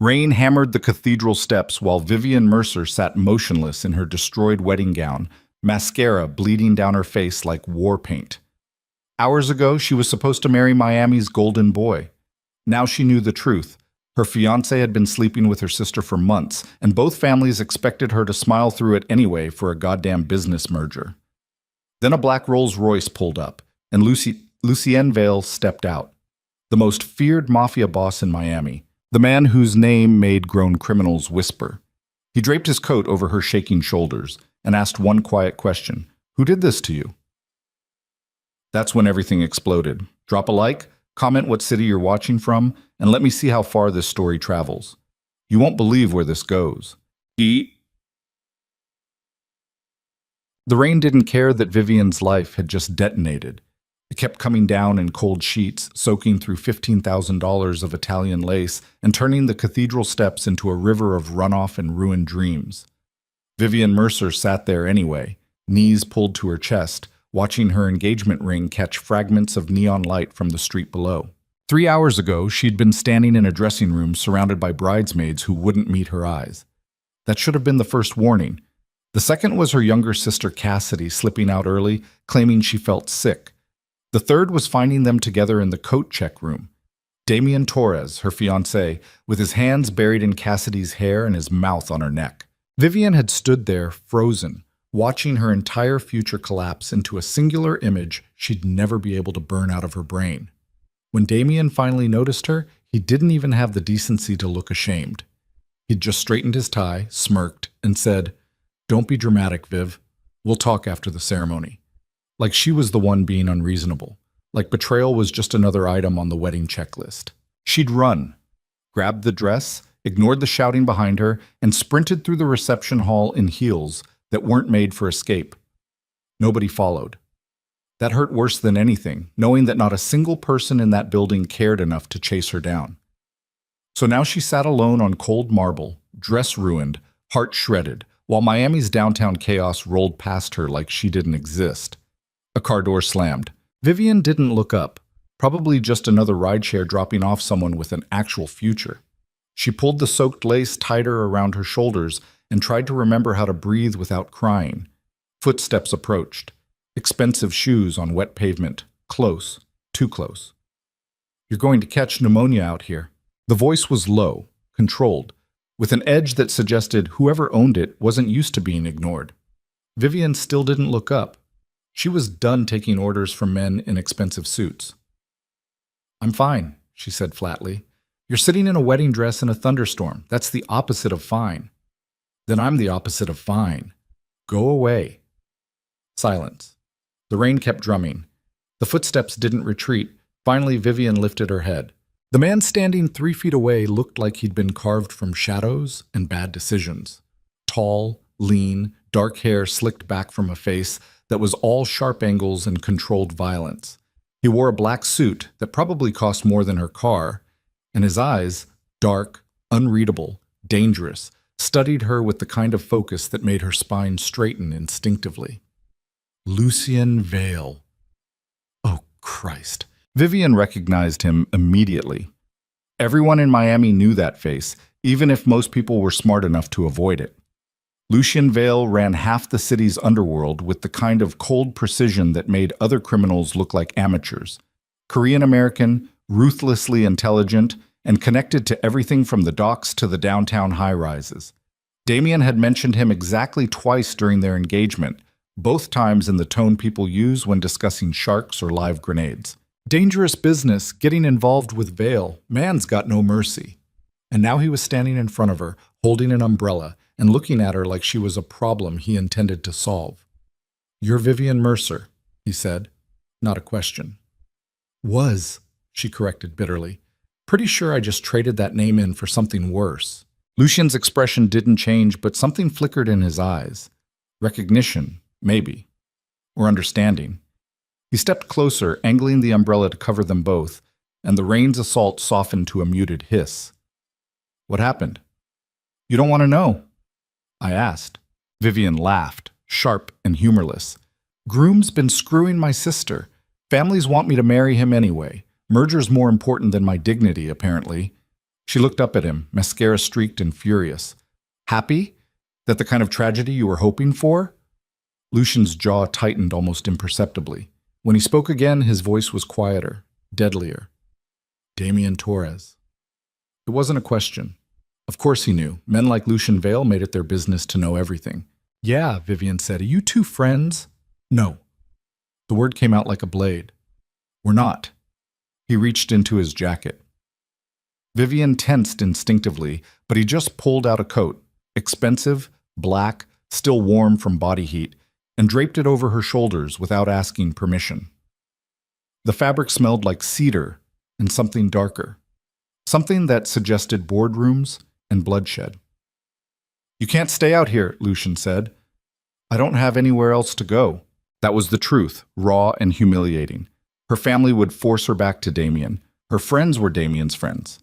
Rain hammered the cathedral steps while Vivian Mercer sat motionless in her destroyed wedding gown, mascara bleeding down her face like war paint. Hours ago, she was supposed to marry Miami's golden boy. Now she knew the truth. Her fiancé had been sleeping with her sister for months, and both families expected her to smile through it anyway for a goddamn business merger. Then a black Rolls-Royce pulled up, and Lucien Vale stepped out. The most feared mafia boss in Miami, the man whose name made grown criminals whisper. He draped his coat over her shaking shoulders and asked one quiet question. Who did this to you? That's when everything exploded. Drop a like, comment what city you're watching from, and let me see how far this story travels. You won't believe where this goes. The rain didn't care that Vivian's life had just detonated. It kept coming down in cold sheets, soaking through $15,000 of Italian lace and turning the cathedral steps into a river of runoff and ruined dreams. Vivian Mercer sat there anyway, knees pulled to her chest, watching her engagement ring catch fragments of neon light from the street below. 3 hours ago, she'd been standing in a dressing room surrounded by bridesmaids who wouldn't meet her eyes. That should have been the first warning. The second was her younger sister Cassidy slipping out early, claiming she felt sick. The third was finding them together in the coat check room. Damian Torres, her fiancé, with his hands buried in Cassidy's hair and his mouth on her neck. Vivian had stood there, frozen, watching her entire future collapse into a singular image she'd never be able to burn out of her brain. When Damian finally noticed her, he didn't even have the decency to look ashamed. He'd just straightened his tie, smirked, and said, "Don't be dramatic, Viv. We'll talk after the ceremony." Like she was the one being unreasonable. Like betrayal was just another item on the wedding checklist. She'd run, grabbed the dress, ignored the shouting behind her, and sprinted through the reception hall in heels that weren't made for escape. Nobody followed. That hurt worse than anything, knowing that not a single person in that building cared enough to chase her down. So now she sat alone on cold marble, dress ruined, heart shredded, while Miami's downtown chaos rolled past her like she didn't exist. A car door slammed. Vivian didn't look up, probably just another rideshare dropping off someone with an actual future. She pulled the soaked lace tighter around her shoulders and tried to remember how to breathe without crying. Footsteps approached. Expensive shoes on wet pavement. Close. Too close. "You're going to catch pneumonia out here." The voice was low, controlled, with an edge that suggested whoever owned it wasn't used to being ignored. Vivian still didn't look up. She was done taking orders from men in expensive suits. "I'm fine," she said flatly. "You're sitting in a wedding dress in a thunderstorm. That's the opposite of fine." "Then I'm the opposite of fine. Go away." Silence. The rain kept drumming. The footsteps didn't retreat. Finally, Vivian lifted her head. The man standing 3 feet away looked like he'd been carved from shadows and bad decisions. Tall, lean, dark hair slicked back from a face that was all sharp angles and controlled violence. He wore a black suit that probably cost more than her car, and his eyes, dark, unreadable, dangerous, studied her with the kind of focus that made her spine straighten instinctively. Lucien Vale. Oh, Christ. Vivian recognized him immediately. Everyone in Miami knew that face, even if most people were smart enough to avoid it. Lucien Vale ran half the city's underworld with the kind of cold precision that made other criminals look like amateurs. Korean-American, ruthlessly intelligent, and connected to everything from the docks to the downtown high-rises. Damian had mentioned him exactly twice during their engagement, both times in the tone people use when discussing sharks or live grenades. Dangerous business, getting involved with Vale, man's got no mercy. And now he was standing in front of her, holding an umbrella, and looking at her like she was a problem he intended to solve. "You're Vivian Mercer," he said, not a question. "Was," she corrected bitterly. "Pretty sure I just traded that name in for something worse." Lucien's expression didn't change, but something flickered in his eyes. Recognition, maybe. Or understanding. He stepped closer, angling the umbrella to cover them both, and the rain's assault softened to a muted hiss. "What happened?" "You don't want to know?" I asked. Vivian laughed, sharp and humorless. "Groom's been screwing my sister. Families want me to marry him anyway. Merger's more important than my dignity, apparently." She looked up at him, mascara streaked and furious. Happy? That the kind of tragedy you were hoping for? Lucian's jaw tightened almost imperceptibly. When he spoke again, his voice was quieter, deadlier. Damien Torres. It wasn't a question. Of course he knew. Men like Lucian Vale made it their business to know everything. Yeah, Vivian said. Are you two friends? No. The word came out like a blade. We're not. He reached into his jacket. Vivian tensed instinctively, but he just pulled out a coat, expensive, black, still warm from body heat, and draped it over her shoulders without asking permission. The fabric smelled like cedar and something darker, something that suggested boardrooms and bloodshed. You can't stay out here, Lucian said. I don't have anywhere else to go. That was the truth, raw and humiliating. Her family would force her back to Damien. Her friends were Damien's friends.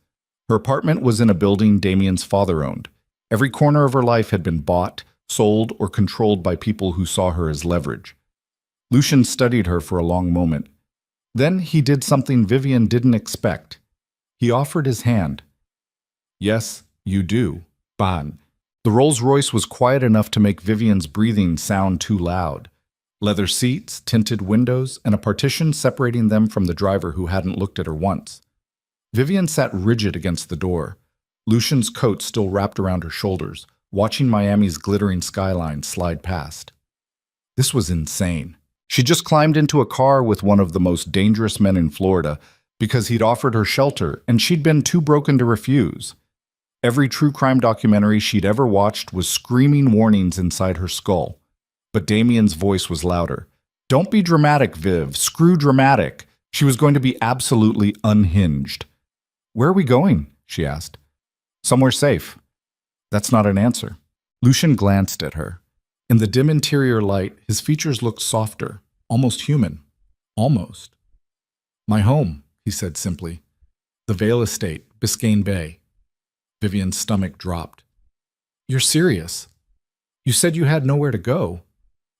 Her apartment was in a building Damien's father owned. Every corner of her life had been bought, sold, or controlled by people who saw her as leverage. Lucian studied her for a long moment. Then he did something Vivian didn't expect. He offered his hand. Yes, you do, Ban. The Rolls-Royce was quiet enough to make Vivian's breathing sound too loud. Leather seats, tinted windows, and a partition separating them from the driver who hadn't looked at her once. Vivian sat rigid against the door, Lucian's coat still wrapped around her shoulders, watching Miami's glittering skyline slide past. This was insane. She just climbed into a car with one of the most dangerous men in Florida because he'd offered her shelter and she'd been too broken to refuse. Every true crime documentary she'd ever watched was screaming warnings inside her skull. But Damien's voice was louder. Don't be dramatic, Viv. Screw dramatic. She was going to be absolutely unhinged. Where are we going? She asked. Somewhere safe. That's not an answer. Lucian glanced at her. In the dim interior light, his features looked softer, almost human. Almost. My home, he said simply. The Vale Estate, Biscayne Bay. Vivian's stomach dropped. You're serious? You said you had nowhere to go.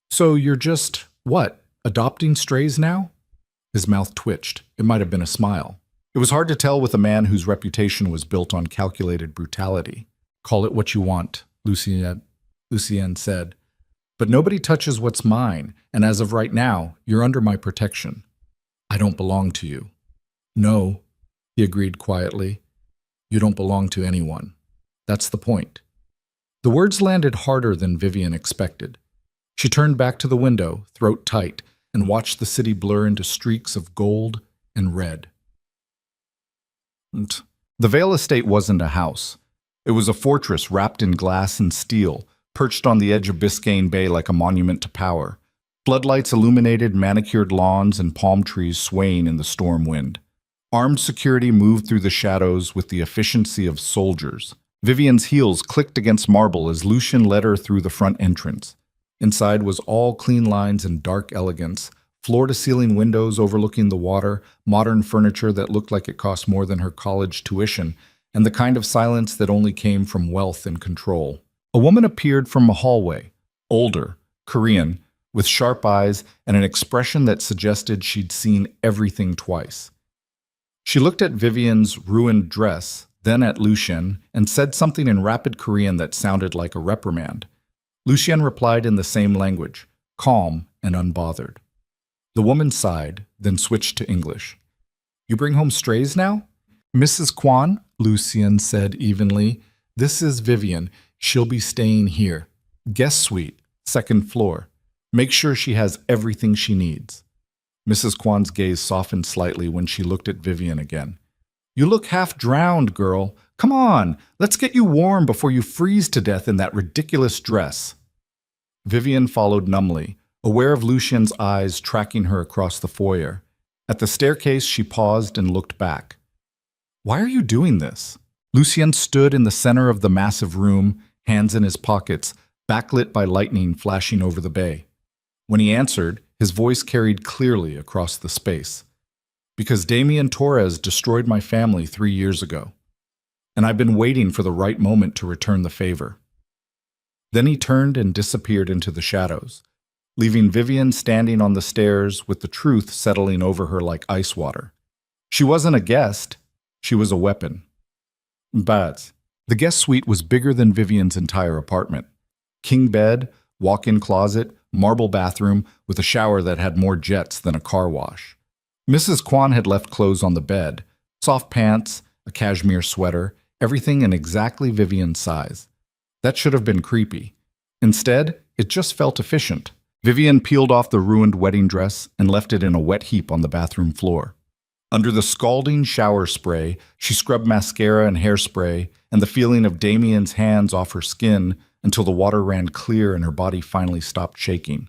So you're just, what, adopting strays now? His mouth twitched. It might have been a smile. It was hard to tell with a man whose reputation was built on calculated brutality. Call it what you want, Lucienne said. But nobody touches what's mine, and as of right now, you're under my protection. I don't belong to you. No, he agreed quietly. You don't belong to anyone. That's the point. The words landed harder than Vivian expected. She turned back to the window, throat tight, and watched the city blur into streaks of gold and red. The Vale Estate wasn't a house. It was a fortress wrapped in glass and steel, perched on the edge of Biscayne Bay like a monument to power. Floodlights illuminated manicured lawns and palm trees swaying in the storm wind. Armed security moved through the shadows with the efficiency of soldiers. Vivian's heels clicked against marble as Lucian led her through the front entrance. Inside was all clean lines and dark elegance, floor-to-ceiling windows overlooking the water, modern furniture that looked like it cost more than her college tuition, and the kind of silence that only came from wealth and control. A woman appeared from a hallway, older, Korean, with sharp eyes and an expression that suggested she'd seen everything twice. She looked at Vivian's ruined dress, then at Lucian, and said something in rapid Korean that sounded like a reprimand. Lucian replied in the same language, calm and unbothered. The woman sighed, then switched to English. You bring home strays now? Mrs. Kwan, Lucian said evenly. This is Vivian. She'll be staying here. Guest suite, second floor. Make sure she has everything she needs. Mrs. Kwan's gaze softened slightly when she looked at Vivian again. You look half drowned, girl. Come on, let's get you warm before you freeze to death in that ridiculous dress. Vivian followed numbly, aware of Lucian's eyes tracking her across the foyer. At the staircase, she paused and looked back. Why are you doing this? Lucian stood in the center of the massive room, hands in his pockets, backlit by lightning flashing over the bay. When he answered, his voice carried clearly across the space. Because Damien Torres destroyed my family 3 years ago, and I've been waiting for the right moment to return the favor. Then he turned and disappeared into the shadows, leaving Vivian standing on the stairs with the truth settling over her like ice water. She wasn't a guest, she was a weapon. But the guest suite was bigger than Vivian's entire apartment. King bed, walk-in closet, marble bathroom with a shower that had more jets than a car wash. Mrs. Kwan had left clothes on the bed, soft pants, a cashmere sweater, everything in exactly Vivian's size. That should have been creepy. Instead, it just felt efficient. Vivian peeled off the ruined wedding dress and left it in a wet heap on the bathroom floor. Under the scalding shower spray, she scrubbed mascara and hairspray and the feeling of Damien's hands off her skin until the water ran clear and her body finally stopped shaking.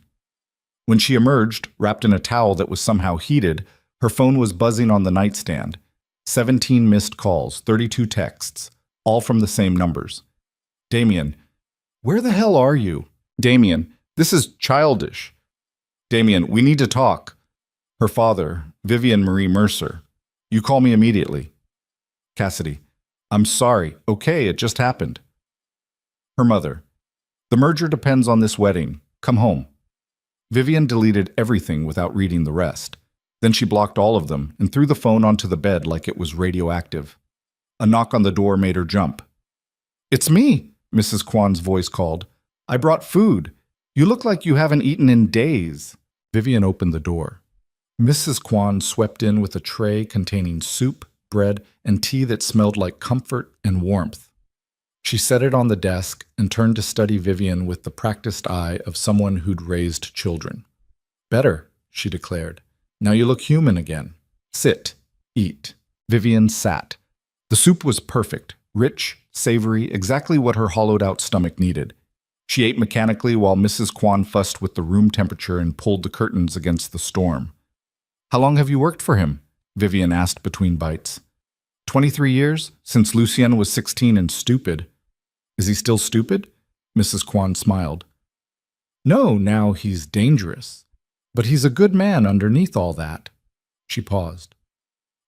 When she emerged, wrapped in a towel that was somehow heated, her phone was buzzing on the nightstand. 17 missed calls, 32 texts, all from the same numbers. Damien, where the hell are you? Damien, this is childish. Damien, we need to talk. Her father, Vivian Marie Mercer. You call me immediately. Cassidy, I'm sorry. Okay, it just happened. Her mother, the merger depends on this wedding. Come home. Vivian deleted everything without reading the rest. Then she blocked all of them and threw the phone onto the bed like it was radioactive. A knock on the door made her jump. It's me, Mrs. Kwan's voice called. I brought food. You look like you haven't eaten in days. Vivian opened the door. Mrs. Kwan swept in with a tray containing soup, bread, and tea that smelled like comfort and warmth. She set it on the desk and turned to study Vivian with the practiced eye of someone who'd raised children. Better, she declared. Now you look human again. Sit. Eat. Vivian sat. The soup was perfect, rich, savory, exactly what her hollowed-out stomach needed. She ate mechanically while Mrs. Kwan fussed with the room temperature and pulled the curtains against the storm. How long have you worked for him? Vivian asked between bites. 23 years, since Lucien was 16 and stupid. Is he still stupid? Mrs. Kwan smiled. No, now he's dangerous. But he's a good man underneath all that. She paused.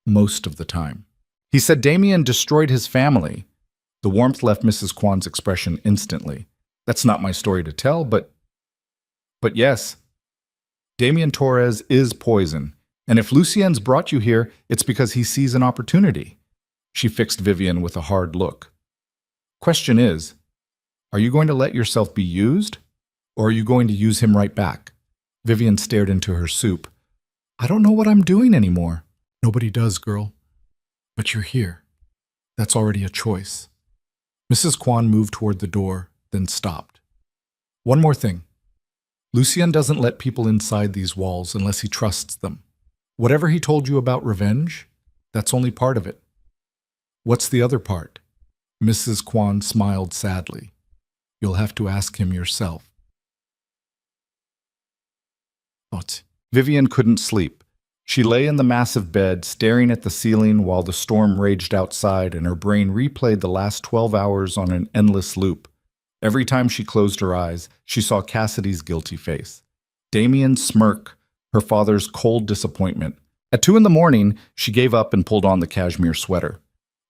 Most of the time. He said Damien destroyed his family. The warmth left Mrs. Kwan's expression instantly. That's not my story to tell, but yes. Damien Torres is poison. And if Lucien's brought you here, it's because he sees an opportunity. She fixed Vivian with a hard look. Question is, are you going to let yourself be used, or are you going to use him right back? Vivian stared into her soup. I don't know what I'm doing anymore. Nobody does, girl. But you're here. That's already a choice. Mrs. Kwan moved toward the door, then stopped. One more thing. Lucien doesn't let people inside these walls unless he trusts them. Whatever he told you about revenge, that's only part of it. What's the other part? Mrs. Kwan smiled sadly. You'll have to ask him yourself. What? Vivian couldn't sleep. She lay in the massive bed, staring at the ceiling while the storm raged outside and her brain replayed the last 12 hours on an endless loop. Every time she closed her eyes, she saw Cassidy's guilty face. Damien's smirk, her father's cold disappointment. At 2 a.m, she gave up and pulled on the cashmere sweater.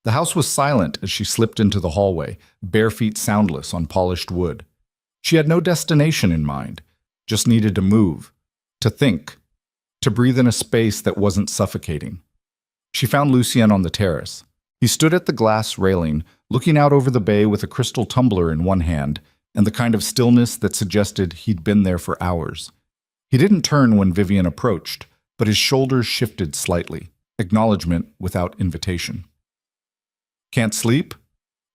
The house was silent as she slipped into the hallway, bare feet soundless on polished wood. She had no destination in mind, just needed to move, to think, to breathe in a space that wasn't suffocating. She found Lucien on the terrace. He stood at the glass railing, looking out over the bay with a crystal tumbler in one hand and the kind of stillness that suggested he'd been there for hours. He didn't turn when Vivian approached, but his shoulders shifted slightly, acknowledgement without invitation. Can't sleep?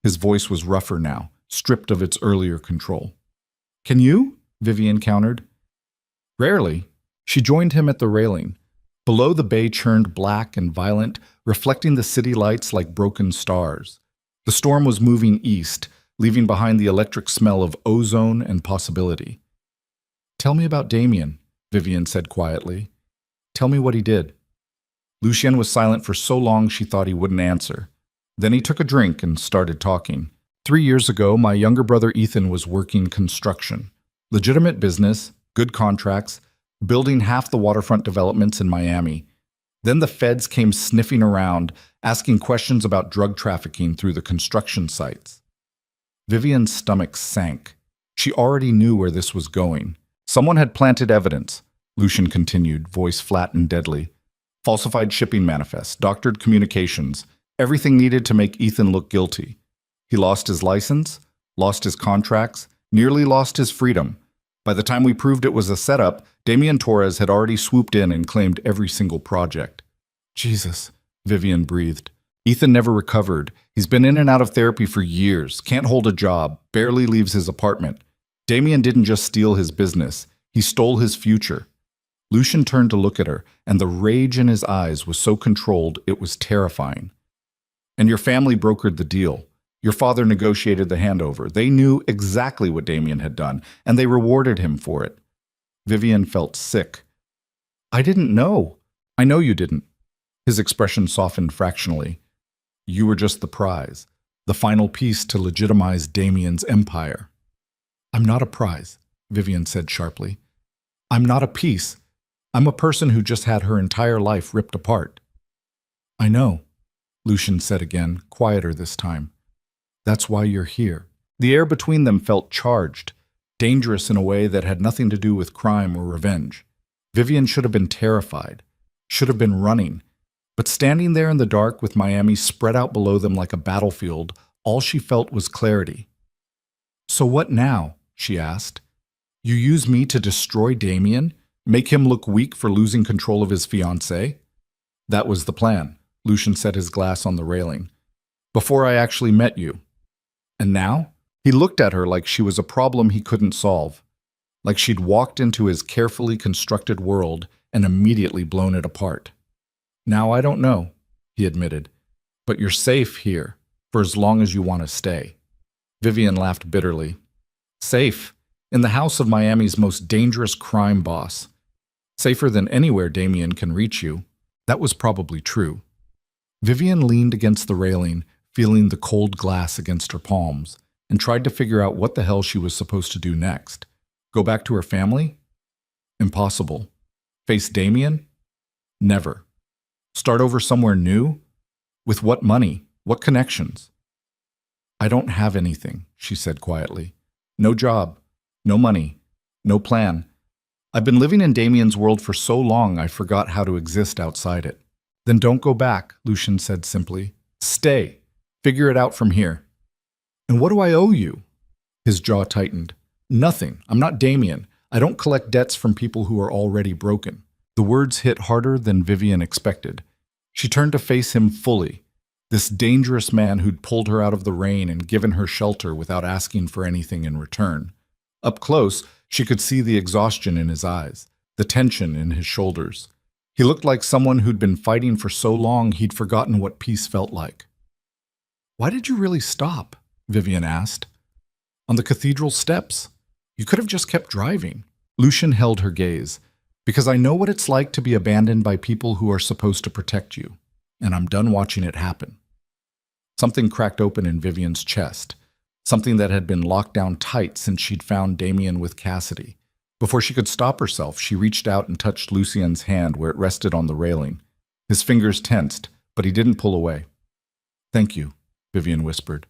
His voice was rougher now, stripped of its earlier control. Can you? Vivian countered. Rarely. She joined him at the railing. Below, the bay churned black and violent, reflecting the city lights like broken stars. The storm was moving east, leaving behind the electric smell of ozone and possibility. Tell me about Damien, Vivian said quietly. Tell me what he did. Lucien was silent for so long she thought he wouldn't answer. Then he took a drink and started talking. 3 years ago, my younger brother Ethan was working construction. Legitimate business, good contracts, building half the waterfront developments in Miami. Then the feds came sniffing around, asking questions about drug trafficking through the construction sites. Vivian's stomach sank. She already knew where this was going. Someone had planted evidence, Lucien continued, voice flat and deadly. Falsified shipping manifests, doctored communications, Everything needed to make Ethan look guilty. He lost his license, lost his contracts, nearly lost his freedom. By the time we proved it was a setup, Damian Torres had already swooped in and claimed every single project. Jesus, Vivian breathed. Ethan never recovered. He's been in and out of therapy for years, can't hold a job, barely leaves his apartment. Damian didn't just steal his business, he stole his future. Lucian turned to look at her, and the rage in his eyes was so controlled it was terrifying. And your family brokered the deal. Your father negotiated the handover. They knew exactly what Damian had done, and they rewarded him for it. Vivian felt sick. I didn't know. I know you didn't. His expression softened fractionally. You were just the prize, the final piece to legitimize Damian's empire. I'm not a prize, Vivian said sharply. I'm not a piece. I'm a person who just had her entire life ripped apart. I know, Lucian said again, quieter this time. That's why you're here. The air between them felt charged, dangerous in a way that had nothing to do with crime or revenge. Vivian should have been terrified, should have been running. But standing there in the dark with Miami spread out below them like a battlefield, all she felt was clarity. So what now? She asked. You use me to destroy Damian? Make him look weak for losing control of his fiancée? That was the plan. Lucian set his glass on the railing. Before I actually met you. And now? He looked at her like she was a problem he couldn't solve. Like she'd walked into his carefully constructed world and immediately blown it apart. Now I don't know, he admitted. But you're safe here, for as long as you want to stay. Vivian laughed bitterly. Safe? In the house of Miami's most dangerous crime boss. Safer than anywhere Damian can reach you. That was probably true. Vivian leaned against the railing, feeling the cold glass against her palms, and tried to figure out what the hell she was supposed to do next. Go back to her family? Impossible. Face Damian? Never. Start over somewhere new? With what money? What connections? I don't have anything, she said quietly. No job, no money, no plan. I've been living in Damian's world for so long I forgot how to exist outside it. Then don't go back, Lucian said simply. Stay. Figure it out from here. And what do I owe you? His jaw tightened. Nothing. I'm not Damian. I don't collect debts from people who are already broken. The words hit harder than Vivian expected. She turned to face him fully, this dangerous man who'd pulled her out of the rain and given her shelter without asking for anything in return. Up close, she could see the exhaustion in his eyes, the tension in his shoulders. He looked like someone who'd been fighting for so long he'd forgotten what peace felt like. Why did you really stop? Vivian asked. On the cathedral steps. You could have just kept driving. Lucian held her gaze. Because I know what it's like to be abandoned by people who are supposed to protect you, and I'm done watching it happen. Something cracked open in Vivian's chest, something that had been locked down tight since she'd found Damian with Cassidy. Before she could stop herself, she reached out and touched Lucien's hand where it rested on the railing. His fingers tensed, but he didn't pull away. Thank you, Vivian whispered,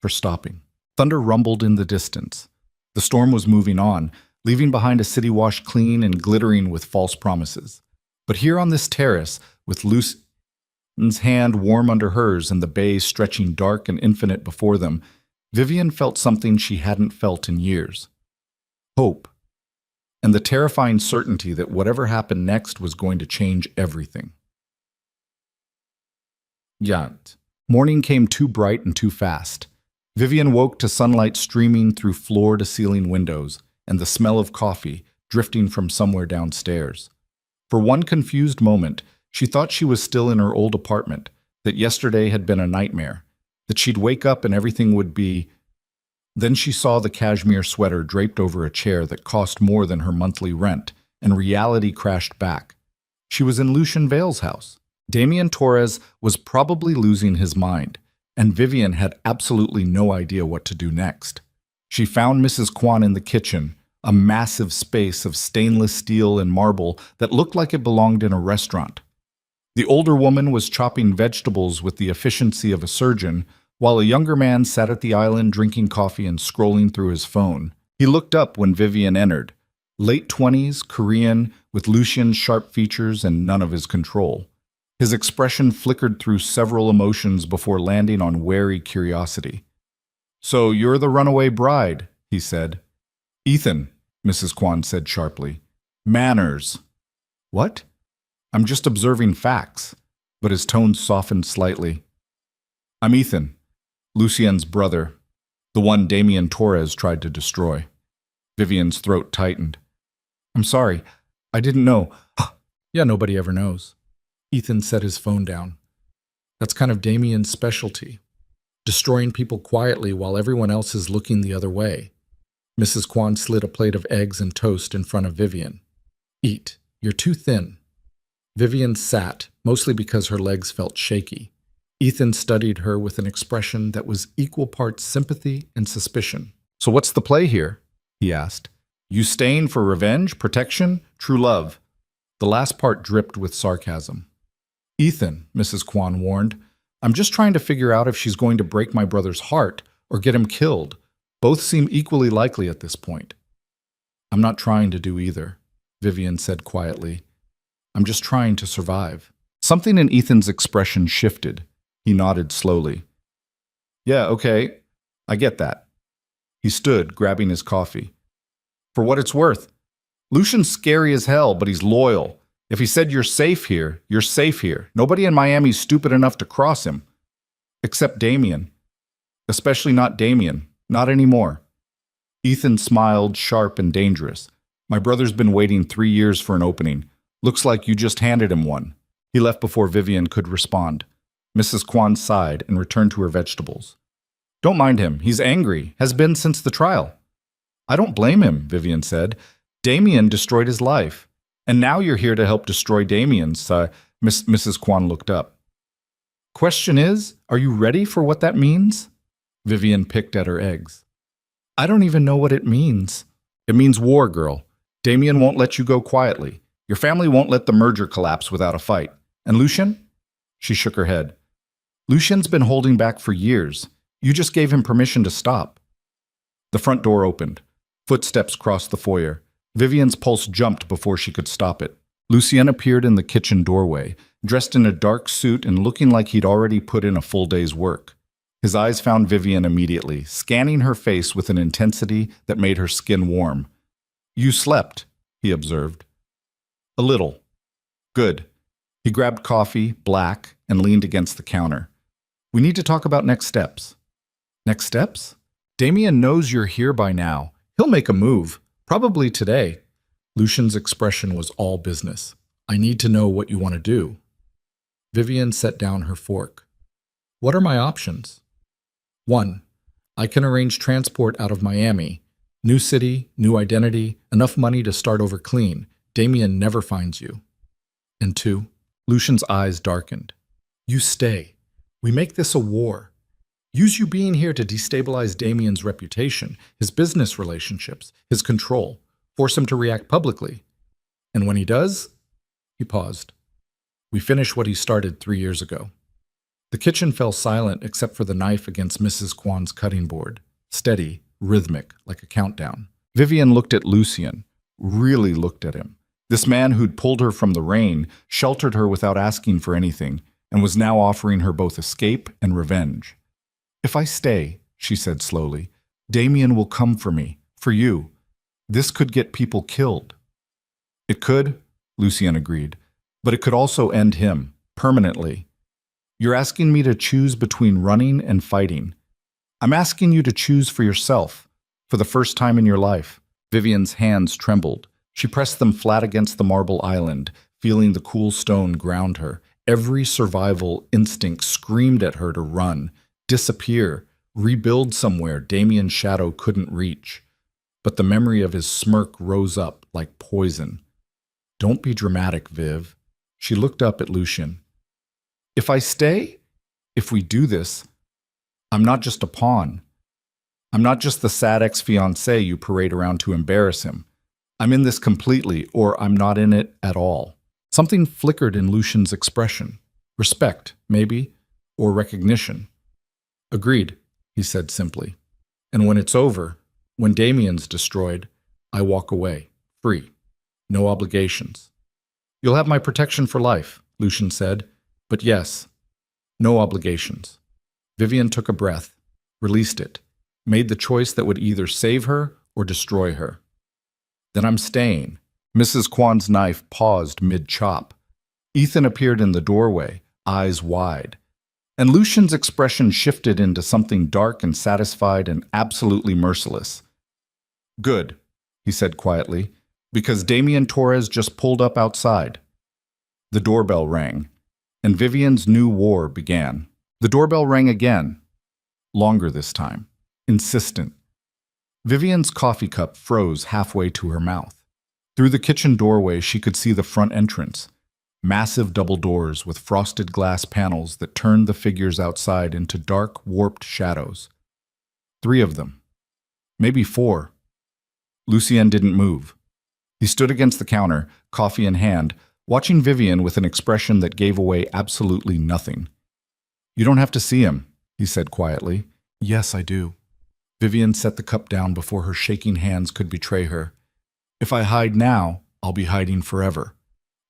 for stopping. Thunder rumbled in the distance. The storm was moving on, leaving behind a city washed clean and glittering with false promises. But here on this terrace, with Lucien's hand warm under hers and the bay stretching dark and infinite before them, Vivian felt something she hadn't felt in years. Hope. And the terrifying certainty that whatever happened next was going to change everything. Yet, morning came too bright and too fast. Vivian woke to sunlight streaming through floor-to-ceiling windows, and the smell of coffee drifting from somewhere downstairs. For one confused moment, she thought she was still in her old apartment, that yesterday had been a nightmare, that she'd wake up and everything would be... Then she saw the cashmere sweater draped over a chair that cost more than her monthly rent, and reality crashed back. She was in Lucian Vale's house. Damian Torres was probably losing his mind, and Vivian had absolutely no idea what to do next. She found Mrs. Kwan in the kitchen, a massive space of stainless steel and marble that looked like it belonged in a restaurant. The older woman was chopping vegetables with the efficiency of a surgeon, while a younger man sat at the island drinking coffee and scrolling through his phone. He looked up when Vivian entered. Late 20s, Korean, with Lucian's sharp features and none of his control. His expression flickered through several emotions before landing on wary curiosity. "So you're the runaway bride," he said. "Ethan," Mrs. Kwan said sharply. "Manners." "What?" "I'm just observing facts," but his tone softened slightly. "I'm Ethan, Lucien's brother, the one Damien Torres tried to destroy." Vivian's throat tightened. "I'm sorry. I didn't know." "Yeah, nobody ever knows." Ethan set his phone down. "That's kind of Damien's specialty. Destroying people quietly while everyone else is looking the other way." Mrs. Kwan slid a plate of eggs and toast in front of Vivian. "Eat. You're too thin." Vivian sat, mostly because her legs felt shaky. Ethan studied her with an expression that was equal parts sympathy and suspicion. "So what's the play here?" he asked. "You staying for revenge, protection, true love?" The last part dripped with sarcasm. "Ethan," Mrs. Kwan warned, "I'm just trying to figure out if she's going to break my brother's heart or get him killed. Both seem equally likely at this point." "I'm not trying to do either," Vivian said quietly. "I'm just trying to survive." Something in Ethan's expression shifted. He nodded slowly. "Yeah, okay. I get that." He stood, grabbing his coffee. "For what it's worth, Lucian's scary as hell, but he's loyal. If he said you're safe here, you're safe here. Nobody in Miami's stupid enough to cross him. Except Damien. Especially not Damien. Not anymore." Ethan smiled, sharp and dangerous. "My brother's been waiting 3 years for an opening. Looks like you just handed him one." He left before Vivian could respond. Mrs. Kwan sighed and returned to her vegetables. "Don't mind him. He's angry. Has been since the trial." "I don't blame him," Vivian said. "Damien destroyed his life. And now you're here to help destroy Damien's." Mrs. Kwan looked up. "Question is, are you ready for what that means?" Vivian picked at her eggs. "I don't even know what it means." "It means war, girl. Damien won't let you go quietly. Your family won't let the merger collapse without a fight. And Lucien?" She shook her head. "Lucien's been holding back for years. You just gave him permission to stop." The front door opened. Footsteps crossed the foyer. Vivian's pulse jumped before she could stop it. Lucien appeared in the kitchen doorway, dressed in a dark suit and looking like he'd already put in a full day's work. His eyes found Vivian immediately, scanning her face with an intensity that made her skin warm. "You slept," he observed. "A little." "Good." He grabbed coffee, black, and leaned against the counter. "We need to talk about next steps." "Next steps?" "Damien knows you're here by now. He'll make a move, probably today." Lucien's expression was all business. "I need to know what you want to do." Vivian set down her fork. "What are my options?" 1. I can arrange transport out of Miami. New city, new identity, enough money to start over clean. Damien never finds you. And 2. Lucien's eyes darkened. "You stay. We make this a war. Use you being here to destabilize Damien's reputation, his business relationships, his control. Force him to react publicly. And when he does..." He paused. "We finish what he started 3 years ago." The kitchen fell silent except for the knife against Mrs. Kwan's cutting board. Steady, rhythmic, like a countdown. Vivian looked at Lucien, really looked at him. This man who'd pulled her from the rain, sheltered her without asking for anything, and was now offering her both escape and revenge. "If I stay," she said slowly, "Damien will come for me, for you. This could get people killed." "It could," Lucien agreed, "but it could also end him, permanently. You're asking me to choose between running and fighting. I'm asking you to choose for yourself, for the first time in your life." Vivian's hands trembled. She pressed them flat against the marble island, feeling the cool stone ground her. Every survival instinct screamed at her to run, disappear, rebuild somewhere Damien's shadow couldn't reach. But the memory of his smirk rose up like poison. "Don't be dramatic, Viv." She looked up at Lucien. "If I stay, if we do this, I'm not just a pawn. I'm not just the sad ex-fiancé you parade around to embarrass him. I'm in this completely, or I'm not in it at all." Something flickered in Lucien's expression. Respect, maybe, or recognition. "Agreed," he said simply. "And when it's over, when Damien's destroyed, I walk away, free. No obligations." "You'll have my protection for life," Lucien said. But yes, no obligations. Vivian took a breath, released it, made the choice that would either save her or destroy her. Then I'm staying. Mrs. Kwan's knife paused mid-chop. Ethan appeared in the doorway, eyes wide. And Lucian's expression shifted into something dark and satisfied and absolutely merciless. Good, he said quietly, because Damien Torres just pulled up outside. The doorbell rang, and Vivian's new war began. The doorbell rang again, longer this time, insistent. Vivian's coffee cup froze halfway to her mouth. Through the kitchen doorway, she could see the front entrance. Massive double doors with frosted glass panels that turned the figures outside into dark, warped shadows. 3 of them. Maybe 4. Lucien didn't move. He stood against the counter, coffee in hand, watching Vivian with an expression that gave away absolutely nothing. You don't have to see him, he said quietly. Yes, I do. Vivian set the cup down before her shaking hands could betray her. If I hide now, I'll be hiding forever.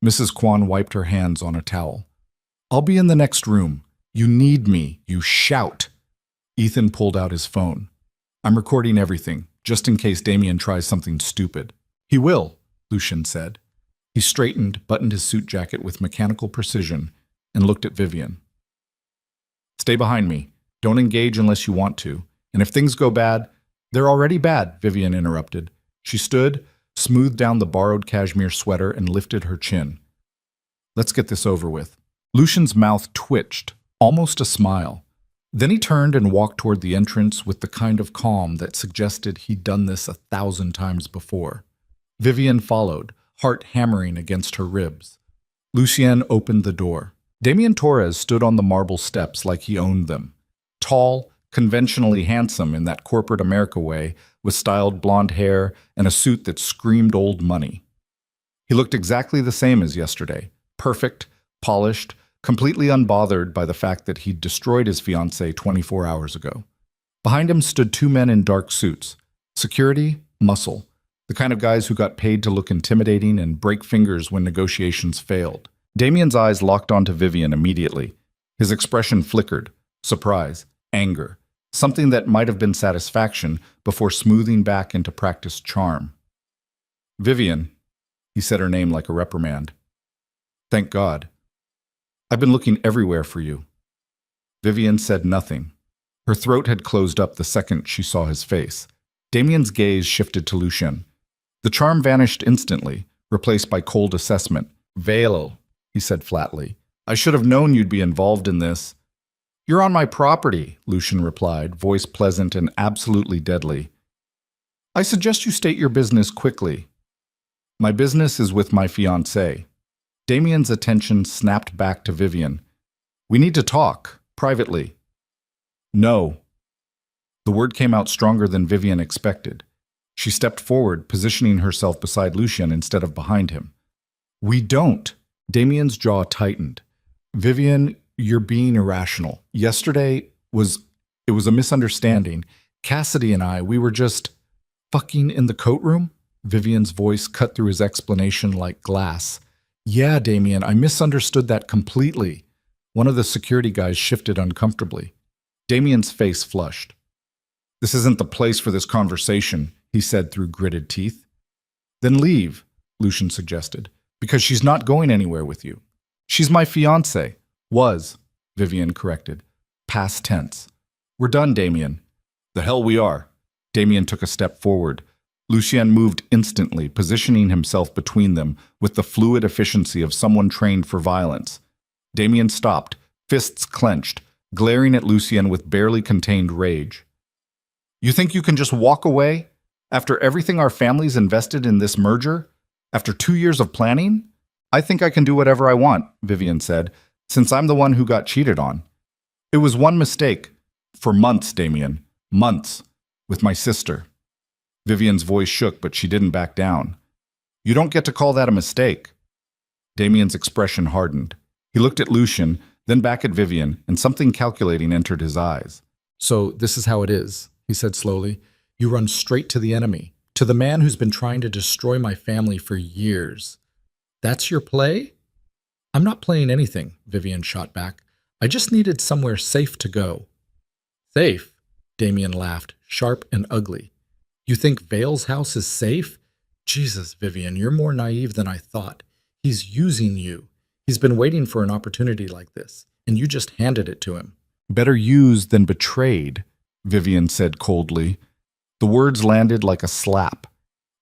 Mrs. Kwan wiped her hands on a towel. I'll be in the next room. You need me, you shout. Ethan pulled out his phone. I'm recording everything, just in case Damien tries something stupid. He will, Lucien said. He straightened, buttoned his suit jacket with mechanical precision, and looked at Vivian. Stay behind me. Don't engage unless you want to. And if things go bad, they're already bad, Vivian interrupted. She stood, smoothed down the borrowed cashmere sweater, and lifted her chin. Let's get this over with. Lucian's mouth twitched, almost a smile. Then he turned and walked toward the entrance with the kind of calm that suggested he'd done this 1,000 times before. Vivian followed, heart hammering against her ribs. Lucien opened the door. Damien Torres stood on the marble steps like he owned them. Tall, conventionally handsome in that corporate America way, with styled blonde hair and a suit that screamed old money. He looked exactly the same as yesterday, perfect, polished, completely unbothered by the fact that he'd destroyed his fiancée 24 hours ago. Behind him stood 2 men in dark suits. Security, muscle, the kind of guys who got paid to look intimidating and break fingers when negotiations failed. Damien's eyes locked onto Vivian immediately. His expression flickered, surprise, anger, something that might have been satisfaction before smoothing back into practiced charm. Vivian, he said her name like a reprimand. Thank God. I've been looking everywhere for you. Vivian said nothing. Her throat had closed up the second she saw his face. Damien's gaze shifted to Lucien. The charm vanished instantly, replaced by cold assessment. Velo, he said flatly. I should have known you'd be involved in this. You're on my property, Lucien replied, voice pleasant and absolutely deadly. I suggest you state your business quickly. My business is with my fiancée. Damien's attention snapped back to Vivian. We need to talk, privately. No. The word came out stronger than Vivian expected. She stepped forward, positioning herself beside Lucien instead of behind him. We don't. Damien's jaw tightened. Vivian, you're being irrational. Yesterday was a misunderstanding. Cassidy and I, we were just fucking in the coat room? Vivian's voice cut through his explanation like glass. Yeah, Damien, I misunderstood that completely. One of the security guys shifted uncomfortably. Damien's face flushed. This isn't the place for this conversation, he said through gritted teeth. Then leave, Lucien suggested, because she's not going anywhere with you. She's my fiancée. Was, Vivian corrected. Past tense. We're done, Damien. The hell we are. Damien took a step forward. Lucien moved instantly, positioning himself between them with the fluid efficiency of someone trained for violence. Damien stopped, fists clenched, glaring at Lucien with barely contained rage. You think you can just walk away? After everything our family's invested in this merger? After 2 years of planning? I think I can do whatever I want, Vivian said, since I'm the one who got cheated on. It was one mistake. For months, Damien. Months. With my sister. Vivian's voice shook, but she didn't back down. You don't get to call that a mistake. Damien's expression hardened. He looked at Lucien, then back at Vivian, and something calculating entered his eyes. So this is how it is, he said slowly. You run straight to the enemy, to the man who's been trying to destroy my family for years. That's your play? I'm not playing anything, Vivian shot back. I just needed somewhere safe to go. Safe? Damien laughed, sharp and ugly. You think Vale's house is safe? Jesus, Vivian, you're more naive than I thought. He's using you. He's been waiting for an opportunity like this, and you just handed it to him. Better used than betrayed, Vivian said coldly. The words landed like a slap.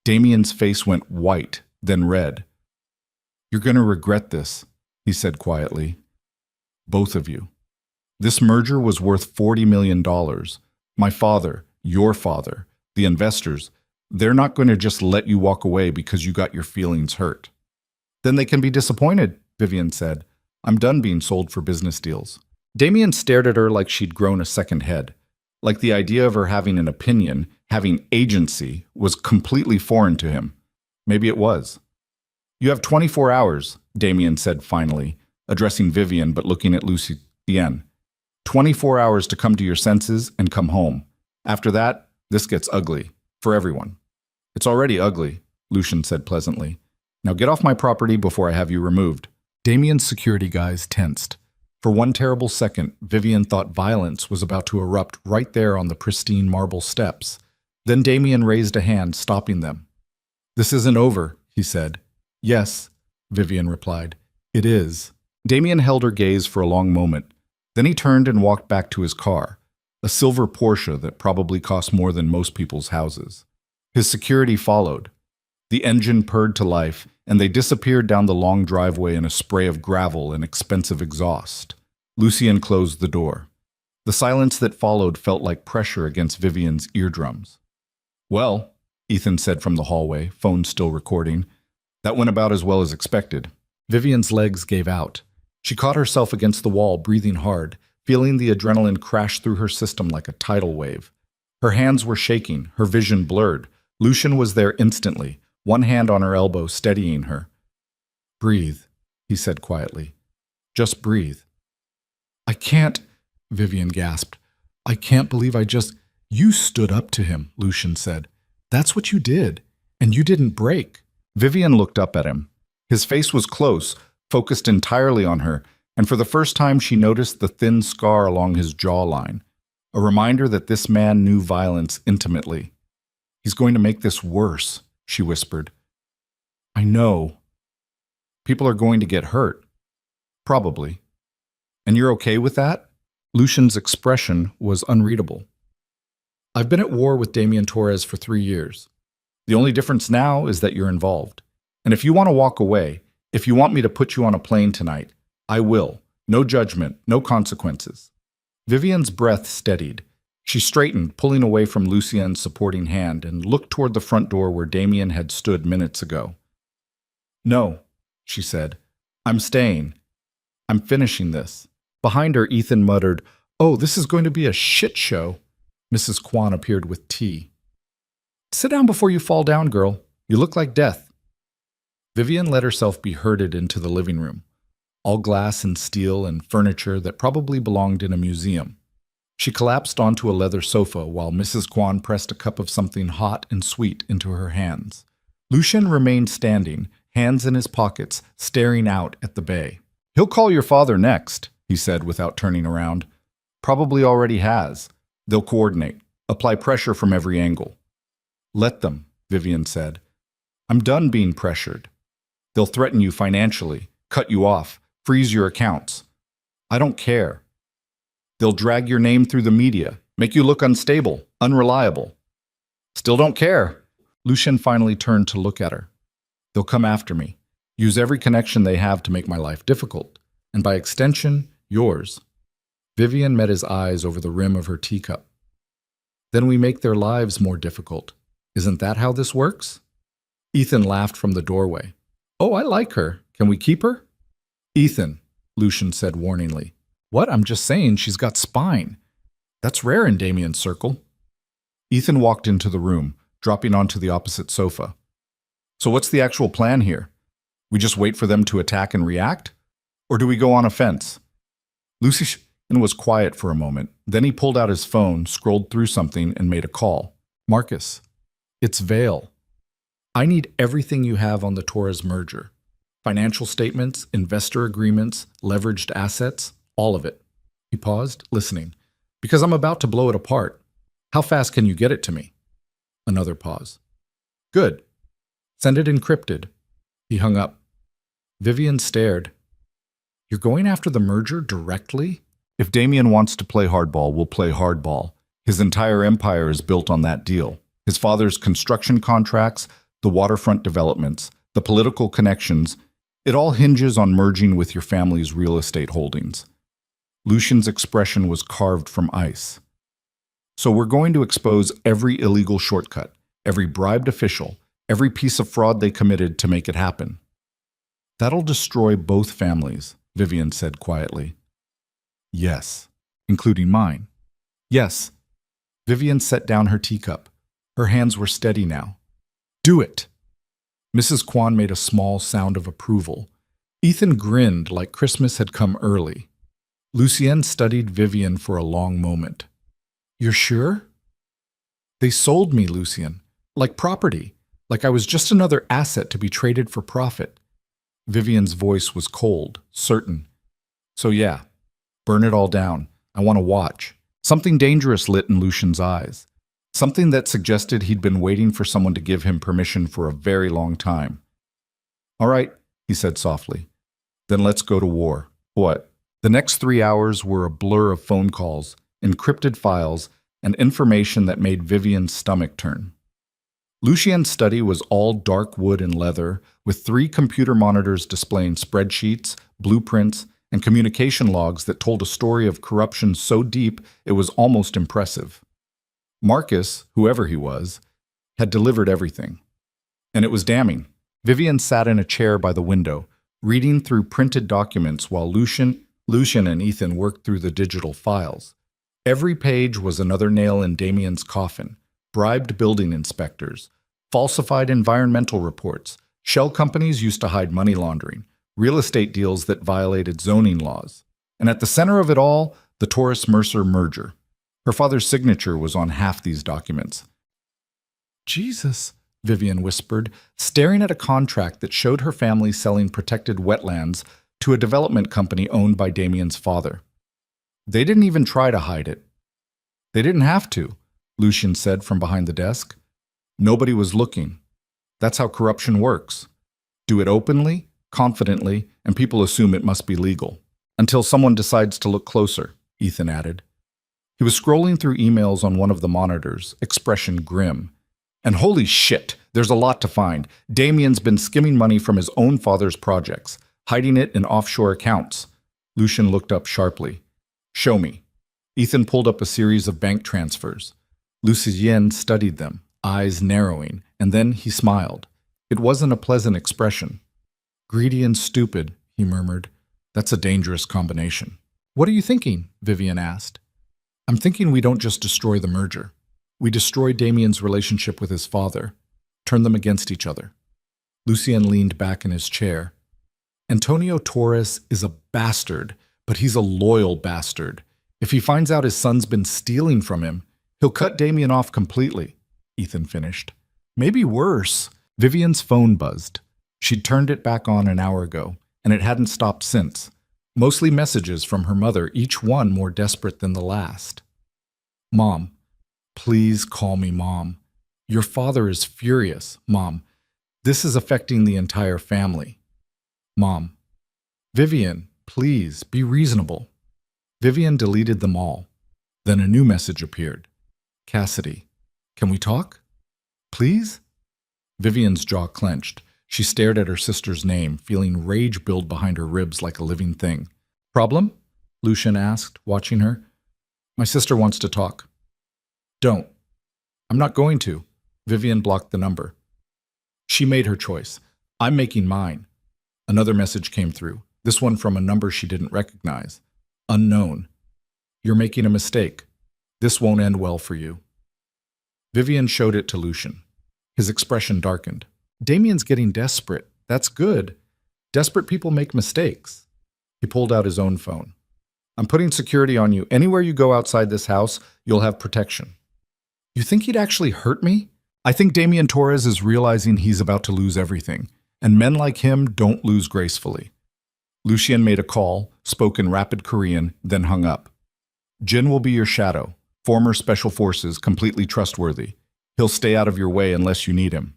Damien's face went white, then red. You're going to regret this, he said quietly. Both of you. This merger was worth $40 million. My father, your father, the investors, they're not going to just let you walk away because you got your feelings hurt. Then they can be disappointed, Vivian said. I'm done being sold for business deals. Damien stared at her like she'd grown a second head, like the idea of her having an opinion, having agency, was completely foreign to him. Maybe it was. You have 24 hours, Damien said finally, addressing Vivian but looking at Lucien. 24 hours to come to your senses and come home. After that, this gets ugly. For everyone. It's already ugly, Lucien said pleasantly. Now get off my property before I have you removed. Damien's security guys tensed. For one terrible second, Vivian thought violence was about to erupt right there on the pristine marble steps. Then Damien raised a hand, stopping them. This isn't over, he said. Yes, Vivian replied. It is. Damien held her gaze for a long moment. Then he turned and walked back to his car. A silver Porsche that probably cost more than most people's houses. His security followed. The engine purred to life, and they disappeared down the long driveway in a spray of gravel and expensive exhaust. Lucien closed the door. The silence that followed felt like pressure against Vivian's eardrums. Well, Ethan said from the hallway, phone still recording, that went about as well as expected. Vivian's legs gave out. She caught herself against the wall, breathing hard, feeling the adrenaline crash through her system like a tidal wave. Her hands were shaking, her vision blurred. Lucien was there instantly, one hand on her elbow, steadying her. Breathe, he said quietly. Just breathe. I can't, Vivian gasped. I can't believe You stood up to him, Lucien said. That's what you did, and you didn't break. Vivian looked up at him. His face was close, focused entirely on her, and for the first time she noticed the thin scar along his jawline, a reminder that this man knew violence intimately. He's going to make this worse, she whispered. I know. People are going to get hurt. Probably. And you're okay with that? Lucien's expression was unreadable. I've been at war with Damien Torres for 3 years. The only difference now is that you're involved. And if you want to walk away, if you want me to put you on a plane tonight, I will. No judgment, no consequences. Vivian's breath steadied. She straightened, pulling away from Lucien's supporting hand, and looked toward the front door where Damien had stood minutes ago. No, she said. I'm staying. I'm finishing this. Behind her, Ethan muttered, Oh, this is going to be a shit show. Mrs. Kwan appeared with tea. Sit down before you fall down, girl. You look like death. Vivian let herself be herded into the living room, all glass and steel and furniture that probably belonged in a museum. She collapsed onto a leather sofa while Mrs. Kwan pressed a cup of something hot and sweet into her hands. Lucien remained standing, hands in his pockets, staring out at the bay. He'll call your father next, he said without turning around. Probably already has. They'll coordinate, apply pressure from every angle. Let them, Vivian said. I'm done being pressured. They'll threaten you financially, cut you off, freeze your accounts. I don't care. They'll drag your name through the media, make you look unstable, unreliable. Still don't care. Lucien finally turned to look at her. They'll come after me, use every connection they have to make my life difficult, and by extension, yours. Vivian met his eyes over the rim of her teacup. Then we make their lives more difficult. Isn't that how this works? Ethan laughed from the doorway. Oh, I like her. Can we keep her? Ethan, Lucien said warningly. What? I'm just saying she's got spine. That's rare in Damien's circle. Ethan walked into the room, dropping onto the opposite sofa. So what's the actual plan here? We just wait for them to attack and react? Or do we go on offense? Lucien was quiet for a moment. Then he pulled out his phone, scrolled through something, and made a call. Marcus, it's Vale. I need everything you have on the Torres merger. Financial statements, investor agreements, leveraged assets, all of it. He paused, listening. Because I'm about to blow it apart. How fast can you get it to me? Another pause. Good. Send it encrypted. He hung up. Vivian stared. You're going after the merger directly? If Damien wants to play hardball, we'll play hardball. His entire empire is built on that deal. His father's construction contracts, the waterfront developments, the political connections, it all hinges on merging with your family's real estate holdings. Lucian's expression was carved from ice. So we're going to expose every illegal shortcut, every bribed official, every piece of fraud they committed to make it happen. That'll destroy both families, Vivian said quietly. Yes, including mine. Yes. Vivian set down her teacup. Her hands were steady now. Do it! Mrs. Kwan made a small sound of approval. Ethan grinned like Christmas had come early. Lucienne studied Vivian for a long moment. You're sure? They sold me, Lucienne. Like property. Like I was just another asset to be traded for profit. Vivian's voice was cold, certain. So yeah, burn it all down. I want to watch. Something dangerous lit in Lucian's eyes. Something that suggested he'd been waiting for someone to give him permission for a very long time. All right, he said softly. Then let's go to war. What? The next 3 hours were a blur of phone calls, encrypted files, and information that made Vivian's stomach turn. Lucien's study was all dark wood and leather, with 3 computer monitors displaying spreadsheets, blueprints, and communication logs that told a story of corruption so deep it was almost impressive. Marcus, whoever he was, had delivered everything. And it was damning. Vivian sat in a chair by the window, reading through printed documents while Lucian and Ethan worked through the digital files. Every page was another nail in Damien's coffin. Bribed building inspectors, falsified environmental reports, shell companies used to hide money laundering, real estate deals that violated zoning laws. And at the center of it all, the Taurus-Mercer merger. Her father's signature was on half these documents. Jesus, Vivian whispered, staring at a contract that showed her family selling protected wetlands to a development company owned by Damien's father. They didn't even try to hide it. They didn't have to, Lucian said from behind the desk. Nobody was looking. That's how corruption works. Do it openly, confidently, and people assume it must be legal. Until someone decides to look closer, Ethan added. He was scrolling through emails on one of the monitors, expression grim. And holy shit, there's a lot to find. Damien's been skimming money from his own father's projects, hiding it in offshore accounts. Lucian looked up sharply. Show me. Ethan pulled up a series of bank transfers. Lucien studied them, eyes narrowing, and then he smiled. It wasn't a pleasant expression. Greedy and stupid, he murmured. That's a dangerous combination. What are you thinking? Vivian asked. I'm thinking we don't just destroy the merger. We destroy Damien's relationship with his father, turn them against each other. Lucien leaned back in his chair. Antonio Torres is a bastard, but he's a loyal bastard. If he finds out his son's been stealing from him, he'll cut Damien off completely, Ethan finished. Maybe worse. Vivian's phone buzzed. She'd turned it back on an hour ago, and it hadn't stopped since. Mostly messages from her mother, each one more desperate than the last. Mom, please call me Mom. Your father is furious, Mom. This is affecting the entire family. Mom. Vivian, please, be reasonable. Vivian deleted them all. Then a new message appeared. Cassidy, can we talk? Please? Vivian's jaw clenched. She stared at her sister's name, feeling rage build behind her ribs like a living thing. Problem? Lucian asked, watching her. My sister wants to talk. Don't. I'm not going to. Vivian blocked the number. She made her choice. I'm making mine. Another message came through, this one from a number she didn't recognize. Unknown. You're making a mistake. This won't end well for you. Vivian showed it to Lucian. His expression darkened. Damien's getting desperate. That's good. Desperate people make mistakes. He pulled out his own phone. I'm putting security on you. Anywhere you go outside this house, you'll have protection. You think he'd actually hurt me? I think Damien Torres is realizing he's about to lose everything. and men like him don't lose gracefully. Lucien made a call, spoke in rapid Korean, then hung up. Jin will be your shadow, former special forces, completely trustworthy. He'll stay out of your way unless you need him.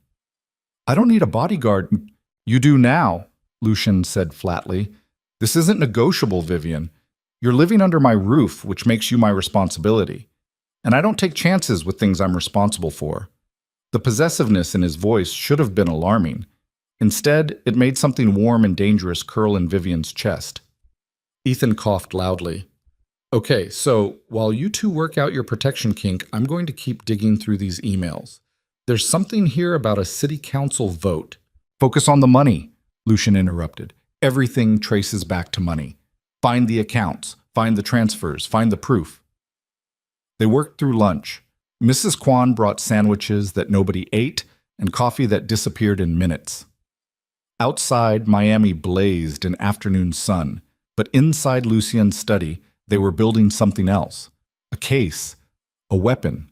I don't need a bodyguard. You do now, Lucien said flatly. This isn't negotiable, Vivian. You're living under my roof, which makes you my responsibility. And I don't take chances with things I'm responsible for. The possessiveness in his voice should have been alarming. Instead, it made something warm and dangerous curl in Vivian's chest. Ethan coughed loudly. Okay, so while you two work out your protection kink, I'm going to keep digging through these emails. There's something here about a city council vote. Focus on the money, Lucien interrupted. Everything traces back to money. Find the accounts, find the transfers, find the proof. They worked through lunch. Mrs. Kwan brought sandwiches that nobody ate and coffee that disappeared in minutes. Outside, Miami blazed in afternoon sun, but inside Lucien's study, they were building something else. A case, a weapon,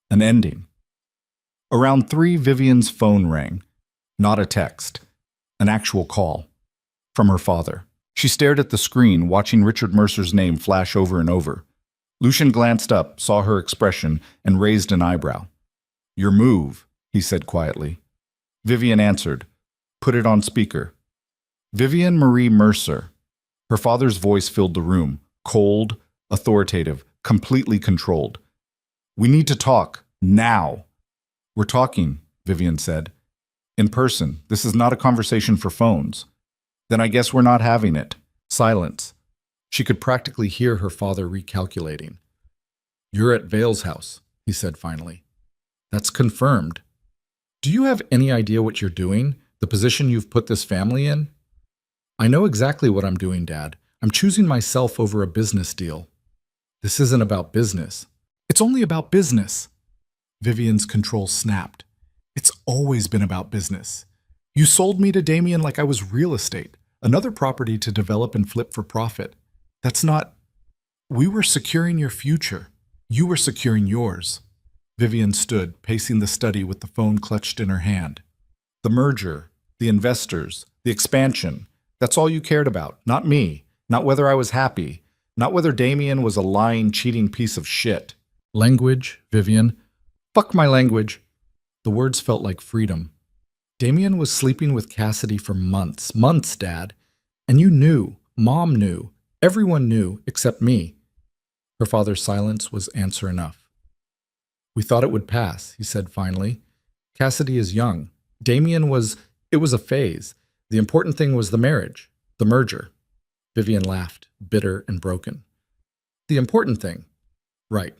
an ending. Around 3, Vivian's phone rang. Not a text, an actual call. From her father. She stared at the screen, watching Richard Mercer's name flash over and over. Lucien glanced up, saw her expression, and raised an eyebrow. Your move, he said quietly. Vivian answered. Put it on speaker. Vivian Marie Mercer. Her father's voice filled the room, cold, authoritative, completely controlled. We need to talk, now. We're talking, Vivian said. In person. This is not a conversation for phones. Then I guess we're not having it. Silence. She could practically hear her father recalculating. You're at Vale's house, he said finally. That's confirmed. Do you have any idea what you're doing? The position you've put this family in? I know exactly what I'm doing, Dad. I'm choosing myself over a business deal. This isn't about business. It's only about business. Vivian's control snapped. It's always been about business. You sold me to Damien like I was real estate, another property to develop and flip for profit. That's not... We were securing your future. You were securing yours. Vivian stood, pacing the study with the phone clutched in her hand. The merger, the investors, the expansion, that's all you cared about, not me, not whether I was happy, not whether Damien was a lying, cheating piece of shit. Language, Vivian. Fuck my language. The words felt like freedom. Damien was sleeping with Cassidy for months, Dad. And you knew, Mom knew, everyone knew except me. Her father's silence was answer enough. We thought it would pass, he said finally. Cassidy is young. Damien was... It was a phase. The important thing was the marriage, the merger. Vivian laughed, bitter and broken. The important thing? Right.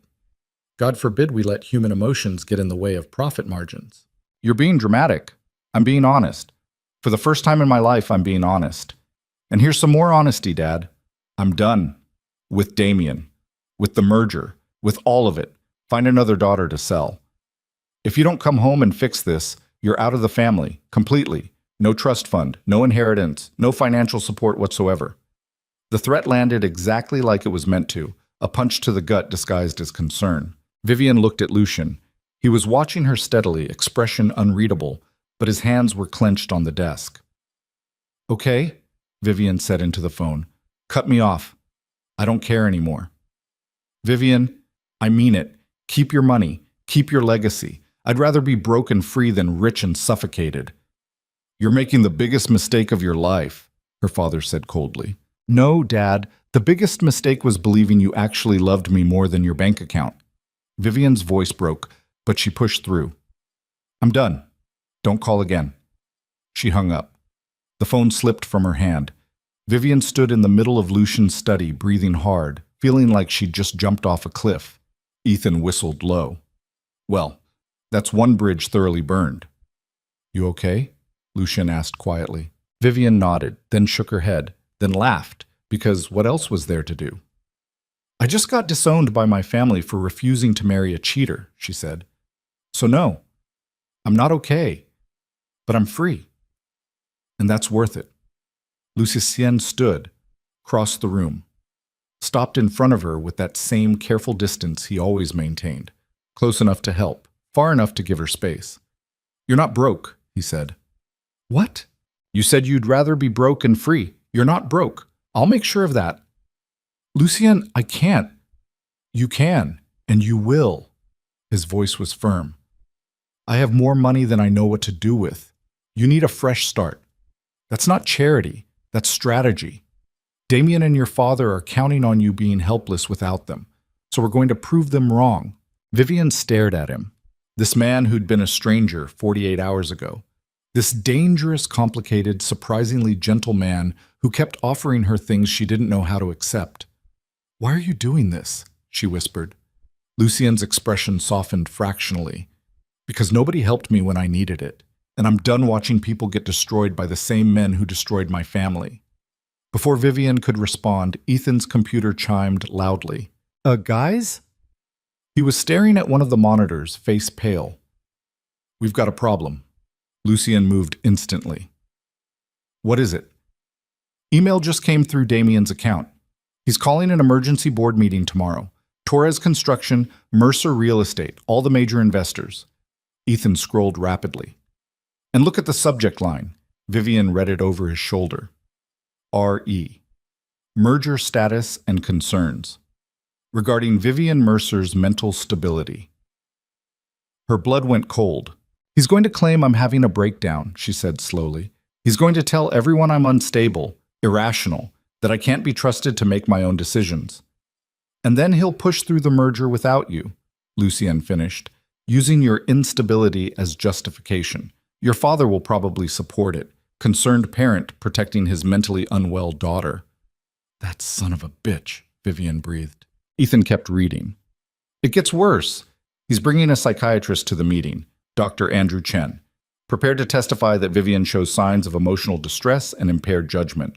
God forbid we let human emotions get in the way of profit margins. You're being dramatic. I'm being honest. For the first time in my life, I'm being honest. And here's some more honesty, Dad. I'm done. With Damien. With the merger. With all of it. Find another daughter to sell. If you don't come home and fix this, you're out of the family, completely. No trust fund, no inheritance, no financial support whatsoever. The threat landed exactly like it was meant to, a punch to the gut disguised as concern. Vivian looked at Lucien. He was watching her steadily, expression unreadable, but his hands were clenched on the desk. Okay, Vivian said into the phone. Cut me off. I don't care anymore. Vivian, I mean it. Keep your money. Keep your legacy. I'd rather be broke and free than rich and suffocated. You're making the biggest mistake of your life, her father said coldly. No, Dad. The biggest mistake was believing you actually loved me more than your bank account. Vivian's voice broke, but she pushed through. I'm done. Don't call again. She hung up. The phone slipped from her hand. Vivian stood in the middle of Lucien's study, breathing hard, feeling like she'd just jumped off a cliff. Ethan whistled low. Well, that's one bridge thoroughly burned. You okay? Lucien asked quietly. Vivian nodded, then shook her head, then laughed, because what else was there to do? I just got disowned by my family for refusing to marry a cheater, she said. So no, I'm not okay, but I'm free. And that's worth it. Lucien stood, crossed the room, stopped in front of her with that same careful distance he always maintained, close enough to help, far enough to give her space. You're not broke, he said. What? You said you'd rather be broke and free. You're not broke. I'll make sure of that. Lucien, I can't. You can, and you will. His voice was firm. I have more money than I know what to do with. You need a fresh start. That's not charity. That's strategy. Damien and your father are counting on you being helpless without them. So we're going to prove them wrong. Vivian stared at him. This man who'd been a stranger 48 hours ago. This dangerous, complicated, surprisingly gentle man who kept offering her things she didn't know how to accept. Why are you doing this? She whispered. Lucien's expression softened fractionally. Because nobody helped me when I needed it, and I'm done watching people get destroyed by the same men who destroyed my family. Before Vivian could respond, Ethan's computer chimed loudly. Guys? He was staring at one of the monitors, face pale. We've got a problem. Lucien moved instantly. What is it? Email just came through Damien's account. He's calling an emergency board meeting tomorrow. Torres Construction, Mercer Real Estate, all the major investors. Ethan scrolled rapidly. And look at the subject line. Vivian read it over his shoulder. R.E. Merger status and concerns. Regarding Vivian Mercer's mental stability. Her blood went cold. He's going to claim I'm having a breakdown, she said slowly. He's going to tell everyone I'm unstable, irrational, that I can't be trusted to make my own decisions. And then he'll push through the merger without you, Lucien finished, using your instability as justification. Your father will probably support it, concerned parent protecting his mentally unwell daughter. That son of a bitch, Vivian breathed. Ethan kept reading. It gets worse. He's bringing a psychiatrist to the meeting, Dr. Andrew Chen, prepared to testify that Vivian shows signs of emotional distress and impaired judgment.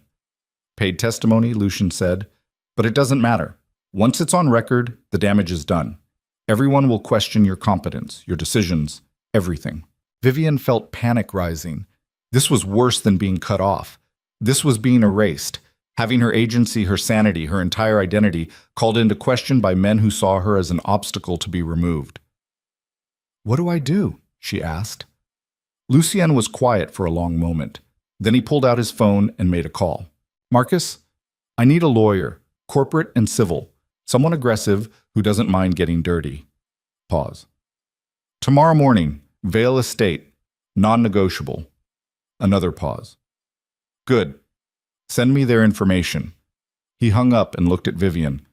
Paid testimony, Lucien said, but it doesn't matter. Once it's on record, the damage is done. Everyone will question your competence, your decisions, everything. Vivian felt panic rising. This was worse than being cut off. This was being erased, having her agency, her sanity, her entire identity called into question by men who saw her as an obstacle to be removed. What do I do? She asked. Lucien was quiet for a long moment. Then he pulled out his phone and made a call. Marcus, I need a lawyer, corporate and civil, someone aggressive who doesn't mind getting dirty. Pause. Tomorrow morning, Vale Estate, non-negotiable. Another pause. Good. Send me their information. He hung up and looked at Vivian.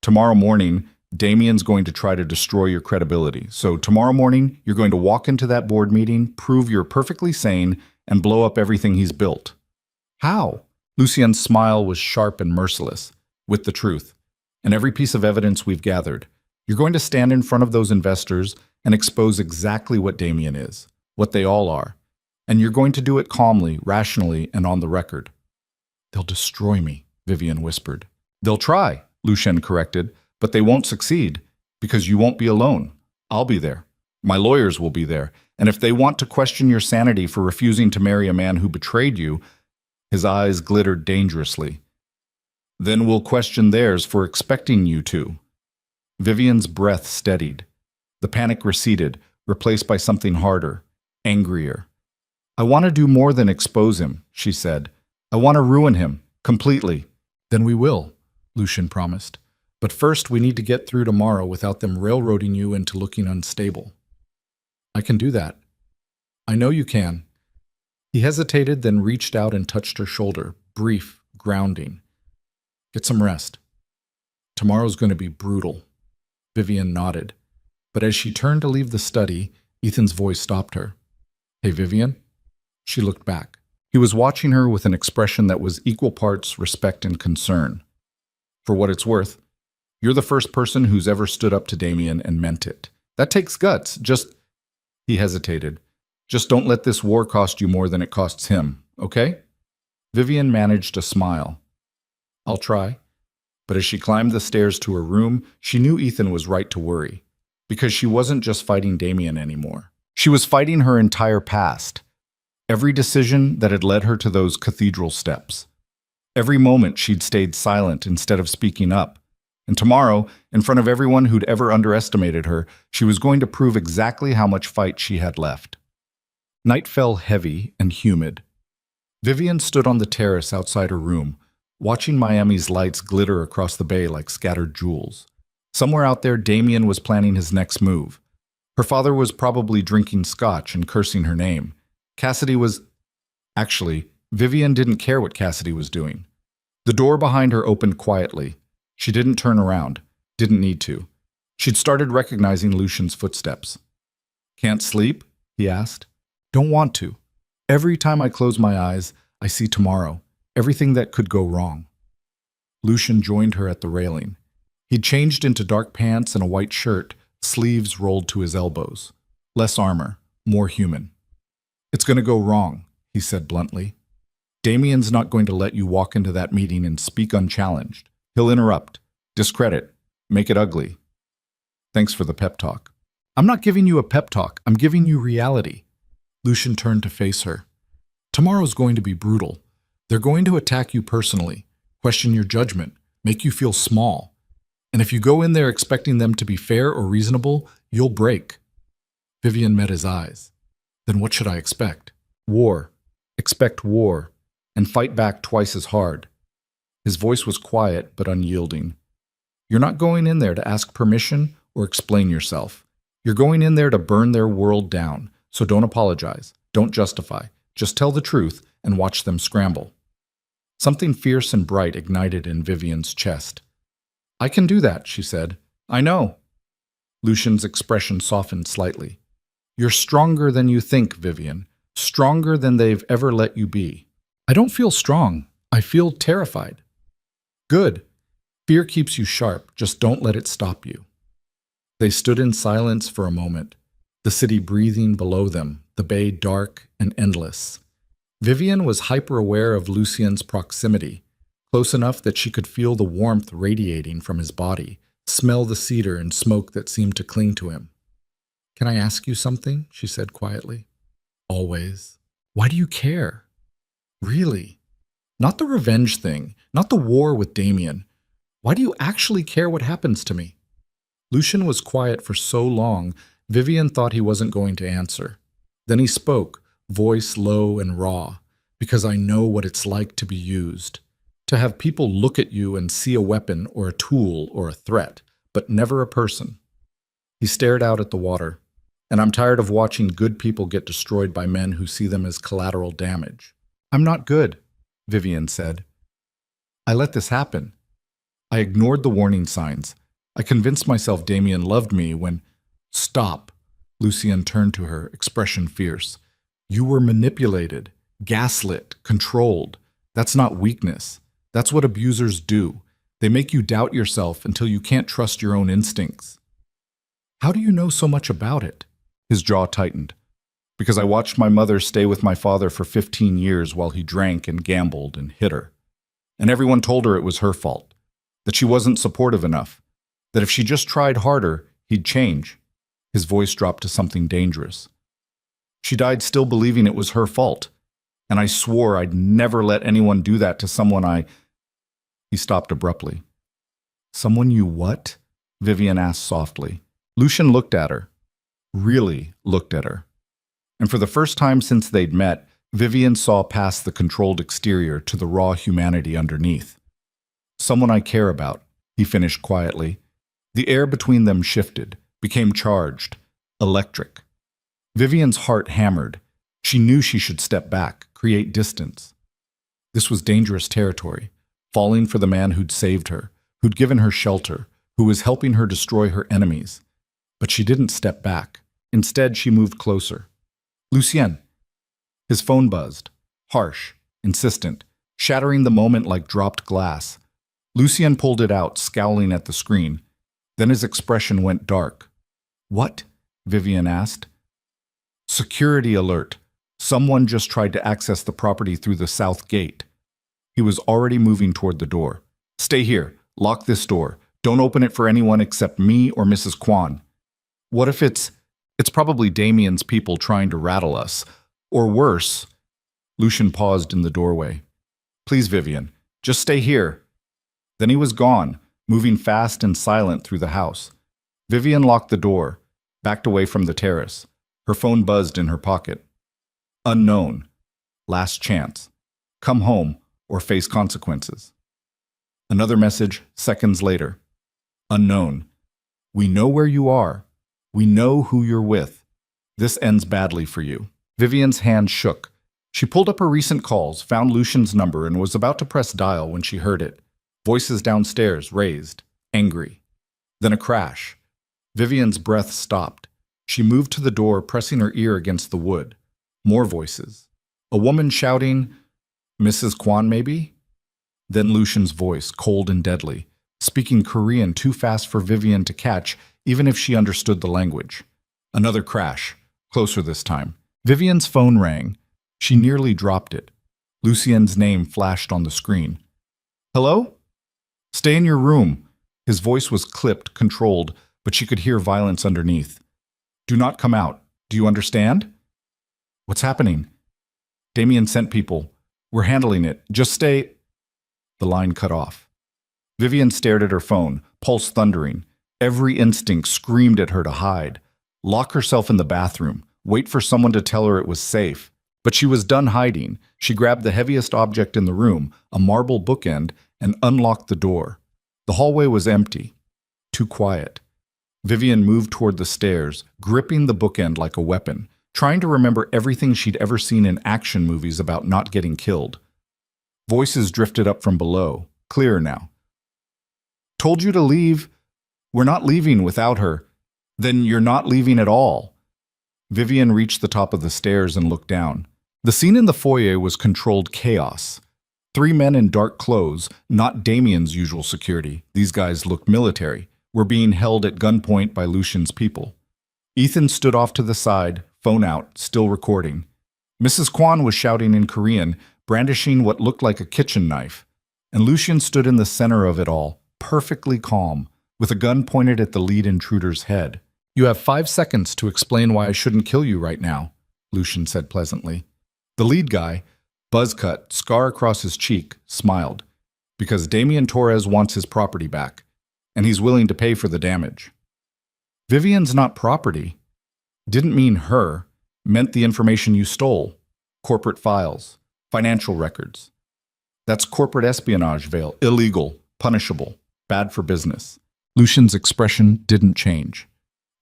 Tomorrow morning, Damien's going to try to destroy your credibility. So tomorrow morning, you're going to walk into that board meeting, prove you're perfectly sane, and blow up everything he's built. How? Lucien's smile was sharp and merciless, with the truth, and every piece of evidence we've gathered. You're going to stand in front of those investors and expose exactly what Damien is, what they all are. And you're going to do it calmly, rationally, and on the record. They'll destroy me, Vivian whispered. They'll try, Lucien corrected, but they won't succeed, because you won't be alone. I'll be there. My lawyers will be there. And if they want to question your sanity for refusing to marry a man who betrayed you, his eyes glittered dangerously, then we'll question theirs for expecting you to. Vivian's breath steadied. The panic receded, replaced by something harder, angrier. I want to do more than expose him, she said. I want to ruin him, completely. Then we will, Lucien promised. But first we need to get through tomorrow without them railroading you into looking unstable. I can do that. I know you can. He hesitated, then reached out and touched her shoulder, brief, grounding. Get some rest. Tomorrow's going to be brutal. Vivian nodded. But as she turned to leave the study, Ethan's voice stopped her. Hey, Vivian? She looked back. He was watching her with an expression that was equal parts respect and concern. For what it's worth, you're the first person who's ever stood up to Damien and meant it. That takes guts. He hesitated. Just don't let this war cost you more than it costs him, okay? Vivian managed a smile. I'll try. But as she climbed the stairs to her room, she knew Ethan was right to worry. Because she wasn't just fighting Damien anymore. She was fighting her entire past. Every decision that had led her to those cathedral steps. Every moment she'd stayed silent instead of speaking up. And tomorrow, in front of everyone who'd ever underestimated her, she was going to prove exactly how much fight she had left. Night fell heavy and humid. Vivian stood on the terrace outside her room, watching Miami's lights glitter across the bay like scattered jewels. Somewhere out there, Damien was planning his next move. Her father was probably drinking scotch and cursing her name. Cassidy was... Actually, Vivian didn't care what Cassidy was doing. The door behind her opened quietly. She didn't turn around. Didn't need to. She'd started recognizing Lucian's footsteps. "Can't sleep?" he asked. "Don't want to. Every time I close my eyes, I see tomorrow. Everything that could go wrong." Lucian joined her at the railing. He'd changed into dark pants and a white shirt, sleeves rolled to his elbows. Less armor, more human. "It's going to go wrong," he said bluntly. "Damien's not going to let you walk into that meeting and speak unchallenged. He'll interrupt, discredit, make it ugly." "Thanks for the pep talk." "I'm not giving you a pep talk. I'm giving you reality." Lucian turned to face her. "Tomorrow's going to be brutal. They're going to attack you personally, question your judgment, make you feel small. And if you go in there expecting them to be fair or reasonable, you'll break." Vivian met his eyes. "Then what should I expect?" "War. Expect war. And fight back twice as hard." His voice was quiet but unyielding. "You're not going in there to ask permission or explain yourself. You're going in there to burn their world down, so don't apologize, don't justify. Just tell the truth and watch them scramble." Something fierce and bright ignited in Vivian's chest. "I can do that," she said. "I know." Lucian's expression softened slightly. "You're stronger than you think, Vivian. Stronger than they've ever let you be." "I don't feel strong. I feel terrified." "Good. Fear keeps you sharp. Just don't let it stop you." They stood in silence for a moment, the city breathing below them, the bay dark and endless. Vivian was hyper-aware of Lucian's proximity, close enough that she could feel the warmth radiating from his body, smell the cedar and smoke that seemed to cling to him. "Can I ask you something?" she said quietly. "Always." "Why do you care?" "Really? Not the revenge thing, not the war with Damien. Why do you actually care what happens to me?" Lucian was quiet for so long, Vivian thought he wasn't going to answer. Then he spoke, voice low and raw, "Because I know what it's like to be used. To have people look at you and see a weapon or a tool or a threat, but never a person." He stared out at the water. "And I'm tired of watching good people get destroyed by men who see them as collateral damage." "I'm not good," Vivian said. "I let this happen. I ignored the warning signs. I convinced myself Damien loved me when—" "Stop." Lucian turned to her, expression fierce. "You were manipulated, gaslit, controlled. That's not weakness. That's what abusers do. They make you doubt yourself until you can't trust your own instincts." "How do you know so much about it?" His jaw tightened. "Because I watched my mother stay with my father for 15 years while he drank and gambled and hit her. And everyone told her it was her fault, that she wasn't supportive enough, that if she just tried harder, he'd change." His voice dropped to something dangerous. "She died still believing it was her fault. And I swore I'd never let anyone do that to someone I—" He stopped abruptly. "Someone you what?" Vivian asked softly. Lucian looked at her. Really looked at her. And for the first time since they'd met, Vivian saw past the controlled exterior to the raw humanity underneath. "Someone I care about," he finished quietly. The air between them shifted, became charged, electric. Vivian's heart hammered. She knew she should step back, create distance. This was dangerous territory, falling for the man who'd saved her, who'd given her shelter, who was helping her destroy her enemies. But she didn't step back. Instead, she moved closer. "Lucien." His phone buzzed, harsh, insistent, shattering the moment like dropped glass. Lucien pulled it out, scowling at the screen. Then his expression went dark. "What?" Vivian asked. "Security alert. Someone just tried to access the property through the south gate." He was already moving toward the door. "Stay here. Lock this door. Don't open it for anyone except me or Mrs. Kwan. What if it's probably Damien's people trying to rattle us. Or worse." Lucian paused in the doorway. "Please, Vivian, just stay here." Then he was gone, moving fast and silent through the house. Vivian locked the door, backed away from the terrace. Her phone buzzed in her pocket. Unknown. Last chance. Come home or face consequences. Another message seconds later. Unknown. We know where you are. We know who you're with. This ends badly for you. Vivian's hand shook. She pulled up her recent calls, found Lucian's number, and was about to press dial when she heard it. Voices downstairs, raised, angry. Then a crash. Vivian's breath stopped. She moved to the door, pressing her ear against the wood. More voices. A woman shouting, "Mrs. Kwan, maybe?" Then Lucian's voice, cold and deadly, speaking Korean too fast for Vivian to catch, even if she understood the language. Another crash, closer this time. Vivian's phone rang. She nearly dropped it. Lucien's name flashed on the screen. "Hello? Stay in your room." His voice was clipped, controlled, but she could hear violence underneath. "Do not come out. Do you understand?" "What's happening?" "Damien sent people. We're handling it. Just stay." The line cut off. Vivian stared at her phone, pulse thundering. Every instinct screamed at her to hide. Lock herself in the bathroom. Wait for someone to tell her it was safe. But she was done hiding. She grabbed the heaviest object in the room, a marble bookend, and unlocked the door. The hallway was empty. Too quiet. Vivian moved toward the stairs, gripping the bookend like a weapon, trying to remember everything she'd ever seen in action movies about not getting killed. Voices drifted up from below, clearer now. "Told you to leave. We're not leaving without her." "Then you're not leaving at all." Vivian reached the top of the stairs and looked down. The scene in the foyer was controlled chaos. 3 men in dark clothes, not Damien's usual security, these guys looked military, were being held at gunpoint by Lucian's people. Ethan stood off to the side, phone out, still recording. Mrs. Kwan was shouting in Korean, brandishing what looked like a kitchen knife. And Lucian stood in the center of it all, perfectly calm, with a gun pointed at the lead intruder's head. "You have 5 seconds to explain why I shouldn't kill you right now," Lucian said pleasantly. The lead guy, buzz cut, scar across his cheek, smiled. "Because Damien Torres wants his property back, and he's willing to pay for the damage." "Vivian's not property." "Didn't mean her. Meant the information you stole. Corporate files. Financial records. That's corporate espionage, Vale. Illegal. Punishable. Bad for business." Lucian's expression didn't change.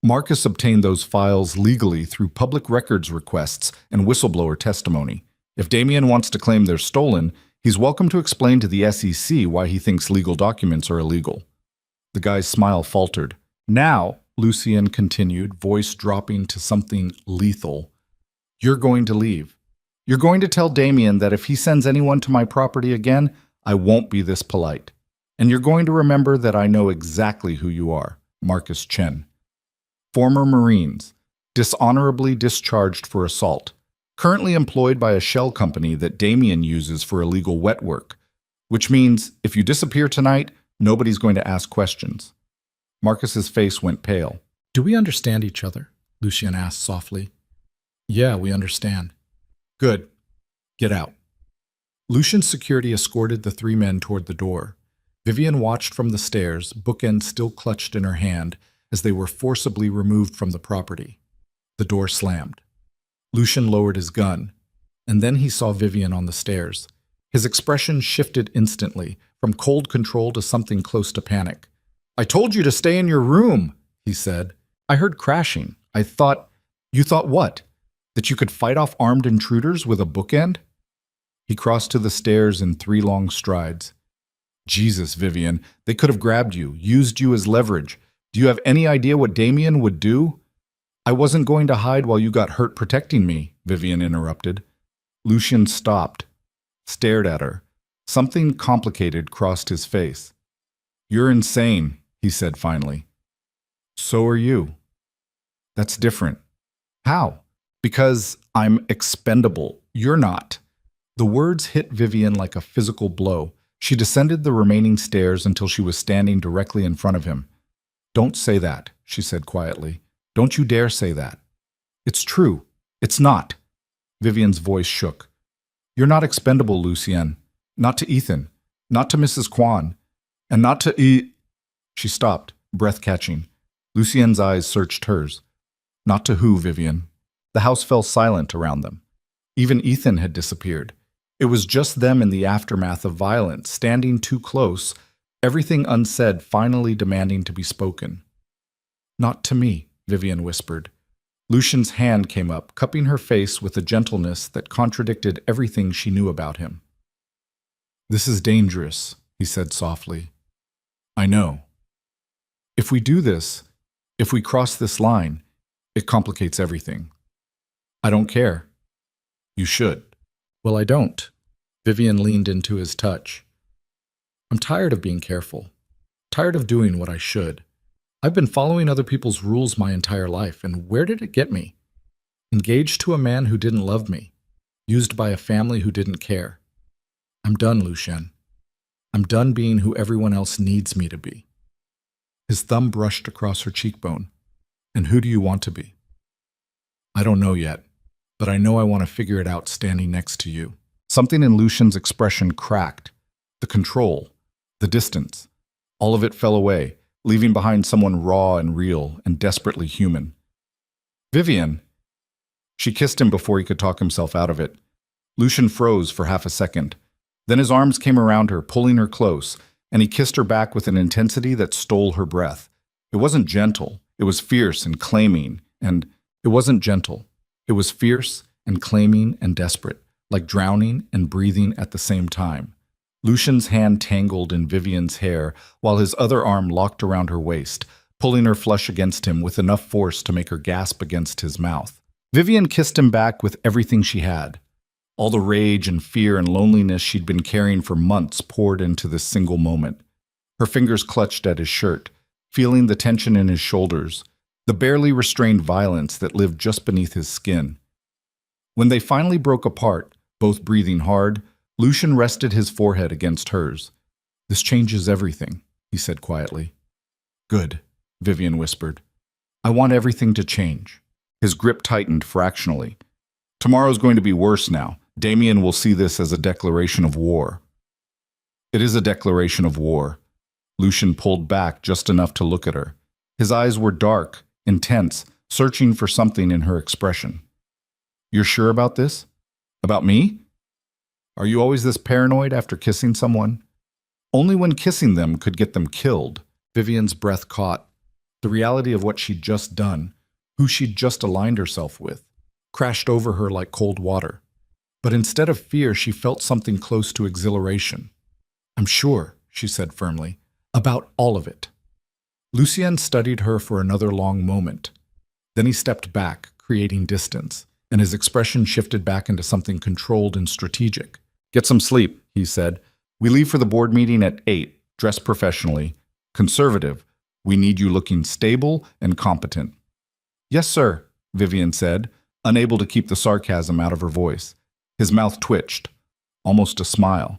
Marcus obtained those files legally through public records requests and whistleblower testimony. If Damien wants to claim they're stolen, he's welcome to explain to the SEC why he thinks legal documents are illegal. The guy's smile faltered. "Now," Lucien continued, voice dropping to something lethal, "you're going to leave. You're going to tell Damien that if he sends anyone to my property again, I won't be this polite. And you're going to remember that I know exactly who you are, Marcus Chen. Former Marines, dishonorably discharged for assault, currently employed by a shell company that Damien uses for illegal wet work, which means if you disappear tonight, nobody's going to ask questions." Marcus's face went pale. "Do we understand each other?" Lucien asked softly. "Yeah, we understand." "Good. Get out." Lucian's security escorted the 3 men toward the door. Vivian watched from the stairs, bookend still clutched in her hand, as they were forcibly removed from the property. The door slammed. Lucian lowered his gun, and then he saw Vivian on the stairs. His expression shifted instantly, from cold control to something close to panic. "I told you to stay in your room," he said. "I heard crashing. I thought—" "You thought what? That you could fight off armed intruders with a bookend?" He crossed to the stairs in 3 long strides. "Jesus, Vivian, they could have grabbed you, used you as leverage. Do you have any idea what Damien would do?" "I wasn't going to hide while you got hurt protecting me," Vivian interrupted. Lucian stopped, stared at her. Something complicated crossed his face. "You're insane," he said finally. "So are you." "That's different." "How?" "Because I'm expendable. You're not." The words hit Vivian like a physical blow. She descended the remaining stairs until she was standing directly in front of him. "Don't say that," she said quietly. "Don't you dare say that." "It's true. It's not." Vivian's voice shook. "You're not expendable, Lucien. Not to Ethan. Not to Mrs. Kwan. And not to She stopped, breath catching. Lucien's eyes searched hers. "Not to who, Vivian?" The house fell silent around them. Even Ethan had disappeared. It was just them in the aftermath of violence, standing too close, everything unsaid finally demanding to be spoken. "Not to me," Vivian whispered. Lucian's hand came up, cupping her face with a gentleness that contradicted everything she knew about him. "This is dangerous," he said softly. "I know. If we do this, if we cross this line, it complicates everything. I don't care. You should." "Well, I don't." Vivian leaned into his touch. "I'm tired of being careful. Tired of doing what I should. I've been following other people's rules my entire life, and where did it get me? Engaged to a man who didn't love me. Used by a family who didn't care. I'm done, Lucien. I'm done being who everyone else needs me to be." His thumb brushed across her cheekbone. "And who do you want to be?" "I don't know yet, but I know I want to figure it out standing next to you." Something in Lucian's expression cracked. The control, the distance, all of it fell away, leaving behind someone raw and real and desperately human. "Vivian!" She kissed him before he could talk himself out of it. Lucian froze for half a second. Then his arms came around her, pulling her close, and he kissed her back with an intensity that stole her breath. It wasn't gentle. It was fierce and claiming, and it wasn't gentle. It was fierce and claiming and desperate, like drowning and breathing at the same time. Lucian's hand tangled in Vivian's hair, while his other arm locked around her waist, pulling her flush against him with enough force to make her gasp against his mouth. Vivian kissed him back with everything she had. All the rage and fear and loneliness she'd been carrying for months poured into this single moment. Her fingers clutched at his shirt, feeling the tension in his shoulders, the barely restrained violence that lived just beneath his skin. When they finally broke apart, both breathing hard, Lucian rested his forehead against hers. "This changes everything," he said quietly. "Good," Vivian whispered. "I want everything to change." His grip tightened fractionally. "Tomorrow's going to be worse now. Damien will see this as a declaration of war." "It is a declaration of war." Lucian pulled back just enough to look at her. His eyes were dark, intense, searching for something in her expression. "You're sure about this? About me? Are you always this paranoid after kissing someone?" Only when kissing them could get them killed. Vivian's breath caught. The reality of what she'd just done, who she'd just aligned herself with, crashed over her like cold water. But instead of fear, she felt something close to exhilaration. "I'm sure," she said firmly, "about all of it." Lucien studied her for another long moment. Then he stepped back, creating distance, and his expression shifted back into something controlled and strategic. "Get some sleep," he said. "We leave for the board meeting at 8. Dress professionally. Conservative. We need you looking stable and competent." "Yes, sir," Vivian said, unable to keep the sarcasm out of her voice. His mouth twitched, almost a smile.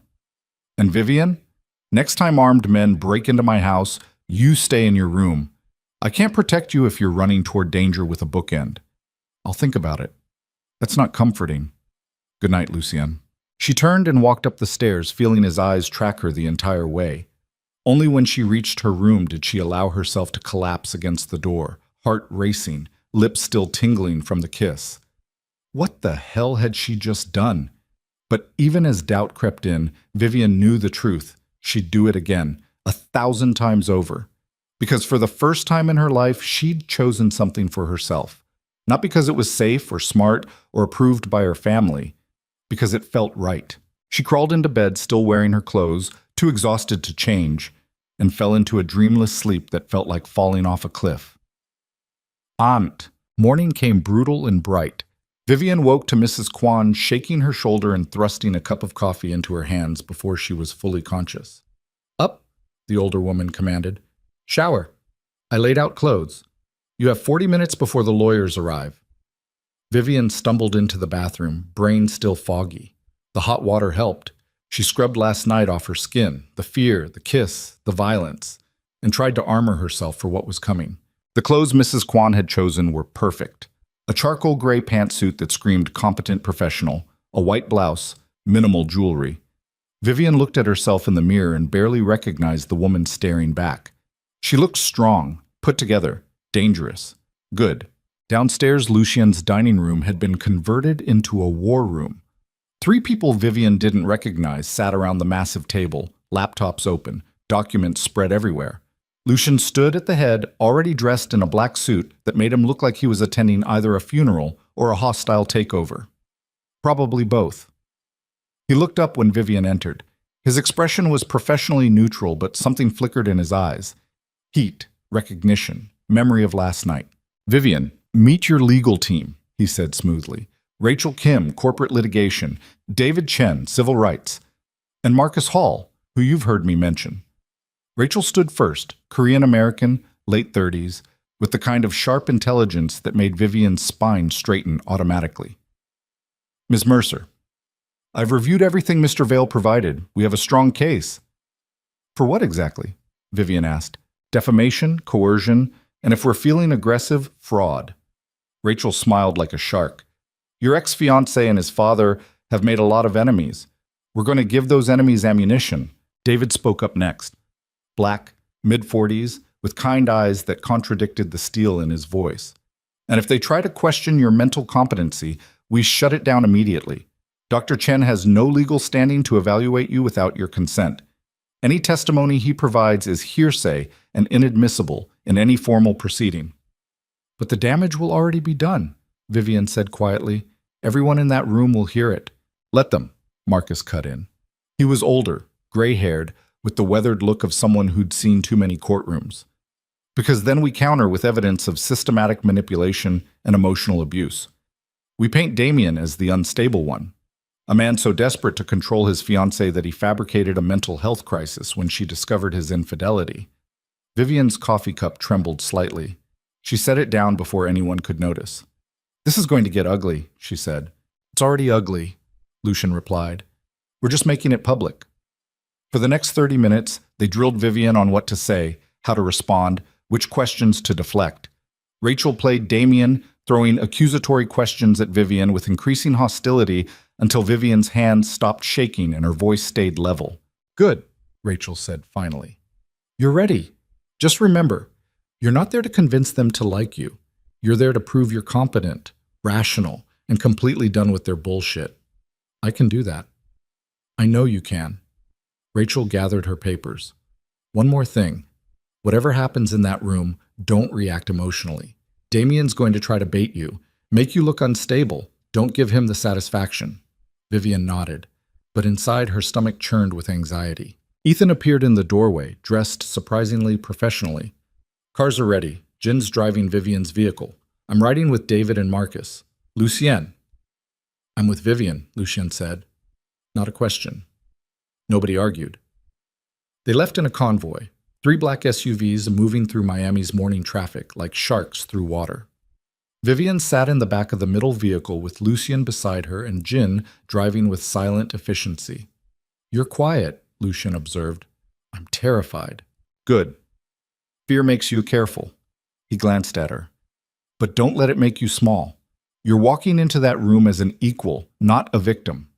"And Vivian, next time armed men break into my house, you stay in your room. I can't protect you if you're running toward danger with a bookend. I'll think about it. That's not comforting. Good night, Lucien." She turned and walked up the stairs, feeling his eyes track her the entire way. Only when she reached her room did she allow herself to collapse against the door, heart racing, lips still tingling from the kiss. What the hell had she just done? But even as doubt crept in, Vivian knew the truth. She'd do it again, 1,000 times over. Because for the first time in her life, she'd chosen something for herself. Not because it was safe or smart or approved by her family. Because it felt right. She crawled into bed, still wearing her clothes, too exhausted to change, and fell into a dreamless sleep that felt like falling off a cliff. Aunt. Morning came brutal and bright. Vivian woke to Mrs. Kwan shaking her shoulder and thrusting a cup of coffee into her hands before she was fully conscious. "Up," the older woman commanded. "Shower. I laid out clothes. You have 40 minutes before the lawyers arrive." Vivian stumbled into the bathroom, brain still foggy. The hot water helped. She scrubbed last night off her skin, the fear, the kiss, the violence, and tried to armor herself for what was coming. The clothes Mrs. Kwan had chosen were perfect. A charcoal gray pantsuit that screamed competent professional, a white blouse, minimal jewelry. Vivian looked at herself in the mirror and barely recognized the woman staring back. She looked strong, put together, dangerous, good. Downstairs, Lucien's dining room had been converted into a war room. Three people Vivian didn't recognize sat around the massive table, laptops open, documents spread everywhere. Lucian stood at the head, already dressed in a black suit that made him look like he was attending either a funeral or a hostile takeover. Probably both. He looked up when Vivian entered. His expression was professionally neutral, but something flickered in his eyes. Heat, recognition, memory of last night. "Vivian, meet your legal team," he said smoothly. "Rachel Kim, corporate litigation. David Chen, civil rights. And Marcus Hall, who you've heard me mention." Rachel stood first, Korean-American, late 30s, with the kind of sharp intelligence that made Vivian's spine straighten automatically. "Ms. Mercer, I've reviewed everything Mr. Vale provided. We have a strong case." "For what exactly?" Vivian asked. "Defamation, coercion, and if we're feeling aggressive, fraud." Rachel smiled like a shark. "Your ex-fiancé and his father have made a lot of enemies. We're going to give those enemies ammunition." David spoke up next. Black, mid-40s, with kind eyes that contradicted the steel in his voice. "And if they try to question your mental competency, we shut it down immediately. Dr. Chen has no legal standing to evaluate you without your consent. Any testimony he provides is hearsay and inadmissible in any formal proceeding." "But the damage will already be done," Vivian said quietly. "Everyone in that room will hear it." "Let them," Marcus cut in. He was older, gray-haired, with the weathered look of someone who'd seen too many courtrooms. "Because then we counter with evidence of systematic manipulation and emotional abuse. We paint Damien as the unstable one, a man so desperate to control his fiancée that he fabricated a mental health crisis when she discovered his infidelity." Vivian's coffee cup trembled slightly. She set it down before anyone could notice. "This is going to get ugly," she said. "It's already ugly," Lucian replied. "We're just making it public." For the next 30 minutes, they drilled Vivian on what to say, how to respond, which questions to deflect. Rachel played Damien, throwing accusatory questions at Vivian with increasing hostility until Vivian's hands stopped shaking and her voice stayed level. "Good," Rachel said finally. "You're ready. Just remember, you're not there to convince them to like you. You're there to prove you're competent, rational, and completely done with their bullshit. I can do that. I know you can." Rachel gathered her papers. "One more thing. Whatever happens in that room, don't react emotionally. Damien's going to try to bait you, make you look unstable. Don't give him the satisfaction." Vivian nodded, but inside her stomach churned with anxiety. Ethan appeared in the doorway, dressed surprisingly professionally. "Cars are ready. Jin's driving Vivian's vehicle. I'm riding with David and Marcus. Lucien." "I'm with Vivian," Lucien said. Not a question. Nobody argued. They left in a convoy, 3 black SUVs moving through Miami's morning traffic like sharks through water. Vivian sat in the back of the middle vehicle with Lucien beside her and Jin driving with silent efficiency. "You're quiet," Lucien observed. "I'm terrified." "Good. Fear makes you careful." He glanced at her. "But don't let it make you small. You're walking into that room as an equal, not a victim."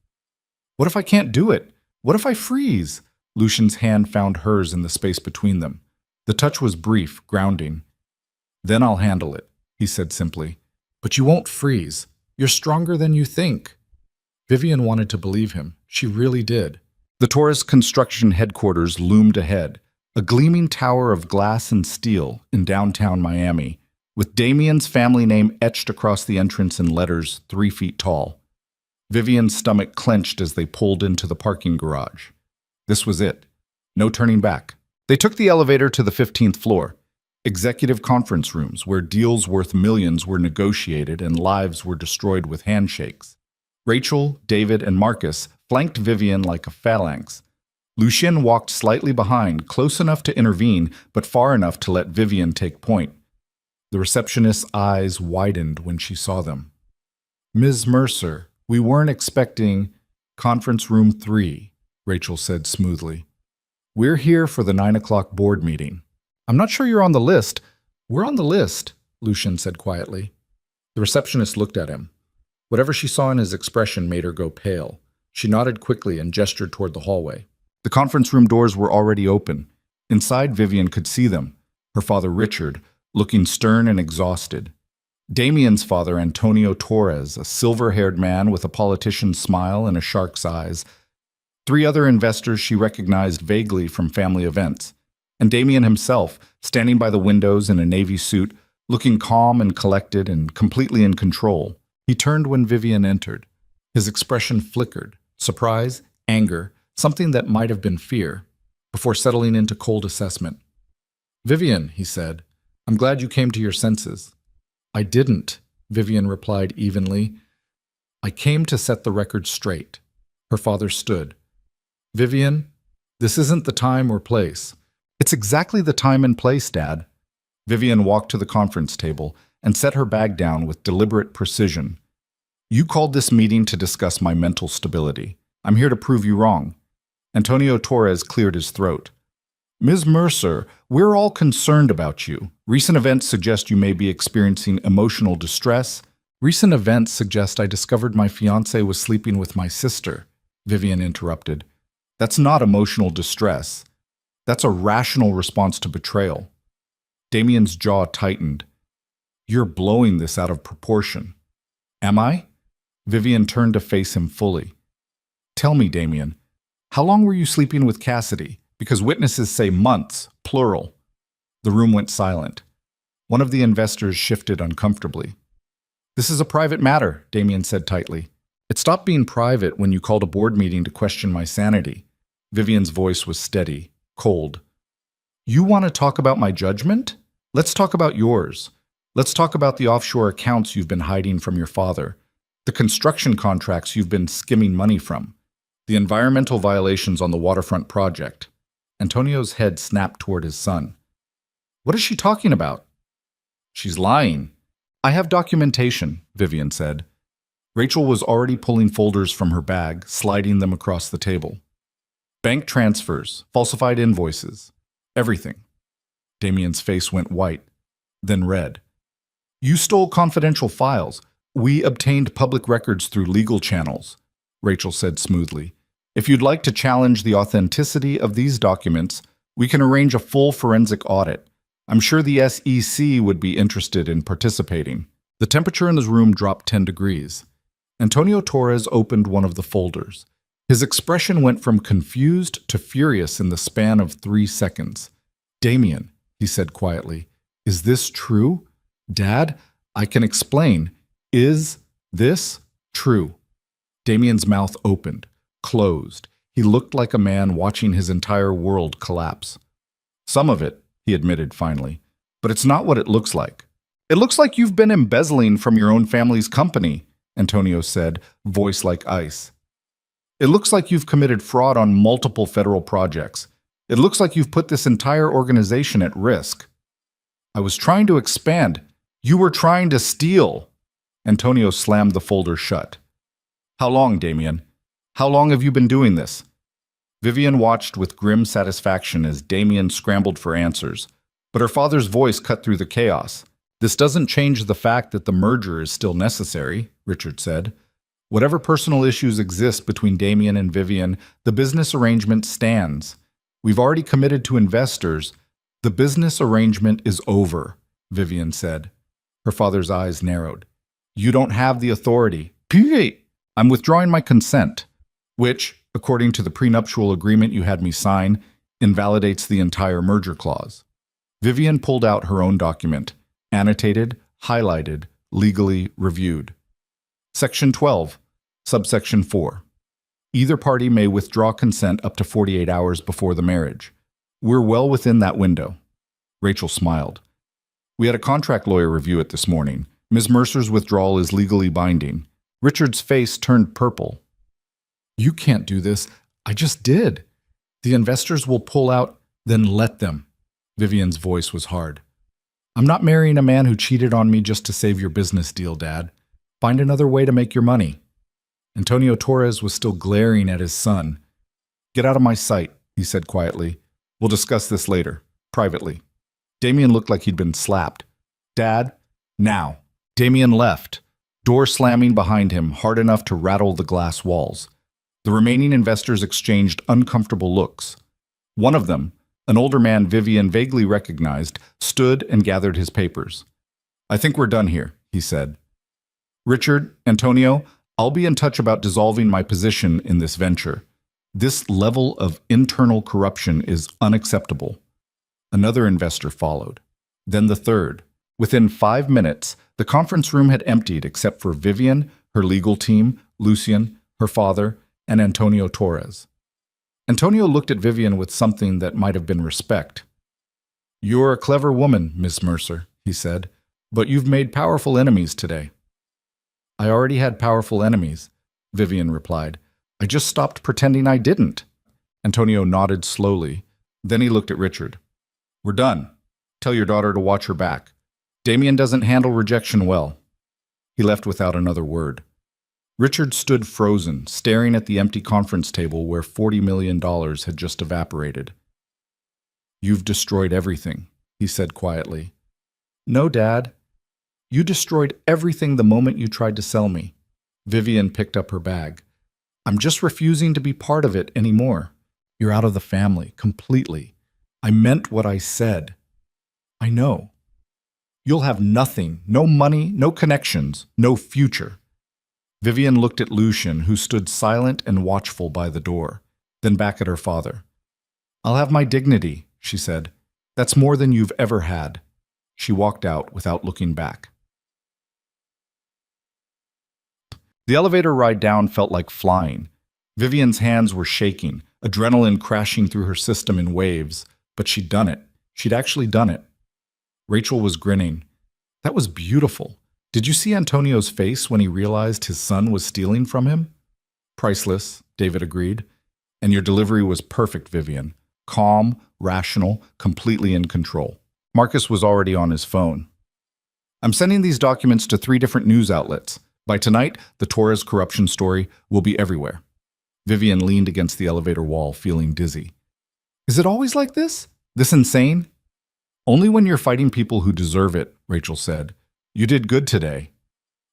"What if I can't do it? What if I freeze?" Lucian's hand found hers in the space between them. The touch was brief, grounding. "Then I'll handle it," he said simply. "But you won't freeze. You're stronger than you think." Vivian wanted to believe him. She really did. The Taurus construction headquarters loomed ahead, a gleaming tower of glass and steel in downtown Miami, with Damien's family name etched across the entrance in letters 3 feet tall. Vivian's stomach clenched as they pulled into the parking garage. This was it. No turning back. They took the elevator to the 15th floor, executive conference rooms where deals worth millions were negotiated and lives were destroyed with handshakes. Rachel, David, and Marcus flanked Vivian like a phalanx. Lucien walked slightly behind, close enough to intervene, but far enough to let Vivian take point. The receptionist's eyes widened when she saw them. "Ms. Mercer, we weren't expecting conference room 3, Rachel said smoothly. "We're here for the 9 o'clock board meeting." "I'm not sure you're on the list." "We're on the list," Lucien said quietly. The receptionist looked at him. Whatever she saw in his expression made her go pale. She nodded quickly and gestured toward the hallway. The conference room doors were already open. Inside, Vivian could see them, her father Richard, looking stern and exhausted. Damien's father, Antonio Torres, a silver-haired man with a politician's smile and a shark's eyes. 3 other investors she recognized vaguely from family events. And Damien himself, standing by the windows in a navy suit, looking calm and collected and completely in control. He turned when Vivian entered. His expression flickered, surprise, anger, something that might have been fear, before settling into cold assessment. "Vivian," he said, "I'm glad you came to your senses." "I didn't," Vivian replied evenly. "I came to set the record straight." Her father stood. "Vivian, this isn't the time or place." "It's exactly the time and place, Dad." Vivian walked to the conference table and set her bag down with deliberate precision. "You called this meeting to discuss my mental stability. I'm here to prove you wrong." Antonio Torres cleared his throat. "Ms. Mercer, we're all concerned about you. Recent events suggest you may be experiencing emotional distress." "Recent events suggest I discovered my fiancé was sleeping with my sister," Vivian interrupted. "That's not emotional distress. That's a rational response to betrayal." Damien's jaw tightened. "You're blowing this out of proportion." "Am I?" Vivian turned to face him fully. "Tell me, Damien, how long were you sleeping with Cassidy? Because witnesses say months, plural." The room went silent. One of the investors shifted uncomfortably. "This is a private matter," Damien said tightly. "It stopped being private when you called a board meeting to question my sanity." Vivian's voice was steady, cold. "You want to talk about my judgment? Let's talk about yours. Let's talk about the offshore accounts you've been hiding from your father, the construction contracts you've been skimming money from, the environmental violations on the waterfront project." Antonio's head snapped toward his son. "What is she talking about?" "She's lying." "I have documentation," Vivian said. Rachel was already pulling folders from her bag, sliding them across the table. "Bank transfers, falsified invoices, everything." Damien's face went white, then red. "You stole confidential files. We obtained public records through legal channels," Rachel said smoothly. "If you'd like to challenge the authenticity of these documents, we can arrange a full forensic audit. I'm sure the SEC would be interested in participating." The temperature in the room dropped 10 degrees. Antonio Torres opened one of the folders. His expression went from confused to furious in the span of 3 seconds. "Damien," he said quietly, "is this true?" "Dad, I can explain. Is this true?" Damien's mouth opened, closed. He looked like a man watching his entire world collapse. "Some of it," he admitted finally, "but it's not what it looks like." "It looks like you've been embezzling from your own family's company," Antonio said, voice like ice. "It looks like you've committed fraud on multiple federal projects. It looks like you've put this entire organization at risk." "I was trying to expand. You were trying to steal." Antonio slammed the folder shut. "How long, Damien? How long have you been doing this?" Vivian watched with grim satisfaction as Damien scrambled for answers, but her father's voice cut through the chaos. "This doesn't change the fact that the merger is still necessary," Richard said. "Whatever personal issues exist between Damien and Vivian, the business arrangement stands. We've already committed to investors. The business arrangement is over," Vivian said. Her father's eyes narrowed. "You don't have the authority." "I'm withdrawing my consent," which, according to the prenuptial agreement you had me sign, invalidates the entire merger clause. Vivian pulled out her own document, annotated, highlighted, legally reviewed. Section 12, subsection 4. Either party may withdraw consent up to 48 hours before the marriage. We're well within that window. Rachel smiled. "We had a contract lawyer review it this morning. Ms. Mercer's withdrawal is legally binding." Richard's face turned purple. "You can't do this. I just did. The investors will pull out, then let them." Vivian's voice was hard. "I'm not marrying a man who cheated on me just to save your business deal, Dad. Find another way to make your money." Antonio Torres was still glaring at his son. "Get out of my sight," he said quietly. "We'll discuss this later, privately." Damien looked like he'd been slapped. "Dad, now." Damien left, door slamming behind him hard enough to rattle the glass walls. The remaining investors exchanged uncomfortable looks. One of them, an older man Vivian vaguely recognized, stood and gathered his papers. "I think we're done here," he said. Richard, Antonio, I'll be in touch about dissolving my position in this venture. This level of internal corruption is unacceptable. Another investor followed. Then the third. Within 5 minutes, the conference room had emptied except for Vivian, her legal team, Lucian, her father, and Antonio Torres. Antonio looked at Vivian with something that might have been respect. You're a clever woman, Miss Mercer, he said, but you've made powerful enemies today. I already had powerful enemies, Vivian replied. I just stopped pretending I didn't. Antonio nodded slowly. Then he looked at Richard. We're done. Tell your daughter to watch her back. Damien doesn't handle rejection well. He left without another word. Richard stood frozen, staring at the empty conference table where $40 million had just evaporated. You've destroyed everything, he said quietly. No, Dad. You destroyed everything the moment you tried to sell me. Vivian picked up her bag. I'm just refusing to be part of it anymore. You're out of the family, completely. I meant what I said. I know. You'll have nothing, no money, no connections, no future. Vivian looked at Lucian, who stood silent and watchful by the door, then back at her father. I'll have my dignity, she said. That's more than you've ever had. She walked out without looking back. The elevator ride down felt like flying. Vivian's hands were shaking, adrenaline crashing through her system in waves, but she'd done it. She'd actually done it. Rachel was grinning. That was beautiful. Did you see Antonio's face when he realized his son was stealing from him? Priceless, David agreed. And your delivery was perfect, Vivian. Calm, rational, completely in control. Marcus was already on his phone. I'm sending these documents to 3 different news outlets. By tonight, the Torres corruption story will be everywhere. Vivian leaned against the elevator wall, feeling dizzy. Is it always like this? This insane? Only when you're fighting people who deserve it, Rachel said. You did good today.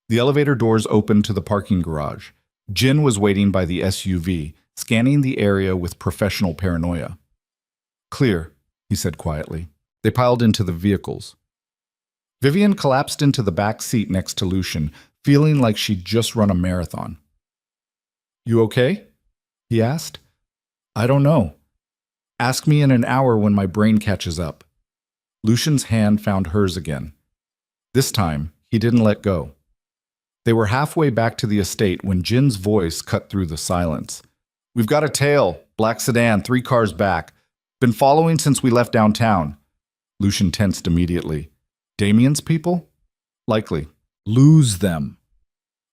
The elevator doors opened to the parking garage. Jin was waiting by the SUV, scanning the area with professional paranoia. Clear, he said quietly. They piled into the vehicles. Vivian collapsed into the back seat next to Lucian, feeling like she'd just run a marathon. You okay? He asked. I don't know. Ask me in an hour when my brain catches up. Lucian's hand found hers again. This time, he didn't let go. They were halfway back to the estate when Jin's voice cut through the silence. We've got a tail, black sedan, 3 cars back. Been following since we left downtown. Lucian tensed immediately. Damien's people? Likely. Lose them.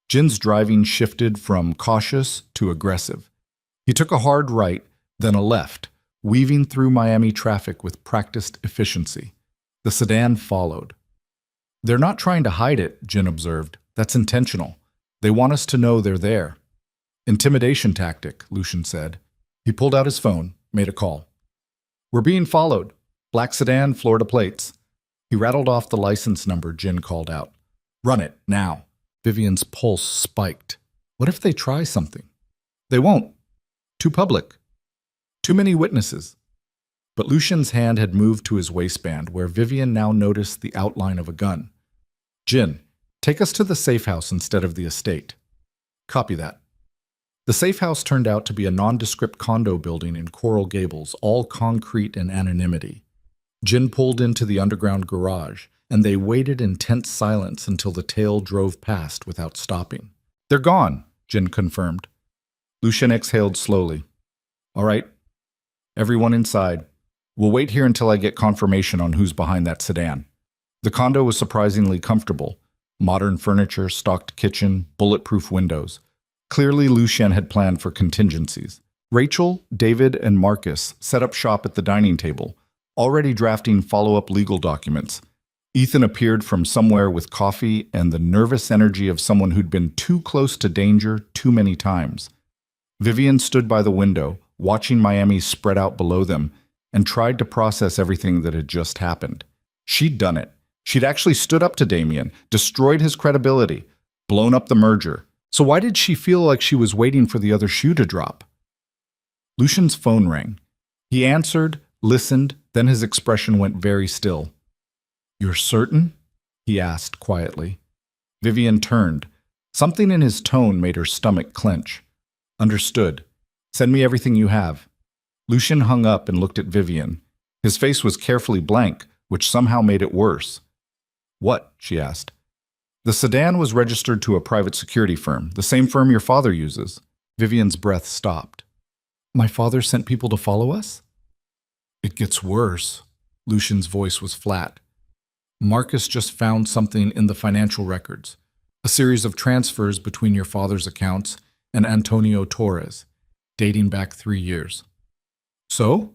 Jin's driving shifted from cautious to aggressive. He took a hard right, then a left, weaving through Miami traffic with practiced efficiency. The sedan followed. They're not trying to hide it, Jin observed. That's intentional. They want us to know they're there. Intimidation tactic, Lucian said. He pulled out his phone, made a call. We're being followed. Black sedan, Florida plates. He rattled off the license number Jin called out. Run it, now. Vivian's pulse spiked. What if they try something? They won't. Too public. Too many witnesses. But Lucian's hand had moved to his waistband, where Vivian now noticed the outline of a gun. Jin, take us to the safe house instead of the estate. Copy that. The safe house turned out to be a nondescript condo building in Coral Gables, all concrete and anonymity. Jin pulled into the underground garage, and they waited in tense silence until the tail drove past without stopping. They're gone, Jin confirmed. Lucian exhaled slowly. All right. Everyone inside. We'll wait here until I get confirmation on who's behind that sedan. The condo was surprisingly comfortable. Modern furniture, stocked kitchen, bulletproof windows. Clearly, Lucian had planned for contingencies. Rachel, David, and Marcus set up shop at the dining table, already drafting follow-up legal documents. Ethan appeared from somewhere with coffee and the nervous energy of someone who'd been too close to danger too many times. Vivian stood by the window, watching Miami spread out below them, and tried to process everything that had just happened. She'd done it. She'd actually stood up to Damien, destroyed his credibility, blown up the merger. So why did she feel like she was waiting for the other shoe to drop? Lucian's phone rang. He answered, listened, then his expression went very still. You're certain? He asked quietly. Vivian turned. Something in his tone made her stomach clench. Understood. Send me everything you have. Lucian hung up and looked at Vivian. His face was carefully blank, which somehow made it worse. What? She asked. The sedan was registered to a private security firm, the same firm your father uses. Vivian's breath stopped. My father sent people to follow us? It gets worse. Lucian's voice was flat. Marcus just found something in the financial records. A series of transfers between your father's accounts and Antonio Torres, dating back 3 years. So?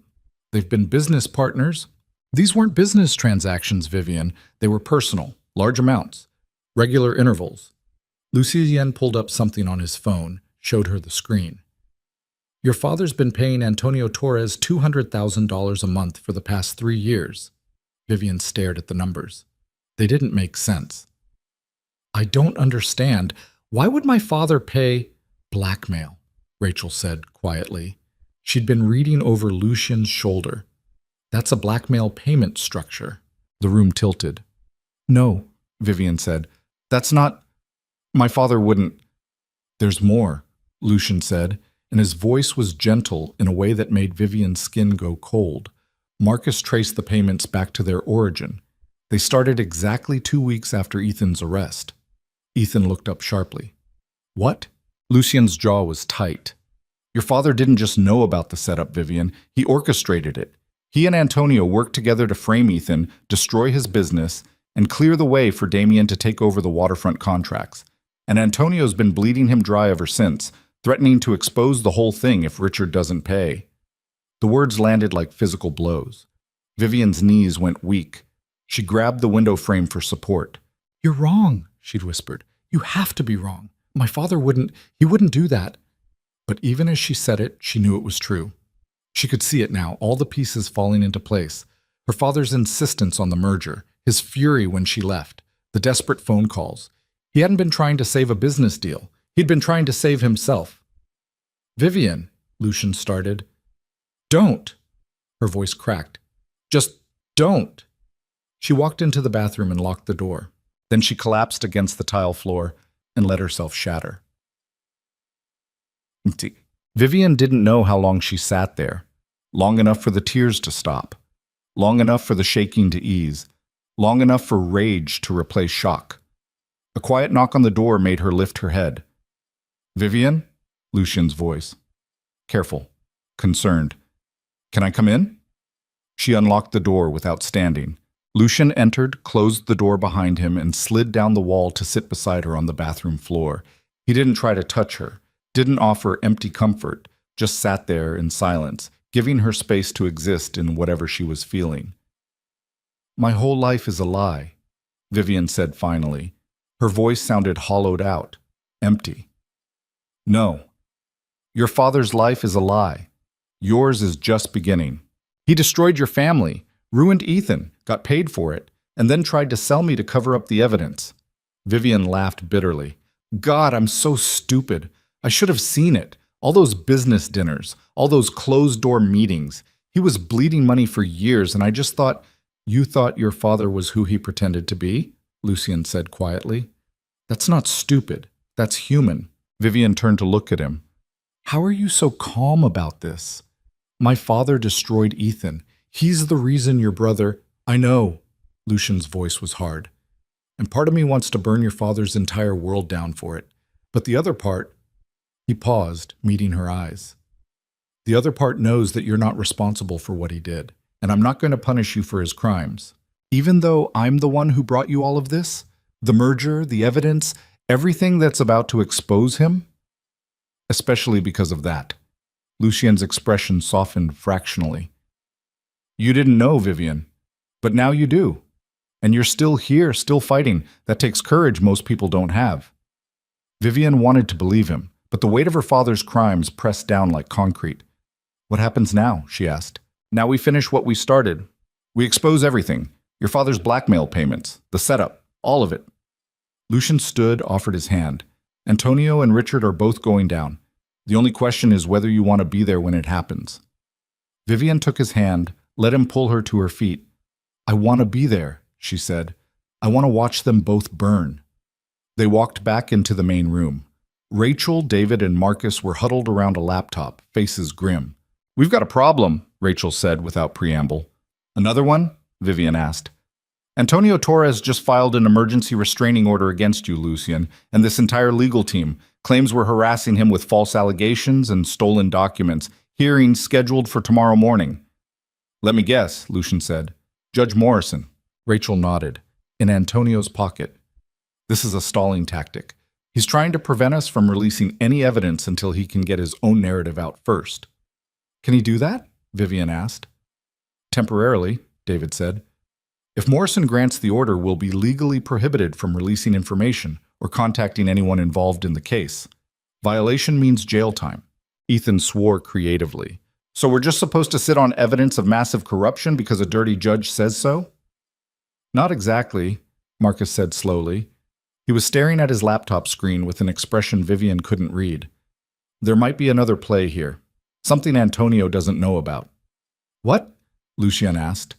They've been business partners? These weren't business transactions, Vivian. They were personal, large amounts, regular intervals. Lucien pulled up something on his phone, showed her the screen. Your father's been paying Antonio Torres $200,000 a month for the past 3 years. Vivian stared at the numbers. They didn't make sense. I don't understand. Why would my father pay blackmail? Rachel said quietly. She'd been reading over Lucian's shoulder. That's a blackmail payment structure. The room tilted. No, Vivian said. That's not... My father wouldn't... There's more, Lucian said, and his voice was gentle in a way that made Vivian's skin go cold. Marcus traced the payments back to their origin. They started exactly 2 weeks after Ethan's arrest. Ethan looked up sharply. What? Lucian's jaw was tight. Your father didn't just know about the setup, Vivian. He orchestrated it. He and Antonio worked together to frame Ethan, destroy his business, and clear the way for Damien to take over the waterfront contracts. And Antonio's been bleeding him dry ever since, threatening to expose the whole thing if Richard doesn't pay. The words landed like physical blows. Vivian's knees went weak. She grabbed the window frame for support. You're wrong, she'd whispered. You have to be wrong. My father wouldn't do that. But even as she said it, she knew it was true. She could see it now, all the pieces falling into place. Her father's insistence on the merger, his fury when she left, the desperate phone calls. He hadn't been trying to save a business deal. He'd been trying to save himself. Vivian, Lucian started. Don't. Her voice cracked. Just don't. She walked into the bathroom and locked the door. Then she collapsed against the tile floor and let herself shatter. Vivian didn't know how long she sat there. Long enough for the tears to stop. Long enough for the shaking to ease. Long enough for rage to replace shock. A quiet knock on the door made her lift her head. Vivian? Lucian's voice. Careful. Concerned. Can I come in? She unlocked the door without standing. Lucian entered, closed the door behind him, and slid down the wall to sit beside her on the bathroom floor. He didn't try to touch her, didn't offer empty comfort, just sat there in silence, giving her space to exist in whatever she was feeling. My whole life is a lie, Vivian said finally. Her voice sounded hollowed out, empty. No. Your father's life is a lie. Yours is just beginning. He destroyed your family, ruined Ethan, got paid for it, and then tried to sell me to cover up the evidence. Vivian laughed bitterly. God, I'm so stupid. I should have seen it. All those business dinners, all those closed-door meetings. He was bleeding money for years, and I just thought, you thought your father was who he pretended to be? Lucian said quietly. That's not stupid. That's human. Vivian turned to look at him. How are you so calm about this? My father destroyed Ethan. He's the reason your brother... I know. Lucian's voice was hard. And part of me wants to burn your father's entire world down for it. But the other part... He paused, meeting her eyes. The other part knows that you're not responsible for what he did, and I'm not going to punish you for his crimes. Even though I'm the one who brought you all of this, the merger, the evidence, everything that's about to expose him, especially because of that. Lucien's expression softened fractionally. You didn't know, Vivian, but now you do. And you're still here, still fighting. That takes courage most people don't have. Vivian wanted to believe him, but the weight of her father's crimes pressed down like concrete. What happens now? She asked. Now we finish what we started. We expose everything. Your father's blackmail payments, the setup, all of it. Lucian stood, offered his hand. Antonio and Richard are both going down. The only question is whether you want to be there when it happens. Vivian took his hand, let him pull her to her feet. I want to be there, she said. I want to watch them both burn. They walked back into the main room. Rachel, David, and Marcus were huddled around a laptop, faces grim. "We've got a problem," Rachel said without preamble. "Another one?" Vivian asked. "Antonio Torres just filed an emergency restraining order against you, Lucian, and this entire legal team. Claims we're harassing him with false allegations and stolen documents. Hearing scheduled for tomorrow morning." "Let me guess," Lucian said. "Judge Morrison." Rachel nodded. "In Antonio's pocket. This is a stalling tactic. He's trying to prevent us from releasing any evidence until he can get his own narrative out first." "Can he do that?" Vivian asked. "Temporarily," David said. "If Morrison grants the order, we'll be legally prohibited from releasing information or contacting anyone involved in the case. Violation means jail time." Ethan swore creatively. "So we're just supposed to sit on evidence of massive corruption because a dirty judge says so?" "Not exactly," Marcus said slowly. He was staring at his laptop screen with an expression Vivian couldn't read. "There might be another play here. Something Antonio doesn't know about." "What?" Lucian asked.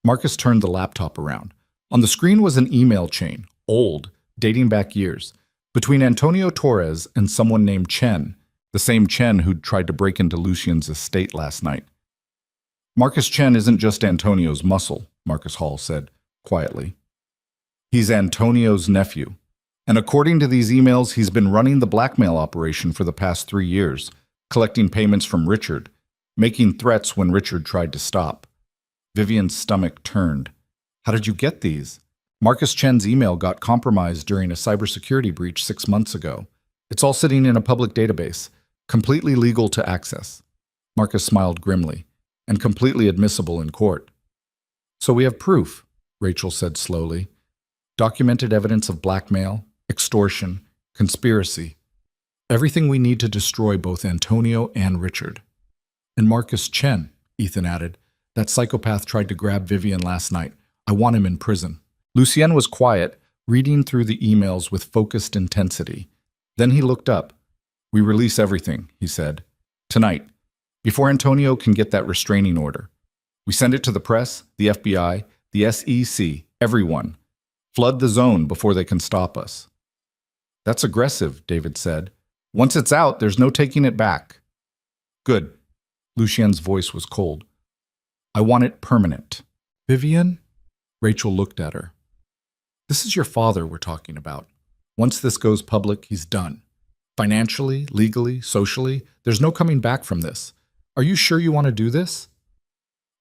Marcus turned the laptop around. On the screen was an email chain, old, dating back years, between Antonio Torres and someone named Chen, the same Chen who'd tried to break into Lucian's estate last night. "Marcus Chen isn't just Antonio's muscle," Marcus Hall said, quietly. "He's Antonio's nephew. And according to these emails, he's been running the blackmail operation for the past 3 years, collecting payments from Richard, making threats when Richard tried to stop." Vivian's stomach turned. "How did you get these?" "Marcus Chen's email got compromised during a cybersecurity breach 6 months ago. It's all sitting in a public database, completely legal to access." Marcus smiled grimly. "And completely admissible in court." "So we have proof," Rachel said slowly. "Documented evidence of blackmail, extortion, conspiracy. Everything we need to destroy both Antonio and Richard." "And Marcus Chen," Ethan added. "That psychopath tried to grab Vivian last night. I want him in prison." Lucien was quiet, reading through the emails with focused intensity. Then he looked up. "We release everything," he said. "Tonight, before Antonio can get that restraining order. We send it to the press, the FBI, the SEC, everyone. Flood the zone before they can stop us." "That's aggressive," David said. "Once it's out, there's no taking it back." "Good." Lucien's voice was cold. "I want it permanent." "Vivian?" Rachel looked at her. "This is your father we're talking about. Once this goes public, he's done. Financially, legally, socially, there's no coming back from this. Are you sure you want to do this?"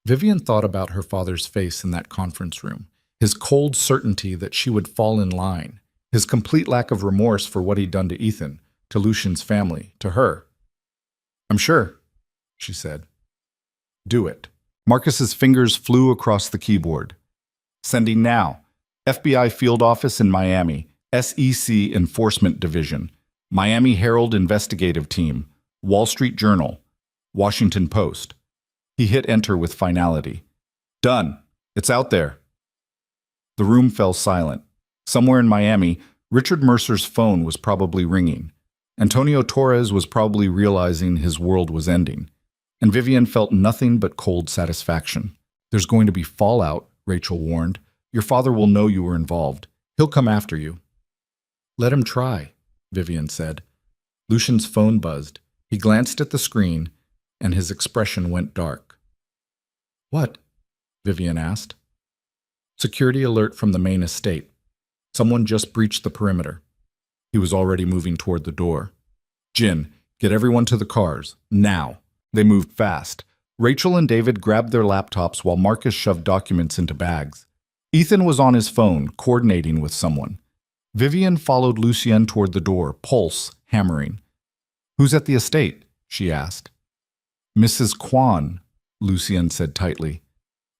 Vivian thought about her father's face in that conference room, his cold certainty that she would fall in line, his complete lack of remorse for what he'd done to Ethan, to Lucian's family, to her. "I'm sure," she said. "Do it." Marcus's fingers flew across the keyboard. "Sending now. FBI Field Office in Miami, SEC Enforcement Division, Miami Herald Investigative Team, Wall Street Journal, Washington Post." He hit enter with finality. "Done. It's out there." The room fell silent. Somewhere in Miami, Richard Mercer's phone was probably ringing. Antonio Torres was probably realizing his world was ending. And Vivian felt nothing but cold satisfaction. "There's going to be fallout," Rachel warned. "Your father will know you were involved. He'll come after you." "Let him try," Vivian said. Lucian's phone buzzed. He glanced at the screen, and his expression went dark. "What?" Vivian asked. "Security alert from the main estate. Someone just breached the perimeter." He was already moving toward the door. "Jin, get everyone to the cars, now." They moved fast. Rachel and David grabbed their laptops while Marcus shoved documents into bags. Ethan was on his phone, coordinating with someone. Vivian followed Lucien toward the door, pulse hammering. "Who's at the estate?" she asked. "Mrs. Kwan," Lucien said tightly.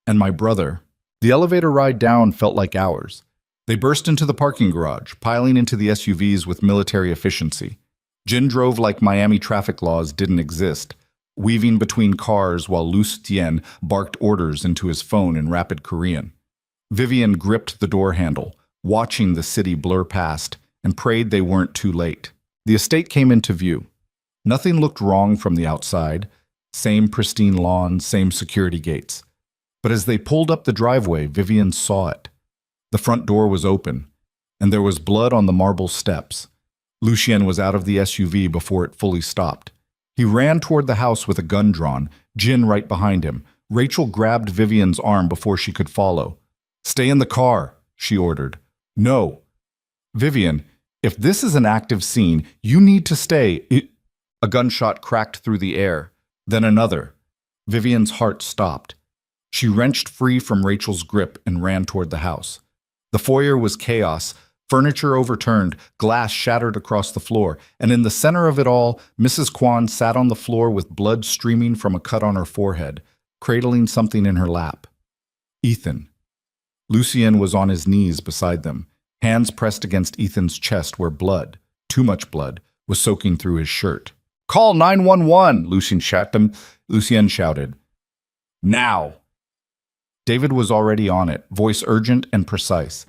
"And my brother." The elevator ride down felt like hours. They burst into the parking garage, piling into the SUVs with military efficiency. Jin drove like Miami traffic laws didn't exist, weaving between cars while Lucien barked orders into his phone in rapid Korean. Vivian gripped the door handle, watching the city blur past, and prayed they weren't too late. The estate came into view. Nothing looked wrong from the outside. Same pristine lawn, same security gates. But as they pulled up the driveway, Vivian saw it. The front door was open. and there was blood on the marble steps. Lucien was out of the SUV before it fully stopped. He ran toward the house with a gun drawn, Jin right behind him. Rachel grabbed Vivian's arm before she could follow. "Stay in the car," she ordered. "No." "Vivian, if this is an active scene, you need to stay." A gunshot cracked through the air, then another. Vivian's heart stopped. She wrenched free from Rachel's grip and ran toward the house. The foyer was chaos. Furniture overturned, glass shattered across the floor, and in the center of it all, Mrs. Kwan sat on the floor with blood streaming from a cut on her forehead, cradling something in her lap. Ethan. Lucien was on his knees beside them, hands pressed against Ethan's chest where blood, too much blood, was soaking through his shirt. "Call 911, Lucien shouted. "Now!" David was already on it, voice urgent and precise.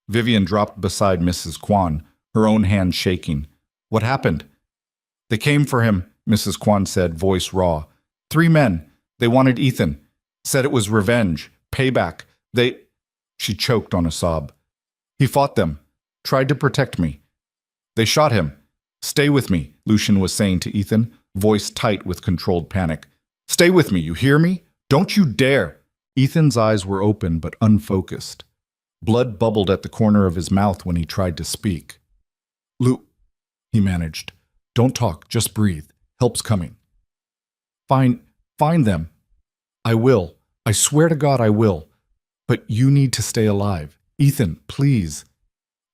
Vivian dropped beside Mrs. Kwan, her own hand shaking. "What happened?" "They came for him," Mrs. Kwan said, voice raw. "3 men. They wanted Ethan. Said it was revenge. Payback. She choked on a sob. "He fought them. Tried to protect me. They shot him. Stay with me," Lucien was saying to Ethan, voice tight with controlled panic. "Stay with me, you hear me? Don't you dare!" Ethan's eyes were open but unfocused. Blood bubbled at the corner of his mouth when he tried to speak. "Lou," he managed. "Don't talk, just breathe. Help's coming." Find them. I will. I swear to God I will. But you need to stay alive. Ethan, please."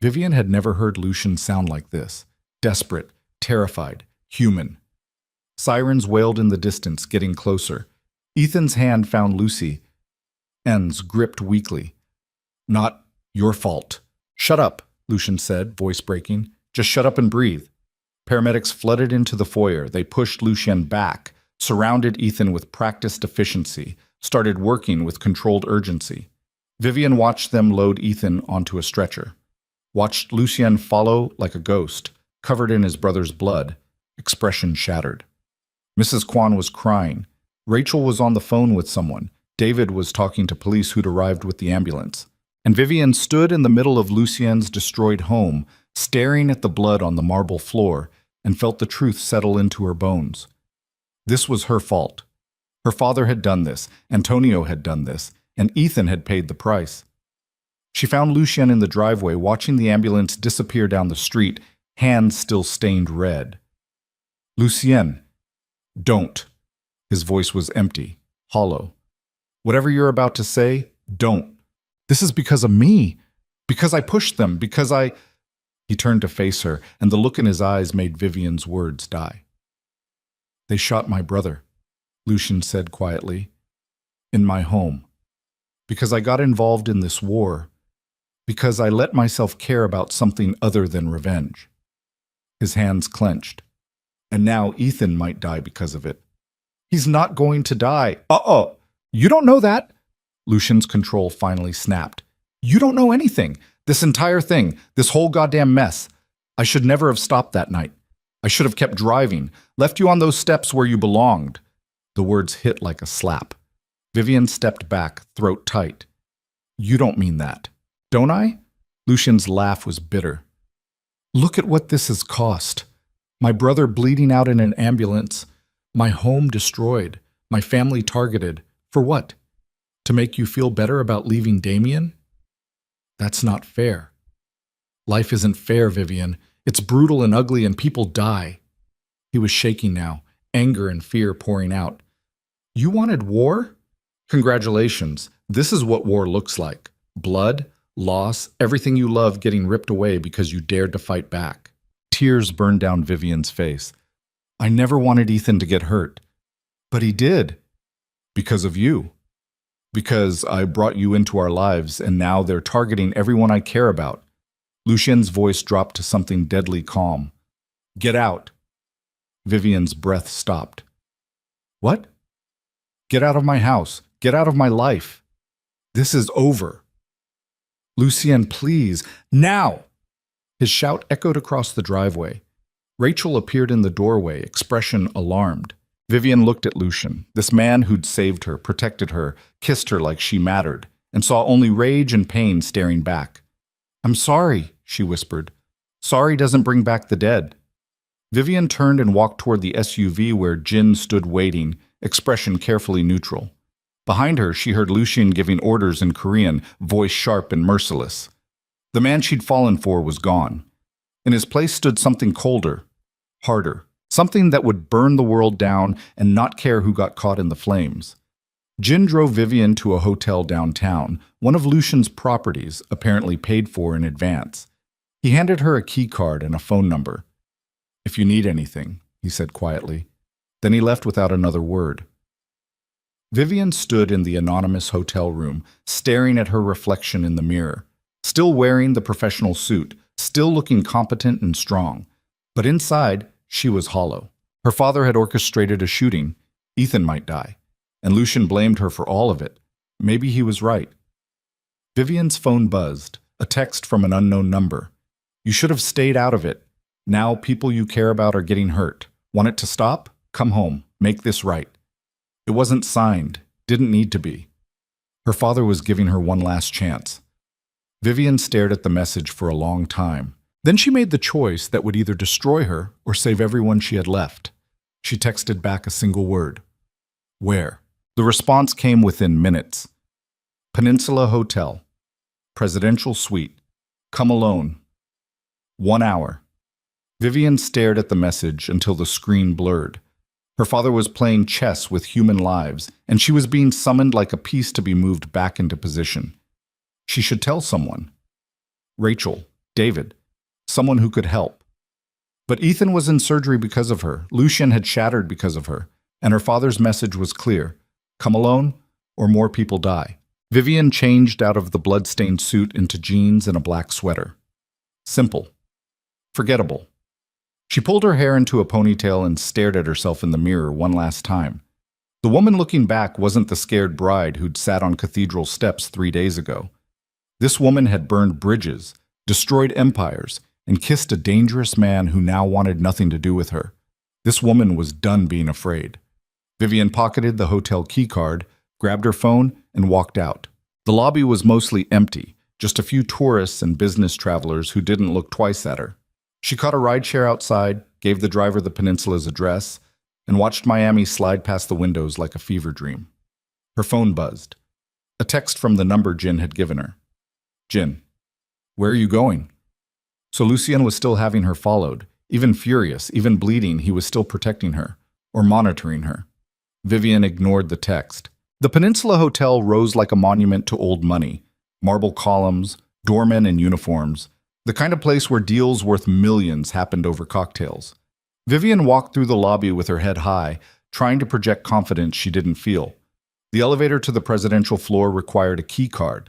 Vivian had never heard Lucien sound like this. Desperate, terrified, human. Sirens wailed in the distance, getting closer. Ethan's hand found Lucy. Ends gripped weakly. "Not your fault." "Shut up," Lucien said, voice breaking. "Just shut up and breathe." Paramedics flooded into the foyer. They pushed Lucien back, surrounded Ethan with practiced efficiency, started working with controlled urgency. Vivian watched them load Ethan onto a stretcher. Watched Lucien follow like a ghost, covered in his brother's blood, expression shattered. Mrs. Kwan was crying. Rachel was on the phone with someone. David was talking to police who'd arrived with the ambulance. And Vivian stood in the middle of Lucien's destroyed home, staring at the blood on the marble floor, and felt the truth settle into her bones. This was her fault. Her father had done this, Antonio had done this, and Ethan had paid the price. She found Lucien in the driveway, watching the ambulance disappear down the street, hands still stained red. "Lucien, don't." His voice was empty, hollow. "Whatever you're about to say, don't. This is because of me. Because I pushed them. Because I—" He turned to face her, and the look in his eyes made Vivian's words die. "They shot my brother," Lucien said quietly. "In my home. Because I got involved in this war. Because I let myself care about something other than revenge." His hands clenched. "And now Ethan might die because of it." "He's not going to die." You don't know that." Lucien's control finally snapped. "You don't know anything. This entire thing, this whole goddamn mess. I should never have stopped that night. I should have kept driving, left you on those steps where you belonged." The words hit like a slap. Vivian stepped back, throat tight. "You don't mean that." "Don't I?" Lucien's laugh was bitter. "Look at what this has cost. My brother bleeding out in an ambulance. My home destroyed. My family targeted. For what? To make you feel better about leaving Damien? That's not fair. Life isn't fair, Vivian. It's brutal and ugly and people die." He was shaking now, anger and fear pouring out. "You wanted war? Congratulations. This is what war looks like. Blood, loss, everything you love getting ripped away because you dared to fight back." Tears burned down Vivian's face. "I never wanted Ethan to get hurt. But he did. Because of you. Because I brought you into our lives and now they're targeting everyone I care about." Lucien's voice dropped to something deadly calm. "Get out." Vivian's breath stopped. "What?" "Get out of my house. Get out of my life. This is over." "Lucien, please. Now!" His shout echoed across the driveway. Rachel appeared in the doorway, expression alarmed. Vivian looked at Lucien, this man who'd saved her, protected her, kissed her like she mattered, and saw only rage and pain staring back. "I'm sorry," she whispered. Sorry doesn't bring back the dead. Vivian turned and walked toward the SUV where Jin stood waiting, expression carefully neutral. Behind her, she heard Lucian giving orders in Korean, voice sharp and merciless. The man she'd fallen for was gone. In his place stood something colder, harder, something that would burn the world down and not care who got caught in the flames. Jin drove Vivian to a hotel downtown, one of Lucian's properties, apparently paid for in advance. He handed her a key card and a phone number. If you need anything, he said quietly. Then he left without another word. Vivian stood in the anonymous hotel room, staring at her reflection in the mirror, still wearing the professional suit, still looking competent and strong. But inside, she was hollow. Her father had orchestrated a shooting. Ethan might die. And Lucian blamed her for all of it. Maybe he was right. Vivian's phone buzzed, a text from an unknown number. You should have stayed out of it. Now people you care about are getting hurt. Want it to stop? Come home. Make this right. It wasn't signed. Didn't need to be. Her father was giving her one last chance. Vivian stared at the message for a long time. Then she made the choice that would either destroy her or save everyone she had left. She texted back a single word. Where? The response came within minutes. Peninsula Hotel. Presidential suite. Come alone. 1 hour. Vivian stared at the message until the screen blurred. Her father was playing chess with human lives, and she was being summoned like a piece to be moved back into position. She should tell someone. Rachel, David, someone who could help. But Ethan was in surgery because of her. Lucian had shattered because of her. And her father's message was clear. Come alone, or more people die. Vivian changed out of the blood-stained suit into jeans and a black sweater. Simple. Forgettable. She pulled her hair into a ponytail and stared at herself in the mirror one last time. The woman looking back wasn't the scared bride who'd sat on cathedral steps 3 days ago. This woman had burned bridges, destroyed empires, and kissed a dangerous man who now wanted nothing to do with her. This woman was done being afraid. Vivian pocketed the hotel keycard, grabbed her phone, and walked out. The lobby was mostly empty, just a few tourists and business travelers who didn't look twice at her. She caught a rideshare outside, gave the driver the peninsula's address, and watched Miami slide past the windows like a fever dream. Her phone buzzed. A text from the number Jin had given her. Jin, where are you going? So Lucian was still having her followed. Even furious, even bleeding, he was still protecting her, or monitoring her. Vivian ignored the text. The Peninsula Hotel rose like a monument to old money. Marble columns, doormen in uniforms. The kind of place where deals worth millions happened over cocktails. Vivian walked through the lobby with her head high, trying to project confidence she didn't feel. The elevator to the presidential floor required a key card.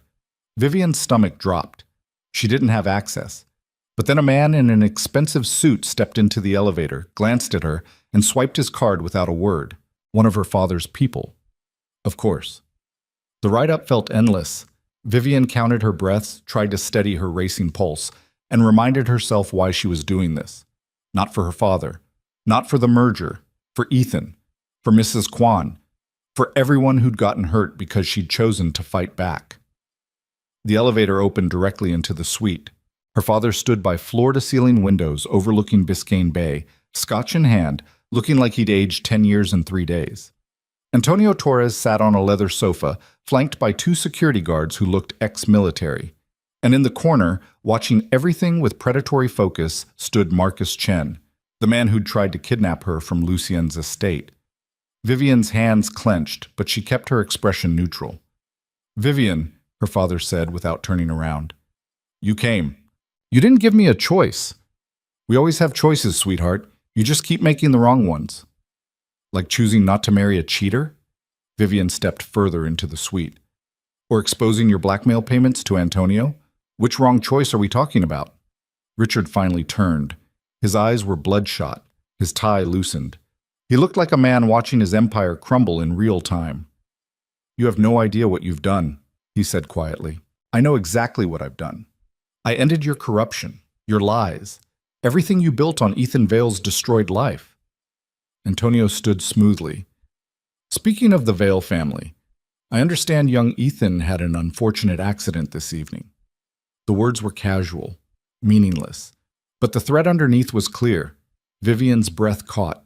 Vivian's stomach dropped. She didn't have access. But then a man in an expensive suit stepped into the elevator, glanced at her, and swiped his card without a word. One of her father's people. Of course. The ride-up felt endless. Vivian counted her breaths, tried to steady her racing pulse, and reminded herself why she was doing this. Not for her father. Not for the merger. For Ethan. For Mrs. Kwan. For everyone who'd gotten hurt because she'd chosen to fight back. The elevator opened directly into the suite. Her father stood by floor-to-ceiling windows overlooking Biscayne Bay, scotch in hand, looking like he'd aged 10 years and 3 days. Antonio Torres sat on a leather sofa, flanked by 2 security guards who looked ex-military. And in the corner, watching everything with predatory focus, stood Marcus Chen, the man who'd tried to kidnap her from Lucian's estate. Vivian's hands clenched, but she kept her expression neutral. Vivian, her father said without turning around. You came. You didn't give me a choice. We always have choices, sweetheart. You just keep making the wrong ones. Like choosing not to marry a cheater? Vivian stepped further into the suite. Or exposing your blackmail payments to Antonio? Which wrong choice are we talking about? Richard finally turned. His eyes were bloodshot, his tie loosened. He looked like a man watching his empire crumble in real time. You have no idea what you've done, he said quietly. I know exactly what I've done. I ended your corruption, your lies, everything you built on Ethan Vale's destroyed life. Antonio stood smoothly. Speaking of the Vale family, I understand young Ethan had an unfortunate accident this evening. The words were casual, meaningless. But the threat underneath was clear. Vivian's breath caught.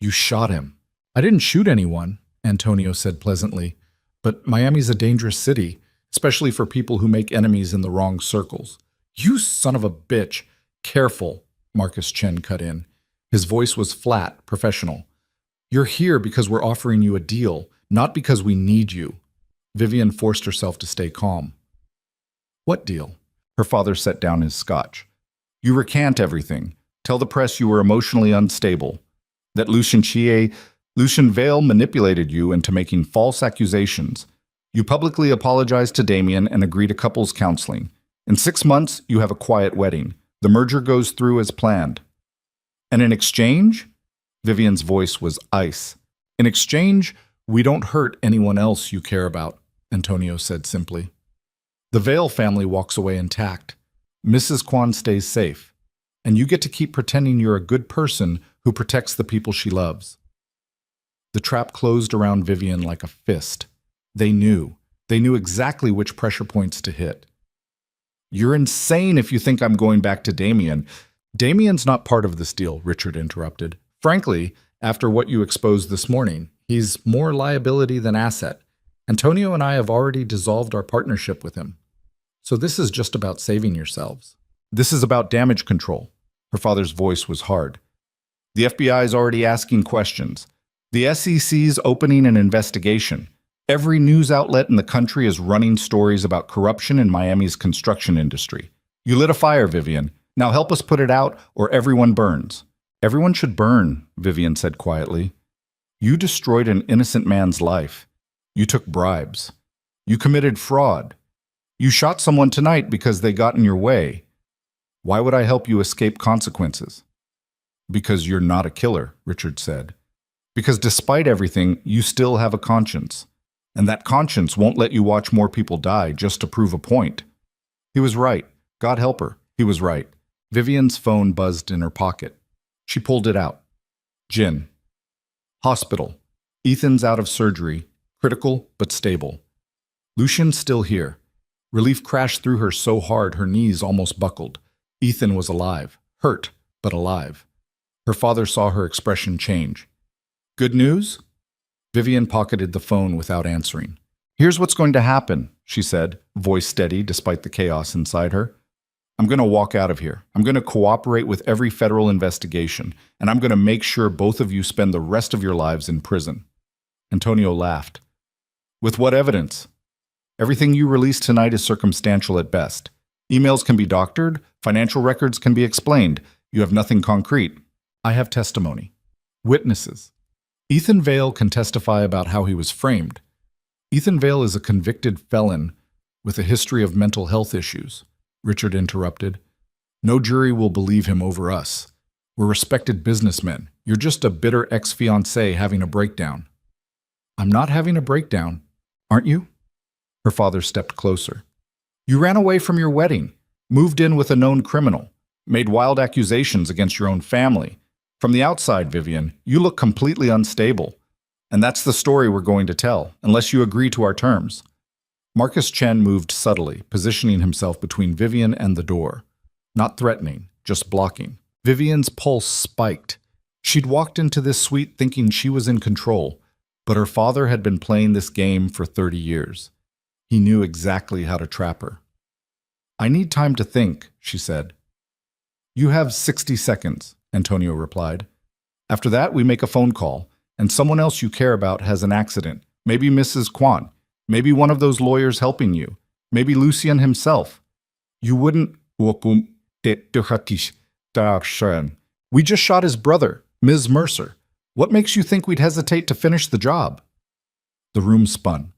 You shot him. I didn't shoot anyone, Antonio said pleasantly. But Miami's a dangerous city, especially for people who make enemies in the wrong circles. You son of a bitch. Careful, Marcus Chen cut in. His voice was flat, professional. You're here because we're offering you a deal, not because we need you. Vivian forced herself to stay calm. What deal? Her father set down his scotch. You recant everything. Tell the press you were emotionally unstable. That Lucian Vale manipulated you into making false accusations. You publicly apologize to Damien and agree to couples counseling. In 6 months, you have a quiet wedding. The merger goes through as planned. And in exchange? Vivian's voice was ice. In exchange, we don't hurt anyone else you care about, Antonio said simply. The Vale family walks away intact. Mrs. Kwan stays safe. And you get to keep pretending you're a good person who protects the people she loves. The trap closed around Vivian like a fist. They knew. They knew exactly which pressure points to hit. You're insane if you think I'm going back to Damien. Damien's not part of this deal, Richard interrupted. Frankly, after what you exposed this morning, he's more liability than asset. Antonio and I have already dissolved our partnership with him. So this is just about saving yourselves. This is about damage control. Her father's voice was hard. The FBI is already asking questions. The SEC's opening an investigation. Every news outlet in the country is running stories about corruption in Miami's construction industry. You lit a fire, Vivian. Now help us put it out, or everyone burns. Everyone should burn, Vivian said quietly. You destroyed an innocent man's life. You took bribes. You committed fraud. You shot someone tonight because they got in your way. Why would I help you escape consequences? Because you're not a killer, Richard said. Because despite everything, you still have a conscience. And that conscience won't let you watch more people die just to prove a point. He was right. God help her. He was right. Vivian's phone buzzed in her pocket. She pulled it out. Jin. Hospital. Ethan's out of surgery. Critical, but stable. Lucian's still here. Relief crashed through her so hard her knees almost buckled. Ethan was alive. Hurt, but alive. Her father saw her expression change. Good news? Vivian pocketed the phone without answering. Here's what's going to happen, she said, voice steady despite the chaos inside her. I'm going to walk out of here. I'm going to cooperate with every federal investigation, and I'm going to make sure both of you spend the rest of your lives in prison. Antonio laughed. With what evidence? Everything you release tonight is circumstantial at best. Emails can be doctored, financial records can be explained. You have nothing concrete. I have testimony. Witnesses. Ethan Vale can testify about how he was framed. Ethan Vale is a convicted felon with a history of mental health issues, Richard interrupted. No jury will believe him over us. We're respected businessmen. You're just a bitter ex-fiancé having a breakdown. I'm not having a breakdown, aren't you? Her father stepped closer. You ran away from your wedding, moved in with a known criminal, made wild accusations against your own family. From the outside, Vivian, you look completely unstable. And that's the story we're going to tell, unless you agree to our terms. Marcus Chen moved subtly, positioning himself between Vivian and the door. Not threatening, just blocking. Vivian's pulse spiked. She'd walked into this suite thinking she was in control, but her father had been playing this game for 30 years. He knew exactly how to trap her. I need time to think, she said. You have 60 seconds, Antonio replied. After that, we make a phone call, and someone else you care about has an accident. Maybe Mrs. Kwan. Maybe one of those lawyers helping you. Maybe Lucian himself. You wouldn't... We just shot his brother, Ms. Mercer. What makes you think we'd hesitate to finish the job? The room spun.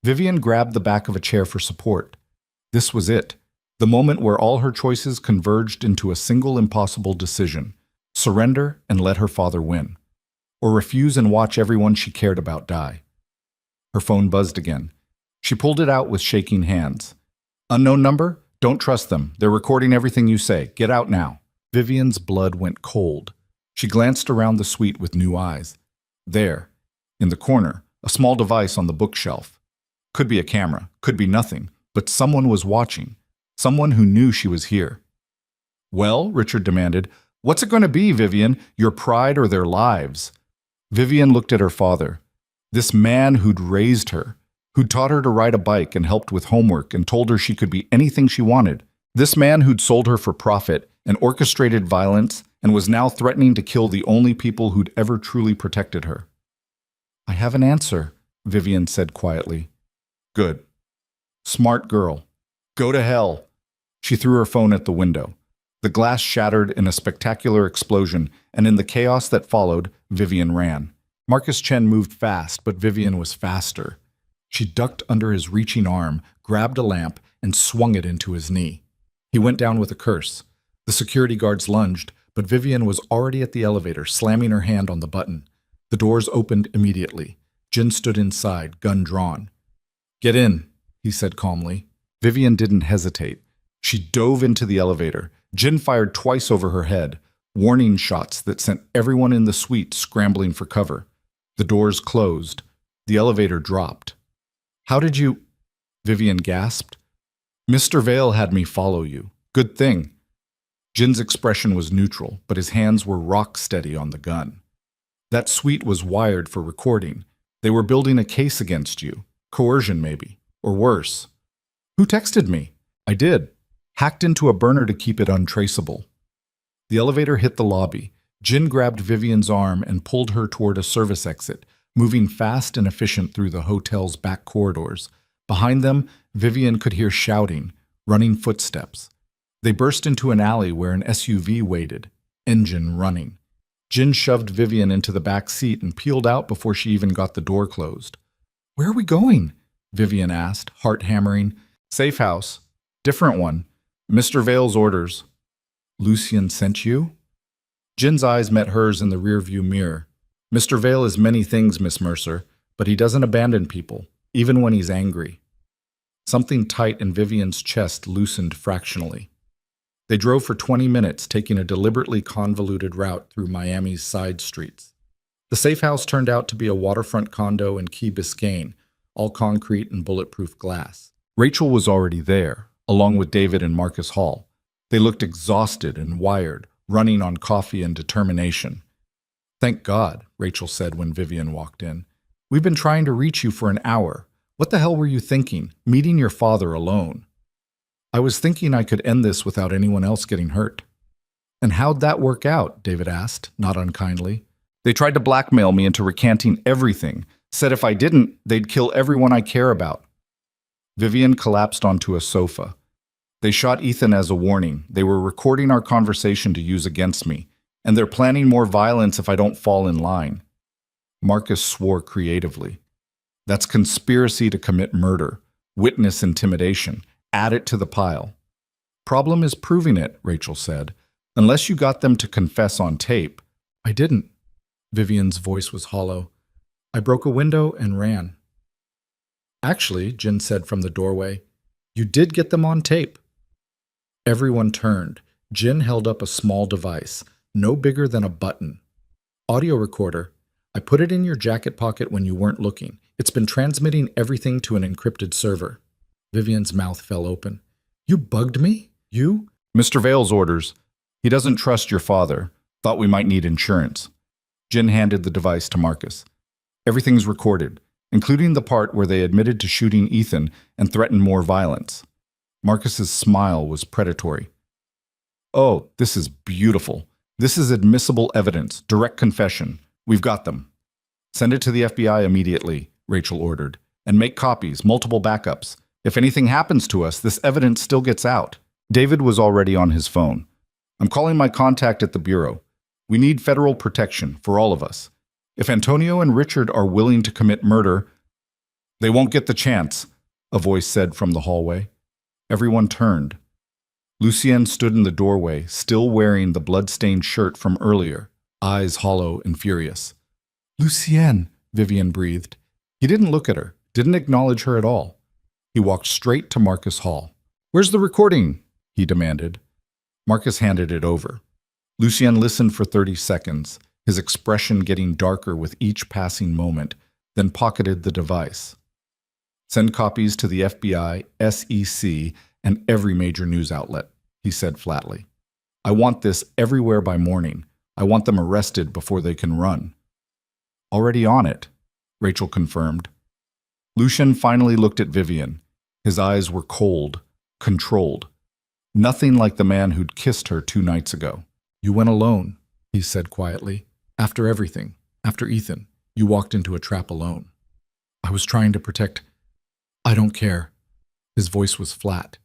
Vivian grabbed the back of a chair for support. This was it. The moment where all her choices converged into a single impossible decision. Surrender and let her father win. Or refuse and watch everyone she cared about die. Her phone buzzed again. She pulled it out with shaking hands. Unknown number? Don't trust them. They're recording everything you say. Get out now. Vivian's blood went cold. She glanced around the suite with new eyes. There, in the corner, a small device on the bookshelf. Could be a camera, could be nothing, but someone was watching. Someone who knew she was here. Well, Richard demanded, what's it going to be, Vivian? Your pride or their lives? Vivian looked at her father. This man who'd raised her, who'd taught her to ride a bike and helped with homework and told her she could be anything she wanted. This man who'd sold her for profit and orchestrated violence and was now threatening to kill the only people who'd ever truly protected her. I have an answer, Vivian said quietly. Good. Smart girl. Go to hell. She threw her phone at the window. The glass shattered in a spectacular explosion, and in the chaos that followed, Vivian ran. Marcus Chen moved fast, but Vivian was faster. She ducked under his reaching arm, grabbed a lamp, and swung it into his knee. He went down with a curse. The security guards lunged, but Vivian was already at the elevator, slamming her hand on the button. The doors opened immediately. Jin stood inside, gun drawn. Get in, he said calmly. Vivian didn't hesitate. She dove into the elevator. Jin fired twice over her head, warning shots that sent everyone in the suite scrambling for cover. The doors closed. The elevator dropped. How did you... Vivian gasped. Mr. Vale had me follow you. Good thing. Jin's expression was neutral, but his hands were rock steady on the gun. That suite was wired for recording. They were building a case against you. Coercion, maybe. Or worse. Who texted me? I did. Hacked into a burner to keep it untraceable. The elevator hit the lobby. Jin grabbed Vivian's arm and pulled her toward a service exit, moving fast and efficient through the hotel's back corridors. Behind them, Vivian could hear shouting, running footsteps. They burst into an alley where an SUV waited, engine running. Jin shoved Vivian into the back seat and peeled out before she even got the door closed. Where are we going? Vivian asked, heart hammering. Safe house. Different one. Mr. Vale's orders. Lucien sent you? Jin's eyes met hers in the rearview mirror. Mr. Vale is many things, Miss Mercer, but he doesn't abandon people, even when he's angry. Something tight in Vivian's chest loosened fractionally. They drove for 20 minutes, taking a deliberately convoluted route through Miami's side streets. The safe house turned out to be a waterfront condo in Key Biscayne, all concrete and bulletproof glass. Rachel was already there, along with David and Marcus Hall. They looked exhausted and wired, running on coffee and determination. Thank God, Rachel said when Vivian walked in. We've been trying to reach you for an hour. What the hell were you thinking, meeting your father alone? I was thinking I could end this without anyone else getting hurt. And how'd that work out? David asked, not unkindly. They tried to blackmail me into recanting everything, said if I didn't, they'd kill everyone I care about. Vivian collapsed onto a sofa. They shot Ethan as a warning. They were recording our conversation to use against me, and they're planning more violence if I don't fall in line. Marcus swore creatively. That's conspiracy to commit murder, witness intimidation. Add it to the pile. Problem is proving it, Rachel said. Unless you got them to confess on tape. I didn't. Vivian's voice was hollow. I broke a window and ran. Actually, Jin said from the doorway, you did get them on tape. Everyone turned. Jin held up a small device, no bigger than a button. Audio recorder. I put it in your jacket pocket when you weren't looking. It's been transmitting everything to an encrypted server. Vivian's mouth fell open. You bugged me? You? Mr. Vale's orders. He doesn't trust your father. Thought we might need insurance. Jin handed the device to Marcus. Everything's recorded, including the part where they admitted to shooting Ethan and threatened more violence. Marcus's smile was predatory. Oh, this is beautiful. This is admissible evidence, direct confession. We've got them. Send it to the FBI immediately, Rachel ordered, and make copies, multiple backups. If anything happens to us, this evidence still gets out. David was already on his phone. I'm calling my contact at the Bureau. We need federal protection for all of us. If Antonio and Richard are willing to commit murder, they won't get the chance, a voice said from the hallway. Everyone turned. Lucien stood in the doorway, still wearing the blood-stained shirt from earlier, eyes hollow and furious. Lucien, Vivian breathed. He didn't look at her, didn't acknowledge her at all. He walked straight to Marcus Hall. Where's the recording? He demanded. Marcus handed it over. Lucien listened for 30 seconds, his expression getting darker with each passing moment, then pocketed the device. Send copies to the FBI, SEC, and every major news outlet, he said flatly. I want this everywhere by morning. I want them arrested before they can run." "Already on it," Rachel confirmed. Lucien finally looked at Vivian. His eyes were cold, controlled. Nothing like the man who'd kissed her 2 nights ago. "You went alone," he said quietly. "After everything, after Ethan, you walked into a trap alone." "I was trying to protect—" "I don't care." His voice was flat.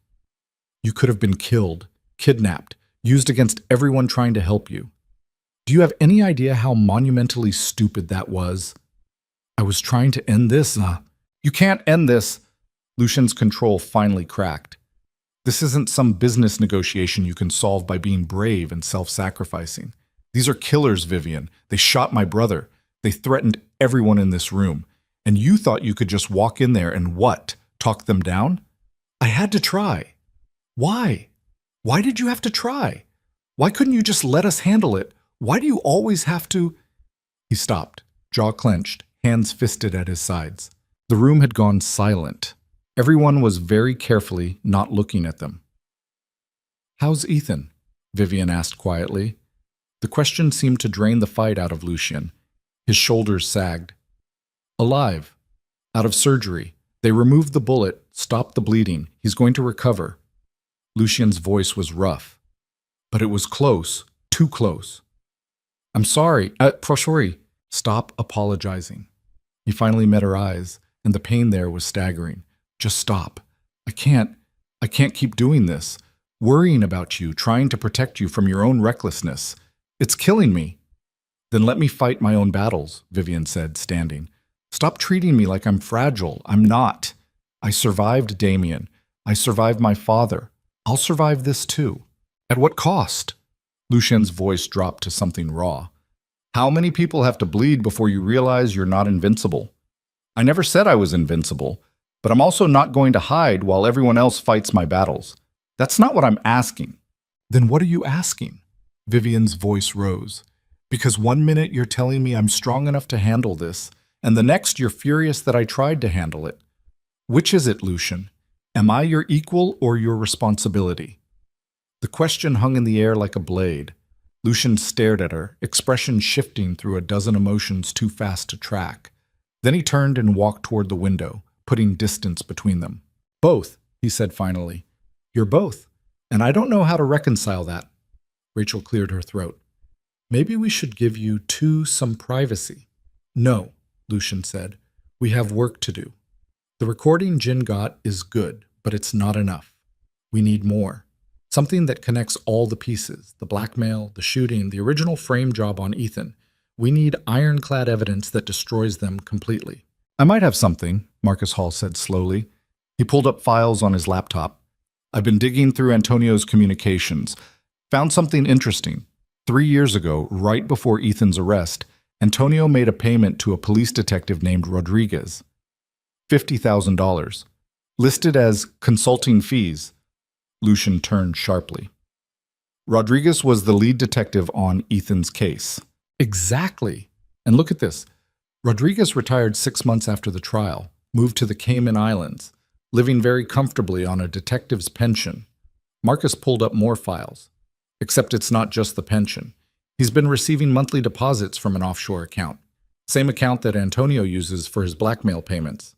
"You could have been killed, kidnapped, used against everyone trying to help you. Do you have any idea how monumentally stupid that was? I was trying to end this, You can't end this." Lucien's control finally cracked. "This isn't some business negotiation you can solve by being brave and self-sacrificing. These are killers, Vivian. They shot my brother. They threatened everyone in this room. And you thought you could just walk in there and what? Talk them down? I had to try. Why? Why did you have to try? Why couldn't you just let us handle it? Why do you always have to—" He stopped, jaw clenched, hands fisted at his sides. The room had gone silent. Everyone was very carefully not looking at them. "How's Ethan?" Vivian asked quietly. The question seemed to drain the fight out of Lucien. His shoulders sagged. "Alive. Out of surgery. They removed the bullet, stopped the bleeding. He's going to recover." Lucien's voice was rough. "But it was close. Too close." "I'm sorry. Sorry." "Stop apologizing." He finally met her eyes, and the pain there was staggering. "Just stop. I can't keep doing this. Worrying about you, trying to protect you from your own recklessness. It's killing me." "Then let me fight my own battles," Vivian said, standing. "Stop treating me like I'm fragile. I'm not. I survived Damien. I survived my father. I'll survive this too. At what cost?" Lucien's voice dropped to something raw. "How many people have to bleed before you realize you're not invincible? I never said I was invincible, but I'm also not going to hide while everyone else fights my battles. That's not what I'm asking." "Then what are you asking?" Vivian's voice rose. "Because one minute you're telling me I'm strong enough to handle this, and the next you're furious that I tried to handle it. Which is it, Lucien? Am I your equal or your responsibility?" The question hung in the air like a blade. Lucien stared at her, expression shifting through a dozen emotions too fast to track. Then he turned and walked toward the window, putting distance between them. "Both," he said finally. "You're both, and I don't know how to reconcile that." Rachel cleared her throat. "Maybe we should give you two some privacy." "No," Lucien said. "We have work to do. The recording Jin got is good, but it's not enough. We need more. Something that connects all the pieces, the blackmail, the shooting, the original frame job on Ethan. We need ironclad evidence that destroys them completely." "I might have something," Marcus Hall said slowly. He pulled up files on his laptop. "I've been digging through Antonio's communications. Found something interesting. 3 years ago, right before Ethan's arrest, Antonio made a payment to a police detective named Rodriguez. $50,000. Listed as consulting fees." Lucien turned sharply. "Rodriguez was the lead detective on Ethan's case." "Exactly. And look at this. Rodriguez retired 6 months after the trial, moved to the Cayman Islands, living very comfortably on a detective's pension." Marcus pulled up more files. "Except it's not just the pension. He's been receiving monthly deposits from an offshore account. Same account that Antonio uses for his blackmail payments."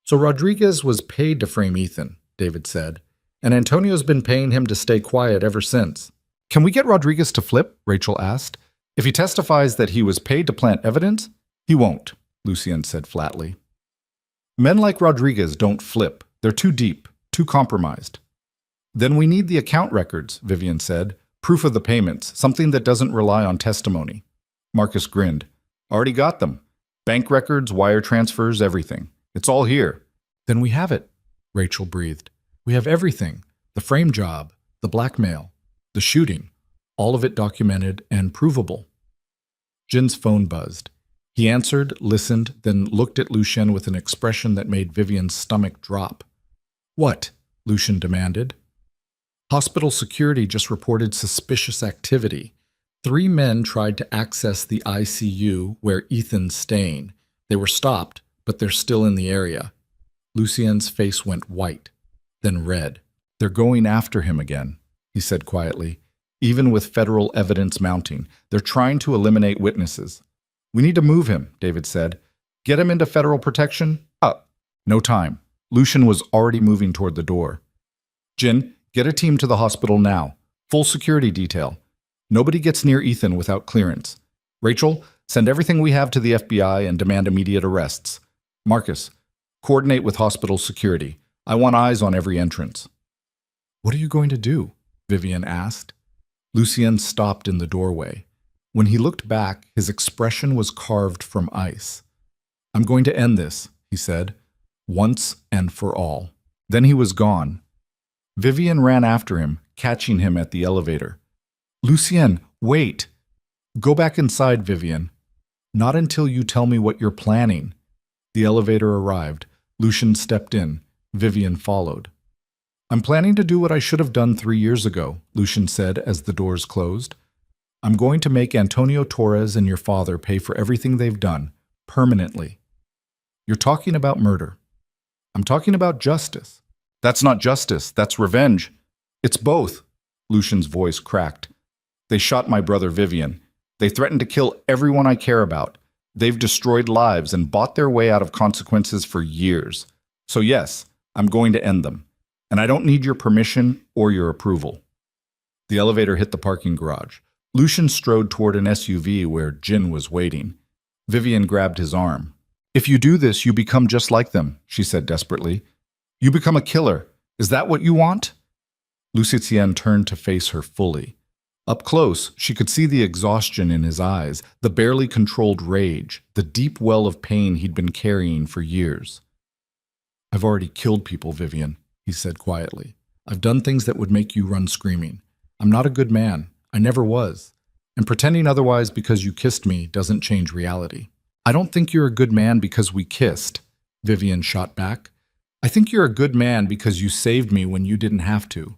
"So Rodriguez was paid to frame Ethan," David said, "and Antonio's been paying him to stay quiet ever since." "Can we get Rodriguez to flip?" Rachel asked. "If he testifies that he was paid to plant evidence, he won't," Lucien said flatly. "Men like Rodriguez don't flip. They're too deep, too compromised." "Then we need the account records," Vivian said. "Proof of the payments, something that doesn't rely on testimony." Marcus grinned. "Already got them. Bank records, wire transfers, everything. It's all here." "Then we have it," Rachel breathed. "We have everything. The frame job, the blackmail, the shooting. All of it documented and provable." Jin's phone buzzed. He answered, listened, then looked at Lucien with an expression that made Vivian's stomach drop. "What?" Lucien demanded. "Hospital security just reported suspicious activity. 3 men tried to access the ICU where Ethan's staying. They were stopped, but they're still in the area." Lucien's face went white, then red. "They're going after him again," he said quietly. even with federal evidence mounting. They're trying to eliminate witnesses. We need to move him, David said. Get him into federal protection? No time. Lucian was already moving toward the door. Jin, get a team to the hospital now. Full security detail. Nobody gets near Ethan without clearance. Rachel, send everything we have to the FBI and demand immediate arrests. Marcus, coordinate with hospital security. I want eyes on every entrance. What are you going to do? Vivian asked. Lucien stopped in the doorway. When he looked back, his expression was carved from ice. I'm going to end this, he said, once and for all. Then he was gone. Vivian ran after him, catching him at the elevator. Lucien, wait! Go back inside, Vivian. Not until you tell me what you're planning. The elevator arrived. Lucien stepped in. Vivian followed. I'm planning to do what I should have done 3 years ago, Lucien said as the doors closed. I'm going to make Antonio Torres and your father pay for everything they've done, permanently. You're talking about murder. I'm talking about justice. That's not justice, that's revenge. It's both. Lucien's voice cracked. They shot my brother Vivian. They threatened to kill everyone I care about. They've destroyed lives and bought their way out of consequences for years. So yes, I'm going to end them. And I don't need your permission or your approval. The elevator hit the parking garage. Lucien strode toward an SUV where Jin was waiting. Vivian grabbed his arm. If you do this, you become just like them, she said desperately. You become a killer. Is that what you want? Lucien turned to face her fully. Up close, she could see the exhaustion in his eyes, the barely controlled rage, the deep well of pain he'd been carrying for years. I've already killed people, Vivian, he said quietly. I've done things that would make you run screaming. I'm not a good man. I never was. And pretending otherwise because you kissed me doesn't change reality. I don't think you're a good man because we kissed, Vivian shot back. I think you're a good man because you saved me when you didn't have to,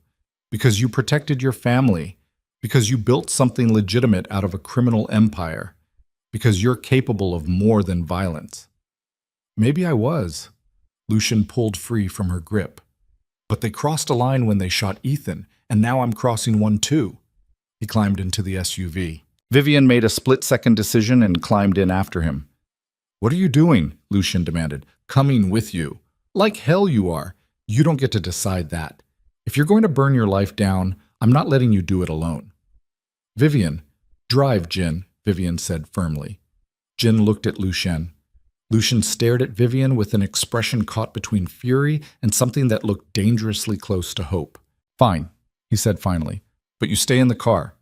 because you protected your family, because you built something legitimate out of a criminal empire, because you're capable of more than violence. Maybe I was. Lucien pulled free from her grip. But they crossed a line when they shot Ethan, and now I'm crossing one too. He climbed into the SUV. Vivian made a split-second decision and climbed in after him. What are you doing? Lucien demanded. Coming with you. Like hell you are. You don't get to decide that. If you're going to burn your life down, I'm not letting you do it alone. Vivian, drive, Jin, Vivian said firmly. Jin looked at Lucien. Lucien stared at Vivian with an expression caught between fury and something that looked dangerously close to hope. Fine, he said finally, but you stay in the car,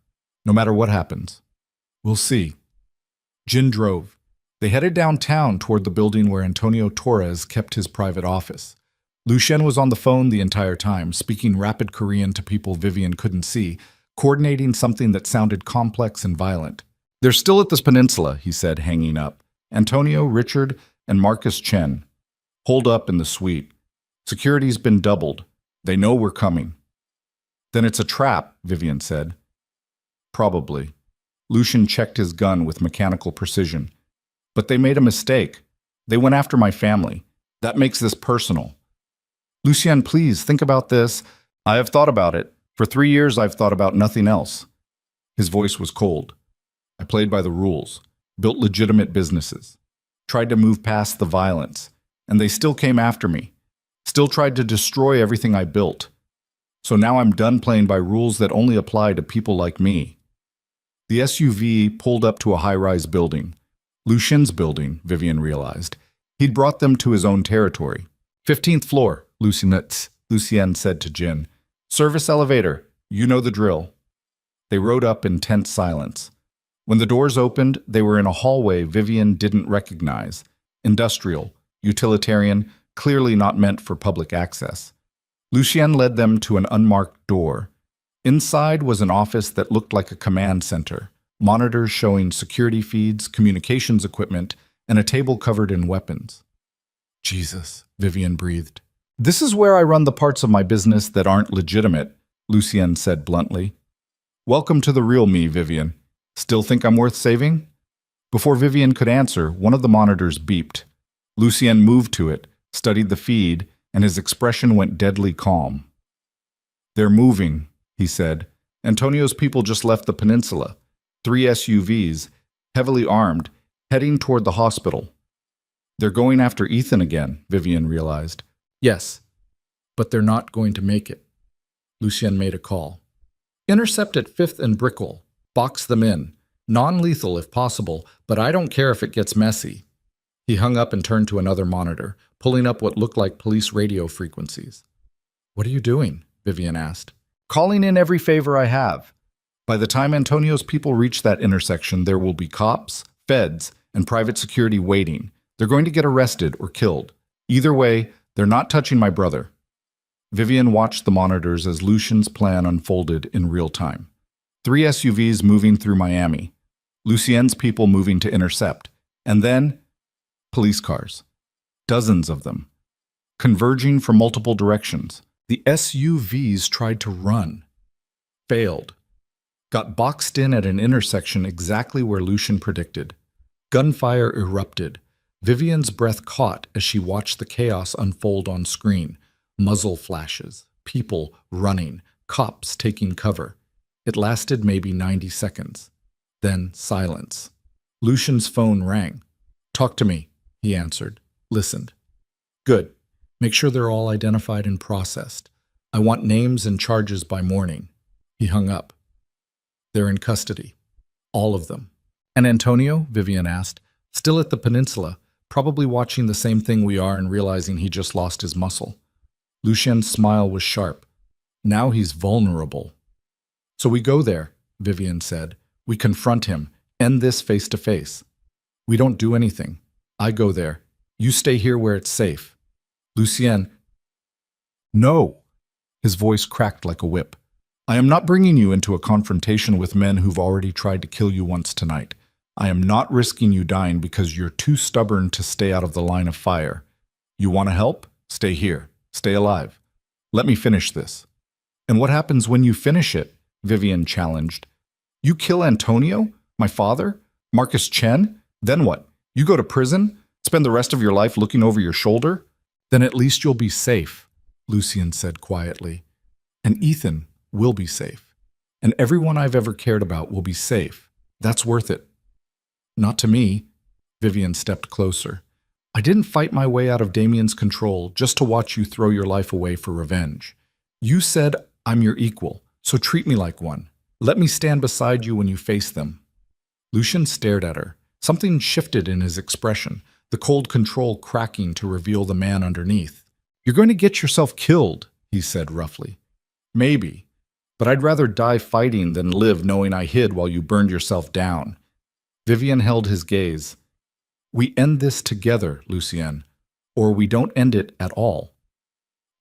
no matter what happens. We'll see. Jin drove. They headed downtown toward the building where Antonio Torres kept his private office. Lucien was on the phone the entire time, speaking rapid Korean to people Vivian couldn't see, coordinating something that sounded complex and violent. They're still at this peninsula, he said, hanging up. Antonio, Richard, and Marcus Chen. Hold up in the suite. Security's been doubled. They know we're coming. Then it's a trap, Vivian said. Probably. Lucien checked his gun with mechanical precision. But they made a mistake. They went after my family. That makes this personal. Lucien, please, think about this. I have thought about it. For 3 years, I've thought about nothing else. His voice was cold. I played by the rules, built legitimate businesses, tried to move past the violence, and they still came after me, still tried to destroy everything I built. So now I'm done playing by rules that only apply to people like me. The SUV pulled up to a high-rise building. Lucien's building, Vivian realized. He'd brought them to his own territory. 15th floor, Lucien said to Jin. Service elevator, you know the drill. They rode up in tense silence. When the doors opened, they were in a hallway Vivian didn't recognize. Industrial, utilitarian, clearly not meant for public access. Lucien led them to an unmarked door. Inside was an office that looked like a command center, monitors showing security feeds, communications equipment, and a table covered in weapons. Jesus, Vivian breathed. This is where I run the parts of my business that aren't legitimate, Lucien said bluntly. Welcome to the real me, Vivian. Still think I'm worth saving? Before Vivian could answer, one of the monitors beeped. Lucien moved to it, studied the feed, and his expression went deadly calm. They're moving, he said, Antonio's people just left the peninsula. 3 SUVs, heavily armed, heading toward the hospital. They're going after Ethan again, Vivian realized. Yes, but they're not going to make it. Lucien made a call. Intercept at 5th and Brickell. Box them in. Non-lethal if possible, but I don't care if it gets messy. He hung up and turned to another monitor, pulling up what looked like police radio frequencies. What are you doing? Vivian asked. Calling in every favor I have. By the time Antonio's people reach that intersection, there will be cops, feds, and private security waiting. They're going to get arrested or killed. Either way, they're not touching my brother. Vivian watched the monitors as Lucien's plan unfolded in real time. 3 SUVs moving through Miami. Lucien's people moving to intercept. And then, police cars. Dozens of them. Converging from multiple directions. The SUVs tried to run. Failed. Got boxed in at an intersection exactly where Lucien predicted. Gunfire erupted. Vivian's breath caught as she watched the chaos unfold on screen. Muzzle flashes, people running, cops taking cover. It lasted maybe 90 seconds. Then silence. Lucien's phone rang. Talk to me, he answered. Listened. Good. Make sure they're all identified and processed. I want names and charges by morning. He hung up. They're in custody. All of them. And Antonio, Vivian asked, still at the peninsula, probably watching the same thing we are and realizing he just lost his muscle. Lucien's smile was sharp. Now he's vulnerable. So we go there, Vivian said. We confront him, end this face to face. We don't do anything. I go there. You stay here where it's safe. Lucien. No. His voice cracked like a whip. I am not bringing you into a confrontation with men who've already tried to kill you once tonight. I am not risking you dying because you're too stubborn to stay out of the line of fire. You want to help? Stay here. Stay alive. Let me finish this. And what happens when you finish it? Vivian challenged. You kill Antonio? My father? Marcus Chen? Then what? You go to prison? Spend the rest of your life looking over your shoulder? Then at least you'll be safe, Lucien said quietly. And Ethan will be safe. And everyone I've ever cared about will be safe. That's worth it. Not to me. Vivian stepped closer. I didn't fight my way out of Damien's control just to watch you throw your life away for revenge. You said I'm your equal, so treat me like one. Let me stand beside you when you face them. Lucien stared at her. Something shifted in his expression, the cold control cracking to reveal the man underneath. You're going to get yourself killed, he said roughly. Maybe, but I'd rather die fighting than live knowing I hid while you burned yourself down. Vivian held his gaze. We end this together, Lucien, or we don't end it at all.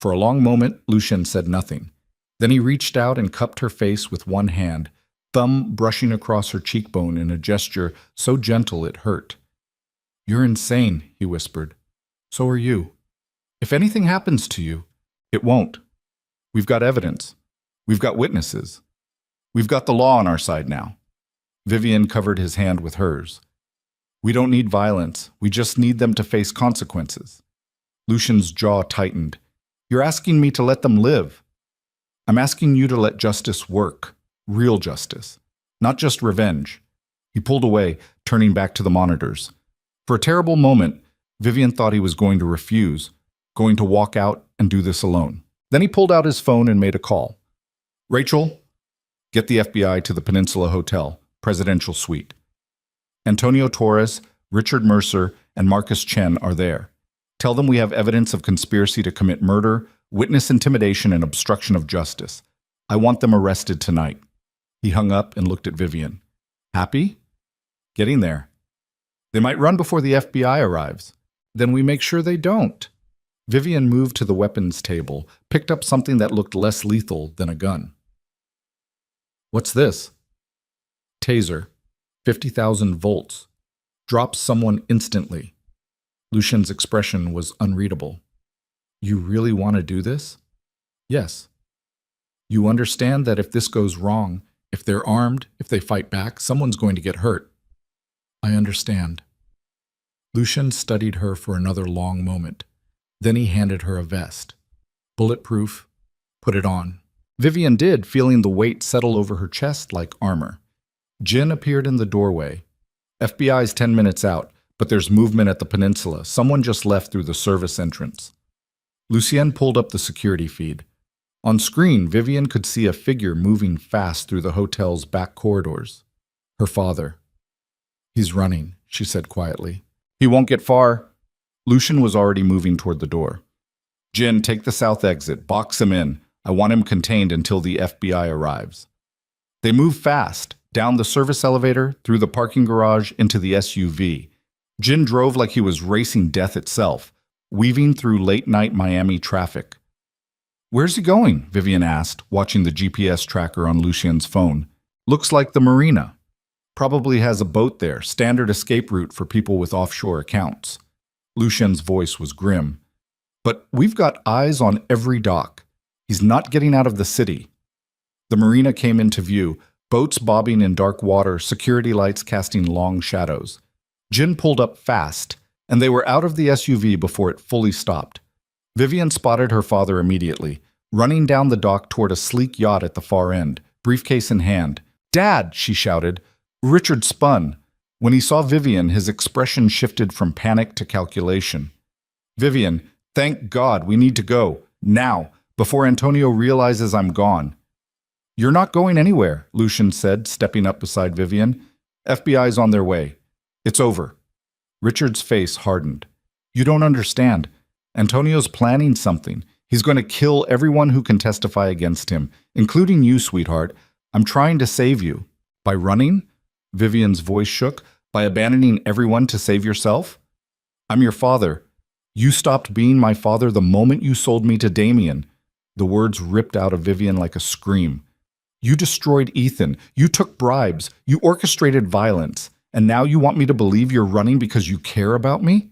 For a long moment, Lucien said nothing. Then he reached out and cupped her face with one hand, thumb brushing across her cheekbone in a gesture so gentle it hurt. You're insane, he whispered. So are you. If anything happens to you, it won't. We've got evidence. We've got witnesses. We've got the law on our side now. Vivian covered his hand with hers. We don't need violence. We just need them to face consequences. Lucien's jaw tightened. You're asking me to let them live. I'm asking you to let justice work. Real justice. Not just revenge. He pulled away, turning back to the monitors. For a terrible moment, Vivian thought he was going to refuse, going to walk out and do this alone. Then he pulled out his phone and made a call. Rachel, get the FBI to the Peninsula Hotel, Presidential Suite. Antonio Torres, Richard Mercer, and Marcus Chen are there. Tell them we have evidence of conspiracy to commit murder, witness intimidation, and obstruction of justice. I want them arrested tonight. He hung up and looked at Vivian. Happy? Getting there. They might run before the FBI arrives. Then we make sure they don't. Vivian moved to the weapons table, picked up something that looked less lethal than a gun. What's this? Taser. 50,000 volts. Drops someone instantly. Lucien's expression was unreadable. You really want to do this? Yes. You understand that if this goes wrong, if they're armed, if they fight back, someone's going to get hurt. I understand. Lucien studied her for another long moment. Then he handed her a vest. Bulletproof. Put it on. Vivian did, feeling the weight settle over her chest like armor. Jin appeared in the doorway. FBI's 10 minutes out, but there's movement at the peninsula. Someone just left through the service entrance. Lucien pulled up the security feed. On screen, Vivian could see a figure moving fast through the hotel's back corridors. Her father. He's running, she said quietly. He won't get far. Lucien was already moving toward the door. Jin, take the south exit. Box him in. I want him contained until the FBI arrives. They moved fast, down the service elevator, through the parking garage, into the SUV. Jin drove like he was racing death itself, weaving through late-night Miami traffic. Where's he going? Vivian asked, watching the GPS tracker on Lucien's phone. Looks like the marina. Probably has a boat there, standard escape route for people with offshore accounts. Lucien's voice was grim. But we've got eyes on every dock. He's not getting out of the city. The marina came into view, boats bobbing in dark water, security lights casting long shadows. Jin pulled up fast, and they were out of the SUV before it fully stopped. Vivian spotted her father immediately, running down the dock toward a sleek yacht at the far end, briefcase in hand. "Dad!" she shouted. Richard spun. When he saw Vivian, his expression shifted from panic to calculation. "Vivian, thank God, we need to go. Now, before Antonio realizes I'm gone." "You're not going anywhere," Lucien said, stepping up beside Vivian. "FBI's on their way. It's over." Richard's face hardened. "You don't understand. Antonio's planning something. He's going to kill everyone who can testify against him, including you, sweetheart. I'm trying to save you." "By running?" Vivian's voice shook. "By abandoning everyone to save yourself?" "I'm your father. You stopped being my father the moment you sold me to Damien." The words ripped out of Vivian like a scream. "You destroyed Ethan. You took bribes. You orchestrated violence. And now you want me to believe you're running because you care about me?"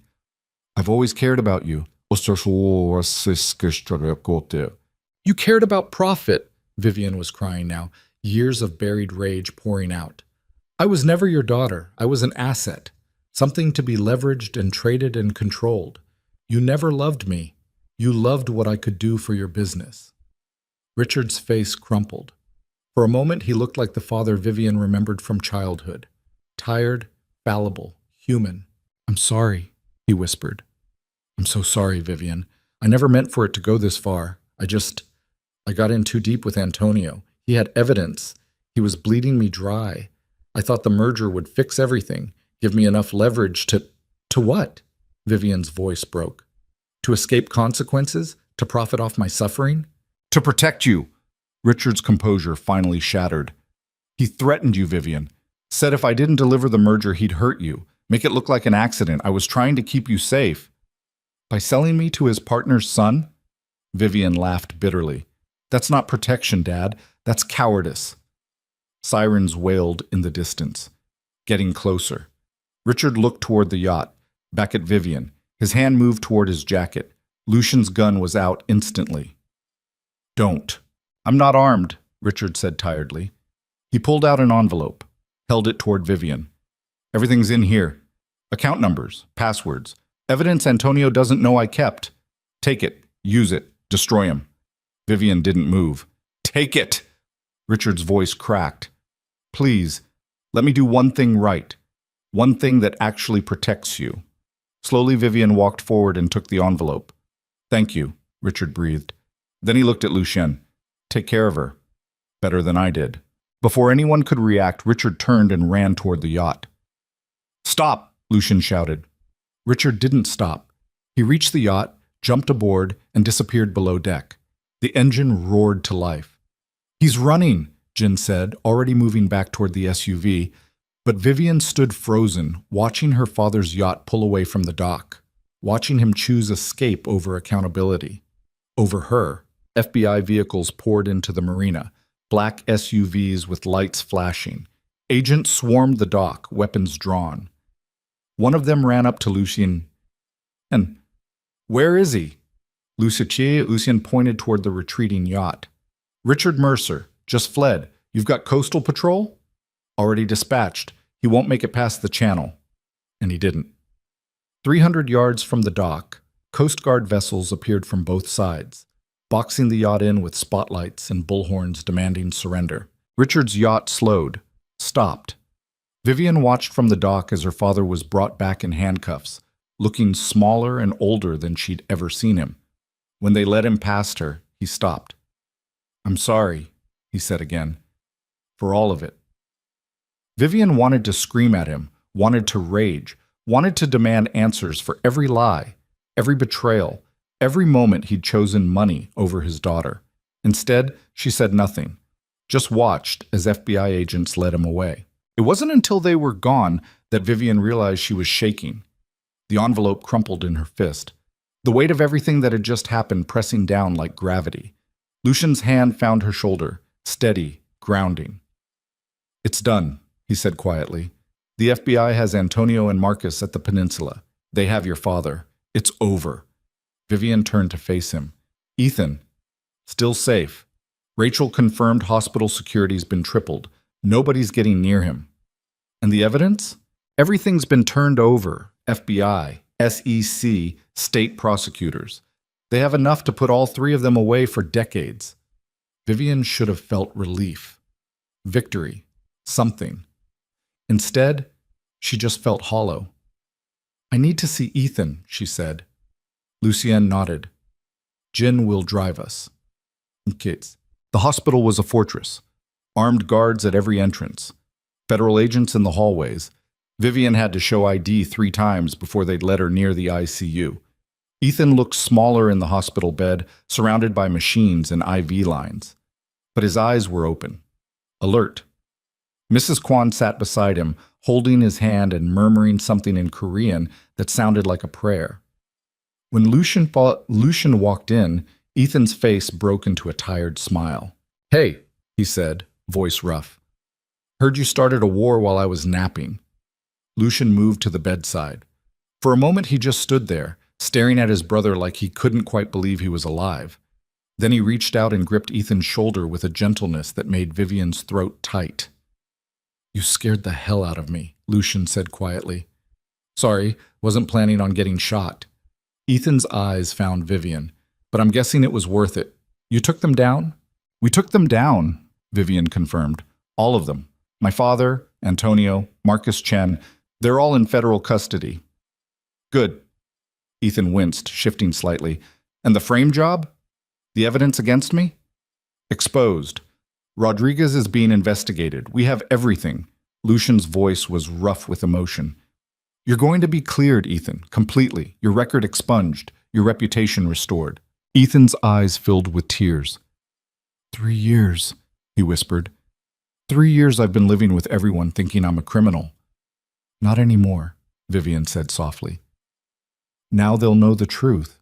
"I've always cared about you." "You cared about profit," Vivian was crying now, years of buried rage pouring out. "I was never your daughter. I was an asset, something to be leveraged and traded and controlled. You never loved me. You loved what I could do for your business." Richard's face crumpled. For a moment, he looked like the father Vivian remembered from childhood. Tired, fallible, human. "I'm sorry," he whispered. "I'm so sorry, Vivian. I never meant for it to go this far. I got in too deep with Antonio. He had evidence. He was bleeding me dry. I thought the merger would fix everything, give me enough leverage to... To what?" Vivian's voice broke. "To escape consequences? To profit off my suffering?" "To protect you." Richard's composure finally shattered. "He threatened you, Vivian. Said if I didn't deliver the merger, he'd hurt you, make it look like an accident. I was trying to keep you safe." "By selling me to his partner's son?" Vivian laughed bitterly. "That's not protection, Dad. That's cowardice." Sirens wailed in the distance, getting closer. Richard looked toward the yacht, back at Vivian. His hand moved toward his jacket. Lucien's gun was out instantly. "Don't." "I'm not armed," Richard said tiredly. He pulled out an envelope, held it toward Vivian. "Everything's in here. Account numbers, passwords, evidence Antonio doesn't know I kept. Take it, use it, destroy him." Vivian didn't move. "Take it!" Richard's voice cracked. "Please, let me do one thing right. One thing that actually protects you." Slowly, Vivian walked forward and took the envelope. "Thank you," Richard breathed. Then he looked at Lucien. "Take care of her. Better than I did." Before anyone could react, Richard turned and ran toward the yacht. "Stop!" Lucien shouted. Richard didn't stop. He reached the yacht, jumped aboard, and disappeared below deck. The engine roared to life. "He's running," Jin said, already moving back toward the SUV. But Vivian stood frozen, watching her father's yacht pull away from the dock, watching him choose escape over accountability. Over her, FBI vehicles poured into the marina, black SUVs with lights flashing. Agents swarmed the dock, weapons drawn. One of them ran up to Lucien. "And where is he?" Lucien pointed toward the retreating yacht. "Richard Mercer, just fled. You've got coastal patrol?" "Already dispatched. He won't make it past the channel." And he didn't. 300 yards from the dock, Coast Guard vessels appeared from both sides. boxing the yacht in with spotlights and bullhorns demanding surrender. Richard's yacht slowed, stopped. Vivian watched from the dock as her father was brought back in handcuffs, looking smaller and older than she'd ever seen him. When they led him past her, he stopped. "I'm sorry," he said again, "for all of it." Vivian wanted to scream at him, wanted to rage, wanted to demand answers for every lie, every betrayal, every moment he'd chosen money over his daughter. Instead, she said nothing, just watched as FBI agents led him away. It wasn't until they were gone that Vivian realized she was shaking. The envelope crumpled in her fist, the weight of everything that had just happened pressing down like gravity. Lucian's hand found her shoulder, steady, grounding. "It's done," he said quietly. "The FBI has Antonio and Marcus at the peninsula. They have your father. It's over." Vivian turned to face him. "Ethan, still safe. Rachel confirmed hospital security's been tripled. Nobody's getting near him. And the evidence? Everything's been turned over. FBI, SEC, state prosecutors. They have enough to put all three of them away for decades." Vivian should have felt relief, victory, something. Instead, she just felt hollow. "I need to see Ethan," she said. Lucien nodded. "Jin will drive us." Kids. The hospital was a fortress. Armed guards at every entrance. Federal agents in the hallways. Vivian had to show ID 3 times before they'd let her near the ICU. Ethan looked smaller in the hospital bed, surrounded by machines and IV lines. But his eyes were open, alert. Mrs. Kwan sat beside him, holding his hand and murmuring something in Korean that sounded like a prayer. When Lucian walked in, Ethan's face broke into a tired smile. "Hey," he said, voice rough. "Heard you started a war while I was napping." Lucian moved to the bedside. For a moment he just stood there, staring at his brother like he couldn't quite believe he was alive. Then he reached out and gripped Ethan's shoulder with a gentleness that made Vivian's throat tight. "You scared the hell out of me," Lucian said quietly. "Sorry, wasn't planning on getting shot." Ethan's eyes found Vivian, but I'm guessing it was worth it. "You took them down?" "We took them down," Vivian confirmed. "All of them. My father, Antonio, Marcus Chen, they're all in federal custody." "Good." Ethan winced, shifting slightly. "And the frame job? The evidence against me?" "Exposed. Rodriguez is being investigated. We have everything." Lucian's voice was rough with emotion. "You're going to be cleared, Ethan, completely. Your record expunged, your reputation restored." Ethan's eyes filled with tears. 3 years, he whispered. 3 years I've been living with everyone thinking I'm a criminal." "Not anymore," Vivian said softly. "Now they'll know the truth."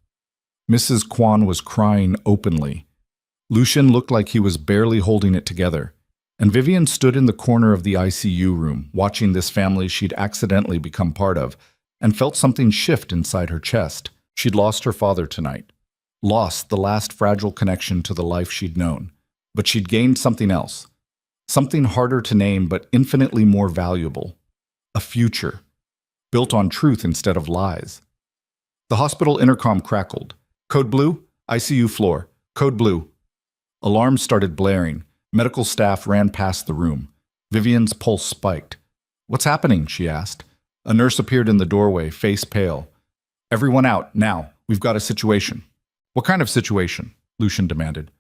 Mrs. Kwan was crying openly. Lucian looked like he was barely holding it together, and Vivian stood in the corner of the ICU room, watching this family she'd accidentally become part of, and felt something shift inside her chest. She'd lost her father tonight, lost the last fragile connection to the life she'd known, but she'd gained something else, something harder to name but infinitely more valuable, a future, built on truth instead of lies. The hospital intercom crackled. "Code blue, ICU floor. Code blue." Alarms started blaring. Medical staff ran past the room. Vivian's pulse spiked. "What's happening?" she asked. A nurse appeared in the doorway, face pale. "Everyone out, now. We've got a situation." "What kind of situation?" Lucian demanded.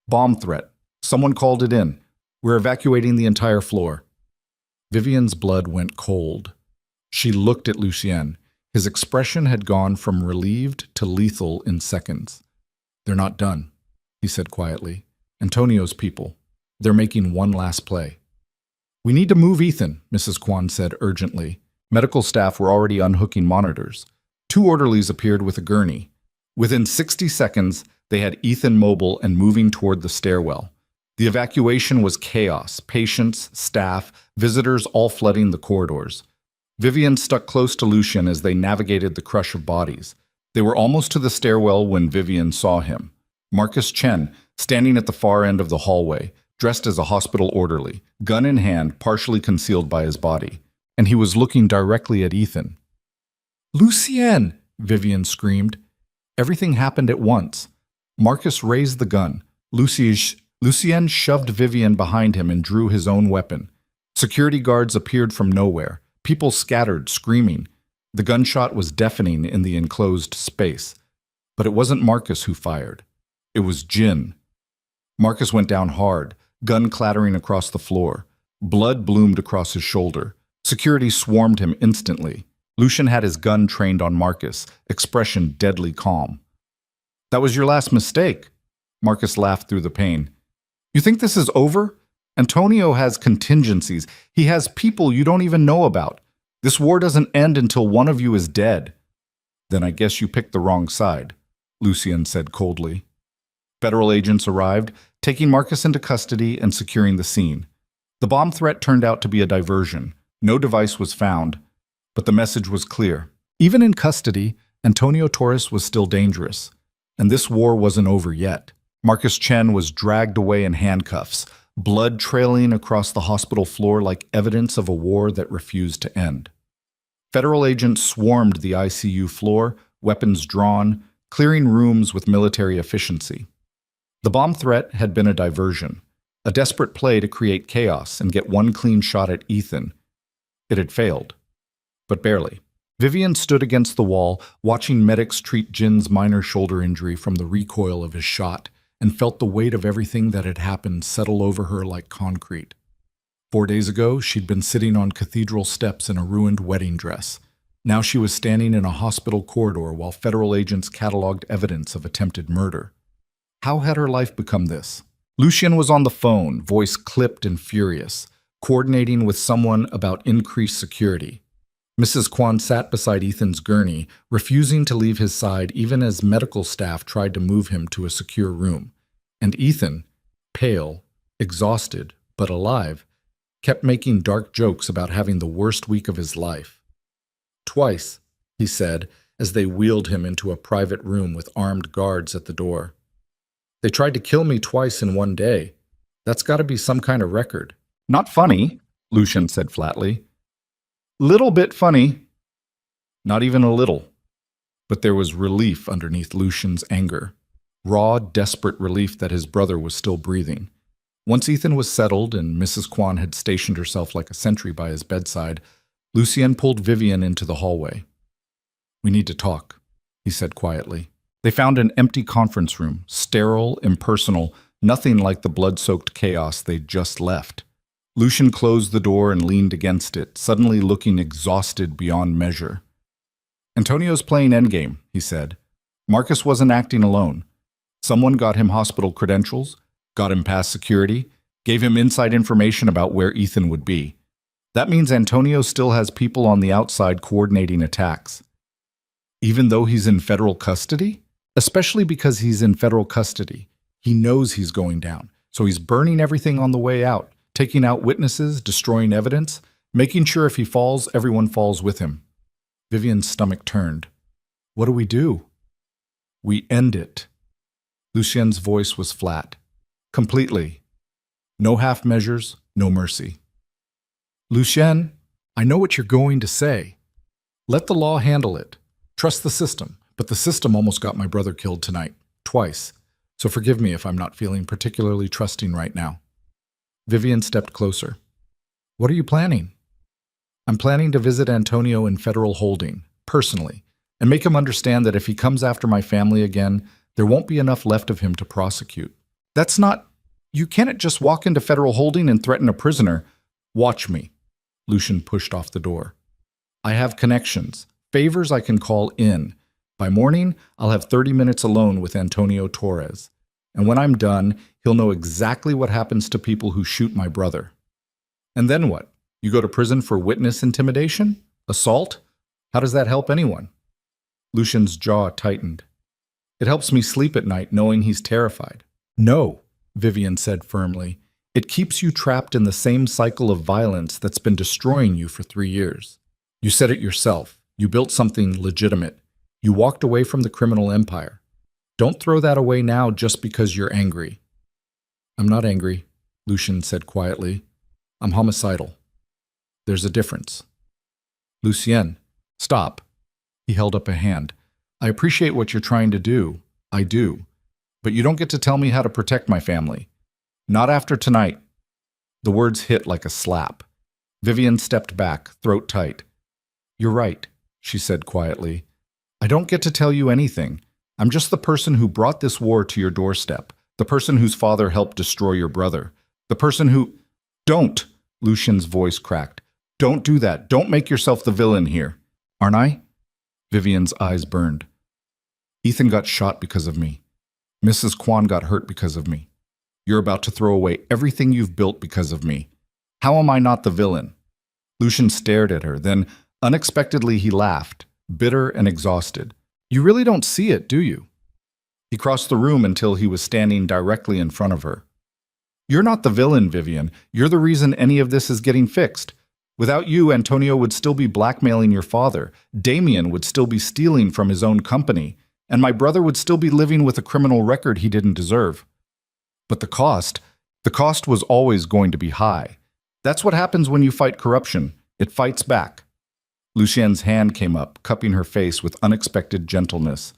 "Bomb threat. Someone called it in. We're evacuating the entire floor." Vivian's blood went cold. She looked at Lucien. His expression had gone from relieved to lethal in seconds. "They're not done," he said quietly. "Antonio's people. They're making one last play." "We need to move Ethan," Mrs. Kwan said urgently. Medical staff were already unhooking monitors. 2 orderlies appeared with a gurney. Within 60 seconds, they had Ethan mobile and moving toward the stairwell. The evacuation was chaos, patients, staff, visitors all flooding the corridors. Vivian stuck close to Lucien as they navigated the crush of bodies. They were almost to the stairwell when Vivian saw him. Marcus Chen, standing at the far end of the hallway, dressed as a hospital orderly, gun in hand, partially concealed by his body. And he was looking directly at Ethan. "Lucien!" Vivian screamed. Everything happened at once. Marcus raised the gun. Lucien shoved Vivian behind him and drew his own weapon. Security guards appeared from nowhere. People scattered, screaming. The gunshot was deafening in the enclosed space. But it wasn't Marcus who fired. It was Jin. Marcus went down hard, gun clattering across the floor. Blood bloomed across his shoulder. Security swarmed him instantly. Lucien had his gun trained on Marcus, expression deadly calm. "That was your last mistake." Marcus laughed through the pain. "You think this is over? Antonio has contingencies. He has people you don't even know about. This war doesn't end until one of you is dead." "Then I guess you picked the wrong side," Lucien said coldly. Federal agents arrived, taking Marcus into custody and securing the scene. The bomb threat turned out to be a diversion. No device was found, but the message was clear. Even in custody, Antonio Torres was still dangerous. And this war wasn't over yet. Marcus Chen was dragged away in handcuffs, blood trailing across the hospital floor like evidence of a war that refused to end. Federal agents swarmed the ICU floor, weapons drawn, clearing rooms with military efficiency. The bomb threat had been a diversion, a desperate play to create chaos and get one clean shot at Ethan. It had failed, but barely. Vivian stood against the wall, watching medics treat Jin's minor shoulder injury from the recoil of his shot, and felt the weight of everything that had happened settle over her like concrete. 4 days ago, she'd been sitting on cathedral steps in a ruined wedding dress. Now she was standing in a hospital corridor while federal agents cataloged evidence of attempted murder. How had her life become this? Lucien was on the phone, voice clipped and furious, coordinating with someone about increased security. Mrs. Kwan sat beside Ethan's gurney, refusing to leave his side even as medical staff tried to move him to a secure room. And Ethan, pale, exhausted, but alive, kept making dark jokes about having the worst week of his life. "Twice," he said, as they wheeled him into a private room with armed guards at the door. "They tried to kill me twice in one day. That's got to be some kind of record." "Not funny," Lucien said flatly. "Little bit funny." Not even a little. But there was relief underneath Lucien's anger. Raw, desperate relief that his brother was still breathing. Once Ethan was settled and Mrs. Kwan had stationed herself like a sentry by his bedside, Lucien pulled Vivian into the hallway. "We need to talk," he said quietly. They found an empty conference room, sterile, impersonal, nothing like the blood-soaked chaos they'd just left. Lucien closed the door and leaned against it, suddenly looking exhausted beyond measure. "Antonio's playing endgame," he said. "Marcus wasn't acting alone. Someone got him hospital credentials, got him past security, gave him inside information about where Ethan would be. That means Antonio still has people on the outside coordinating attacks. Even though he's in federal custody? Especially because he's in federal custody. He knows he's going down, so he's burning everything on the way out. Taking out witnesses, destroying evidence, making sure if he falls, everyone falls with him." Vivian's stomach turned. "What do we do?" "We end it." Lucien's voice was flat. "Completely. No half measures, no mercy." "Lucien, I know what you're going to say. Let the law handle it. Trust the system, but the system almost got my brother killed tonight, twice. So forgive me if I'm not feeling particularly trusting right now." Vivian stepped closer. "What are you planning?" "I'm planning to visit Antonio in federal holding, personally, and make him understand that if he comes after my family again, there won't be enough left of him to prosecute." "That's not... You can't just walk into federal holding and threaten a prisoner." "Watch me." Lucien pushed off the door. "I have connections, favors I can call in. By morning, I'll have 30 minutes alone with Antonio Torres. And when I'm done, he'll know exactly what happens to people who shoot my brother." "And then what? You go to prison for witness intimidation? Assault? How does that help anyone?" Lucien's jaw tightened. "It helps me sleep at night knowing he's terrified." "No," Vivian said firmly. "It keeps you trapped in the same cycle of violence that's been destroying you for 3 years. You said it yourself. You built something legitimate. You walked away from the criminal empire. Don't throw that away now just because you're angry." "I'm not angry," Lucien said quietly. "I'm homicidal. There's a difference." "Lucien, stop." He held up a hand. "I appreciate what you're trying to do. I do. But you don't get to tell me how to protect my family. Not after tonight. The words hit like a slap. Vivian stepped back, throat tight. You're right, she said quietly. I don't get to tell you anything. I'm just the person who brought this war to your doorstep, the person whose father helped destroy your brother, the person who— Don't! Lucian's voice cracked. Don't do that. Don't make yourself the villain here. Aren't I? Vivian's eyes burned. Ethan got shot because of me. Mrs. Kwan got hurt because of me. You're about to throw away everything you've built because of me. How am I not the villain? Lucian stared at her, then unexpectedly he laughed, bitter and exhausted. You really don't see it, do you? He crossed the room until he was standing directly in front of her. You're not the villain, Vivian. You're the reason any of this is getting fixed. Without you, Antonio would still be blackmailing your father. Damien would still be stealing from his own company. And my brother would still be living with a criminal record he didn't deserve. But the cost was always going to be high. That's what happens when you fight corruption. It fights back. Lucien's hand came up, cupping her face with unexpected gentleness.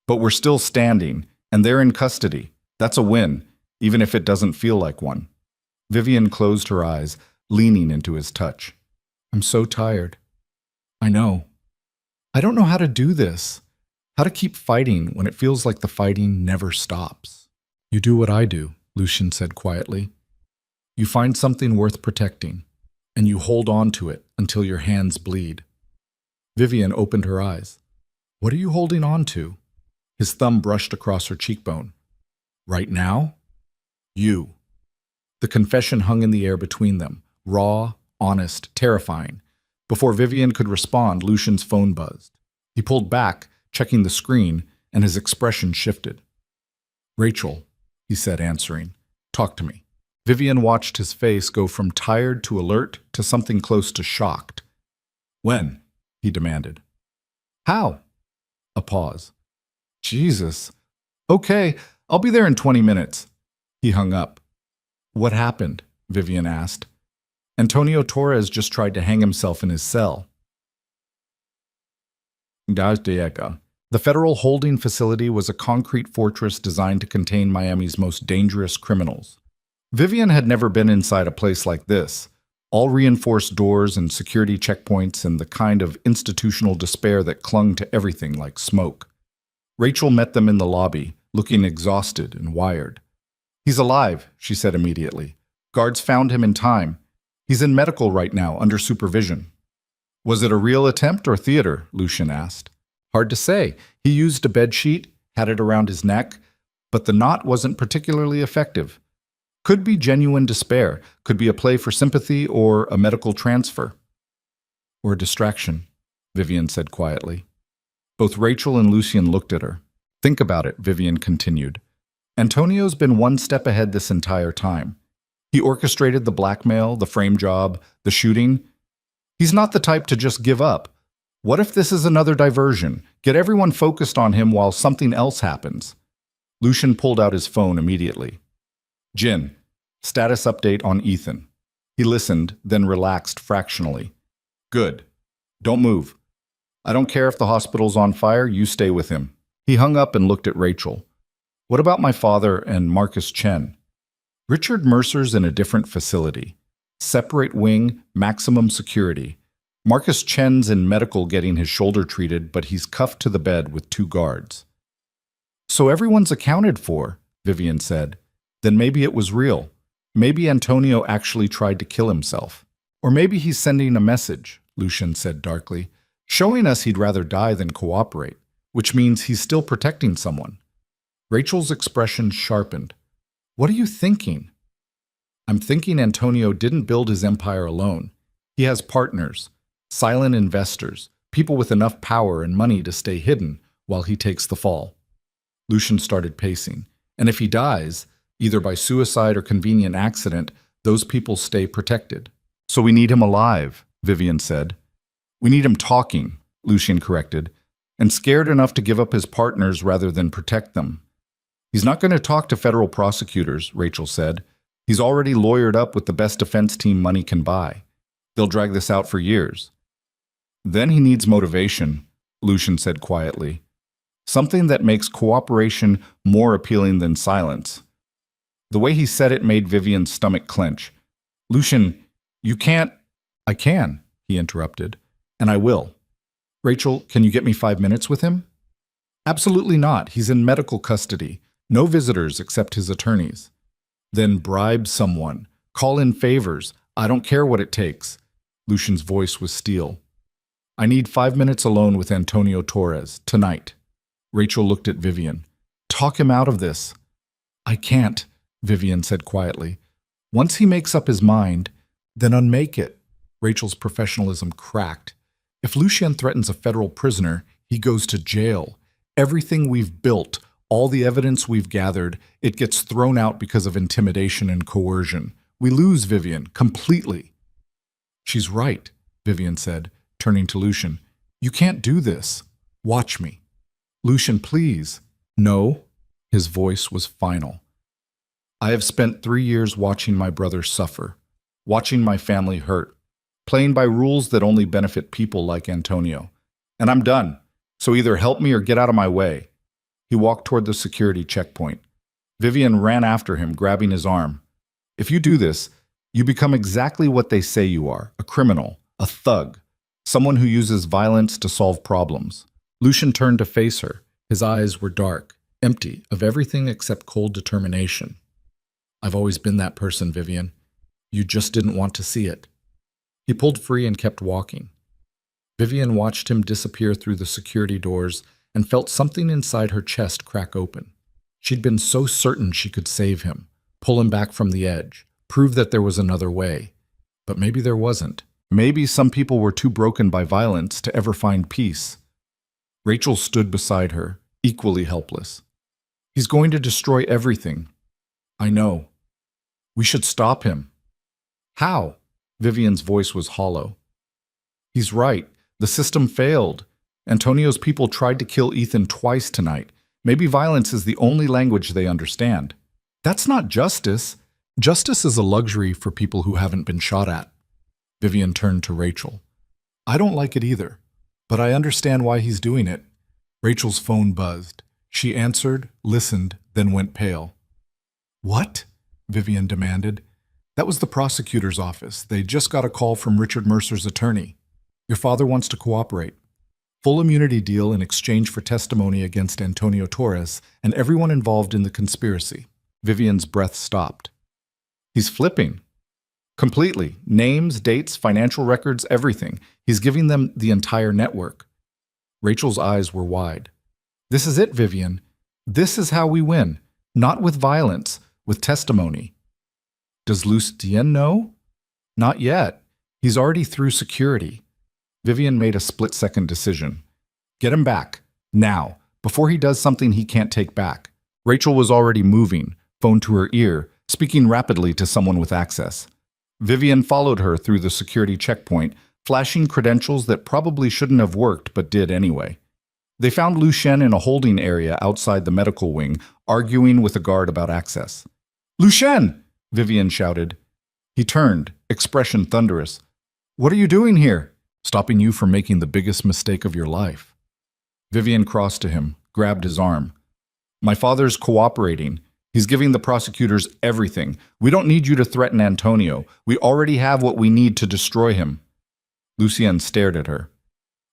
But we're still standing, and they're in custody. That's a win, even if it doesn't feel like one. Vivian closed her eyes, leaning into his touch. I'm so tired. I know. I don't know how to do this. How to keep fighting when it feels like the fighting never stops. You do what I do, Lucian said quietly. You find something worth protecting, and you hold on to it until your hands bleed. Vivian opened her eyes. What are you holding on to? His thumb brushed across her cheekbone. Right now? You. The confession hung in the air between them, raw, honest, terrifying. Before Vivian could respond, Lucian's phone buzzed. He pulled back, checking the screen, and his expression shifted. Rachel, he said, answering. Talk to me. Vivian watched his face go from tired to alert to something close to shocked. When? He demanded. How? A pause. Jesus. Okay, I'll be there in 20 minutes. He hung up. What happened? Vivian asked. Antonio Torres just tried to hang himself in his cell. The federal holding facility was a concrete fortress designed to contain Miami's most dangerous criminals. Vivian had never been inside a place like this. All reinforced doors and security checkpoints and the kind of institutional despair that clung to everything like smoke. Rachel met them in the lobby, looking exhausted and wired. He's alive, she said immediately. Guards found him in time. He's in medical right now, under supervision. Was it a real attempt or theater? Lucian asked. Hard to say. He used a bedsheet, had it around his neck, but the knot wasn't particularly effective. Could be genuine despair, could be a play for sympathy or a medical transfer. Or a distraction, Vivian said quietly. Both Rachel and Lucian looked at her. Think about it, Vivian continued. Antonio's been one step ahead this entire time. He orchestrated the blackmail, the frame job, the shooting. He's not the type to just give up. What if this is another diversion? Get everyone focused on him while something else happens. Lucian pulled out his phone immediately. Jin, status update on Ethan. He listened, then relaxed fractionally. Good. Don't move. I don't care if the hospital's on fire, you stay with him. He hung up and looked at Rachel. What about my father and Marcus Chen? Richard Mercer's in a different facility. Separate wing, maximum security. Marcus Chen's in medical getting his shoulder treated, but he's cuffed to the bed with 2 guards. So everyone's accounted for, Vivian said. Then maybe it was real. Maybe Antonio actually tried to kill himself. Or maybe he's sending a message, Lucian said darkly, showing us he'd rather die than cooperate, which means he's still protecting someone. Rachel's expression sharpened. What are you thinking? I'm thinking Antonio didn't build his empire alone. He has partners, silent investors, people with enough power and money to stay hidden while he takes the fall. Lucian started pacing. And if he dies, either by suicide or convenient accident, those people stay protected. So we need him alive, Vivian said. We need him talking, Lucian corrected, and scared enough to give up his partners rather than protect them. He's not going to talk to federal prosecutors, Rachel said. He's already lawyered up with the best defense team money can buy. They'll drag this out for years. Then he needs motivation, Lucian said quietly. Something that makes cooperation more appealing than silence. The way he said it made Vivian's stomach clench. Lucian, you can't. I can, he interrupted, and I will. Rachel, can you get me 5 minutes with him? Absolutely not. He's in medical custody. No visitors except his attorneys. Then bribe someone. Call in favors. I don't care what it takes. Lucian's voice was steel. I need 5 minutes alone with Antonio Torres, tonight. Rachel looked at Vivian. Talk him out of this. I can't, Vivian said quietly. Once he makes up his mind, then unmake it. Rachel's professionalism cracked. If Lucien threatens a federal prisoner, he goes to jail. Everything we've built, all the evidence we've gathered, it gets thrown out because of intimidation and coercion. We lose Vivian completely. She's right, Vivian said, turning to Lucien. You can't do this. Watch me. Lucien, please. No. His voice was final. I have spent 3 years watching my brother suffer, watching my family hurt, playing by rules that only benefit people like Antonio. And I'm done. So either help me or get out of my way. He walked toward the security checkpoint. Vivian ran after him, grabbing his arm. If you do this, you become exactly what they say you are, a criminal, a thug, someone who uses violence to solve problems. Lucien turned to face her. His eyes were dark, empty of everything except cold determination. I've always been that person, Vivian. You just didn't want to see it. He pulled free and kept walking. Vivian watched him disappear through the security doors and felt something inside her chest crack open. She'd been so certain she could save him, pull him back from the edge, prove that there was another way. But maybe there wasn't. Maybe some people were too broken by violence to ever find peace. Rachel stood beside her, equally helpless. He's going to destroy everything. I know. We should stop him. How? Vivian's voice was hollow. He's right. The system failed. Antonio's people tried to kill Ethan twice tonight. Maybe violence is the only language they understand. That's not justice. Justice is a luxury for people who haven't been shot at. Vivian turned to Rachel. I don't like it either, but I understand why he's doing it. Rachel's phone buzzed. She answered, listened, then went pale. What? Vivian demanded. That was the prosecutor's office. They just got a call from Richard Mercer's attorney. Your father wants to cooperate. Full immunity deal in exchange for testimony against Antonio Torres and everyone involved in the conspiracy. Vivian's breath stopped. He's flipping. Completely. Names, dates, financial records, everything. He's giving them the entire network. Rachel's eyes were wide. This is it, Vivian. This is how we win. Not with violence, with testimony. Does Lucien know? Not yet. He's already through security. Vivian made a split-second decision. Get him back. Now. Before he does something he can't take back. Rachel was already moving, phone to her ear, speaking rapidly to someone with access. Vivian followed her through the security checkpoint, flashing credentials that probably shouldn't have worked but did anyway. They found Lucien in a holding area outside the medical wing, arguing with a guard about access. Lucien! Vivian shouted. He turned, expression thunderous. What are you doing here? Stopping you from making the biggest mistake of your life. Vivian crossed to him, grabbed his arm. My father's cooperating. He's giving the prosecutors everything. We don't need you to threaten Antonio. We already have what we need to destroy him. Lucien stared at her.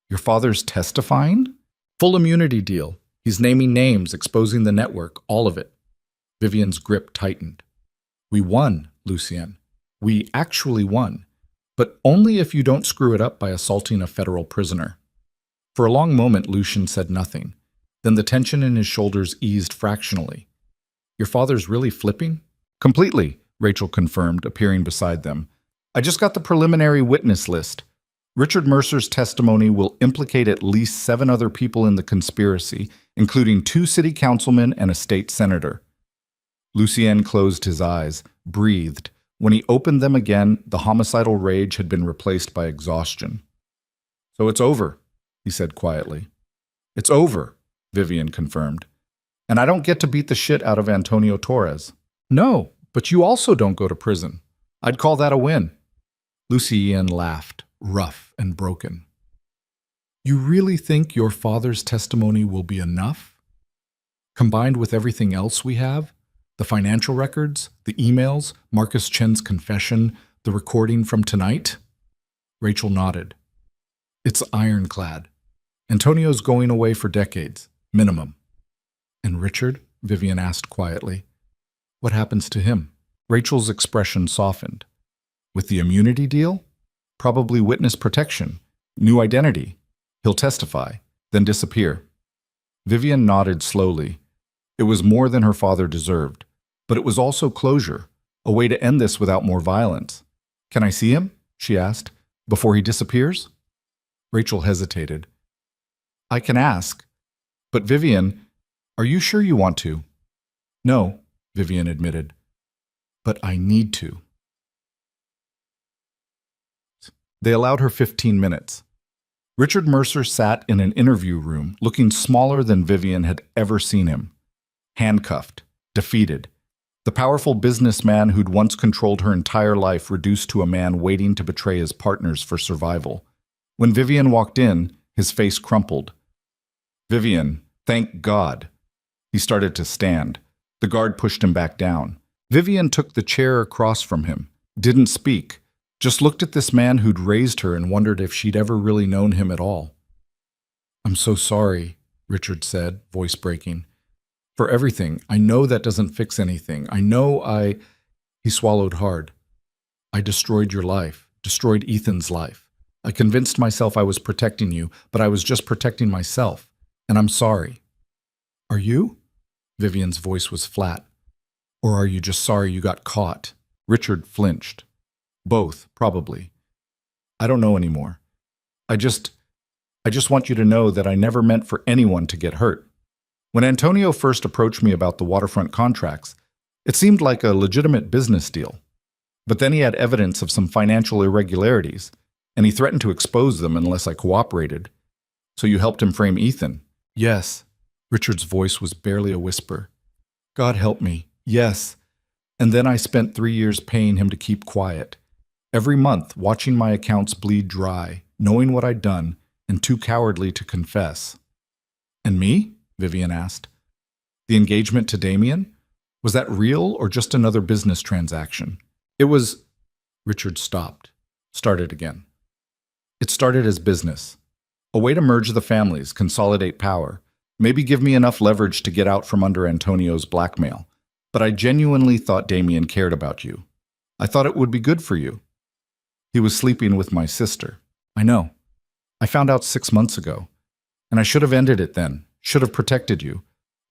Your father's testifying? Full immunity deal. He's naming names, exposing the network, all of it. Vivian's grip tightened. We won, Lucien. We actually won. But only if you don't screw it up by assaulting a federal prisoner. For a long moment, Lucien said nothing. Then the tension in his shoulders eased fractionally. Your father's really flipping? Completely, Rachel confirmed, appearing beside them. I just got the preliminary witness list. Richard Mercer's testimony will implicate at least 7 other people in the conspiracy, including 2 city councilmen and a state senator. Lucien closed his eyes, breathed. When he opened them again, the homicidal rage had been replaced by exhaustion. So it's over, he said quietly. It's over, Vivian confirmed. And I don't get to beat the shit out of Antonio Torres. No, but you also don't go to prison. I'd call that a win. Lucien laughed, rough and broken. You really think your father's testimony will be enough? Combined with everything else we have? The financial records, the emails, Marcus Chen's confession, the recording from tonight? Rachel nodded. It's ironclad. Antonio's going away for decades, minimum. And Richard? Vivian asked quietly. What happens to him? Rachel's expression softened. With the immunity deal? Probably witness protection, new identity. He'll testify, then disappear. Vivian nodded slowly. It was more than her father deserved, but it was also closure, a way to end this without more violence. Can I see him? She asked. Before he disappears? Rachel hesitated. I can ask. But Vivian, are you sure you want to? No, Vivian admitted. But I need to. They allowed her 15 minutes. Richard Mercer sat in an interview room, looking smaller than Vivian had ever seen him. Handcuffed, defeated. The powerful businessman who'd once controlled her entire life reduced to a man waiting to betray his partners for survival. When Vivian walked in, his face crumpled. Vivian, thank God. He started to stand. The guard pushed him back down. Vivian took the chair across from him, didn't speak, just looked at this man who'd raised her and wondered if she'd ever really known him at all. I'm so sorry, Richard said, voice breaking. For everything. I know that doesn't fix anything. He swallowed hard. I destroyed your life, destroyed Ethan's life. I convinced myself I was protecting you, but I was just protecting myself. And I'm sorry. Are you? Vivian's voice was flat. Or are you just sorry you got caught? Richard flinched. Both, probably. I don't know anymore. I just want you to know that I never meant for anyone to get hurt. When Antonio first approached me about the waterfront contracts, it seemed like a legitimate business deal. But then he had evidence of some financial irregularities, and he threatened to expose them unless I cooperated. So you helped him frame Ethan? Yes. Richard's voice was barely a whisper. God help me. Yes. And then I spent 3 years paying him to keep quiet. Every month, watching my accounts bleed dry, knowing what I'd done, and too cowardly to confess. And me? Vivian asked. The engagement to Damien? Was that real or just another business transaction? It was... Richard stopped. Started again. It started as business. A way to merge the families, consolidate power, maybe give me enough leverage to get out from under Antonio's blackmail. But I genuinely thought Damien cared about you. I thought it would be good for you. He was sleeping with my sister. I know. I found out 6 months ago. And I should have ended it then, should have protected you.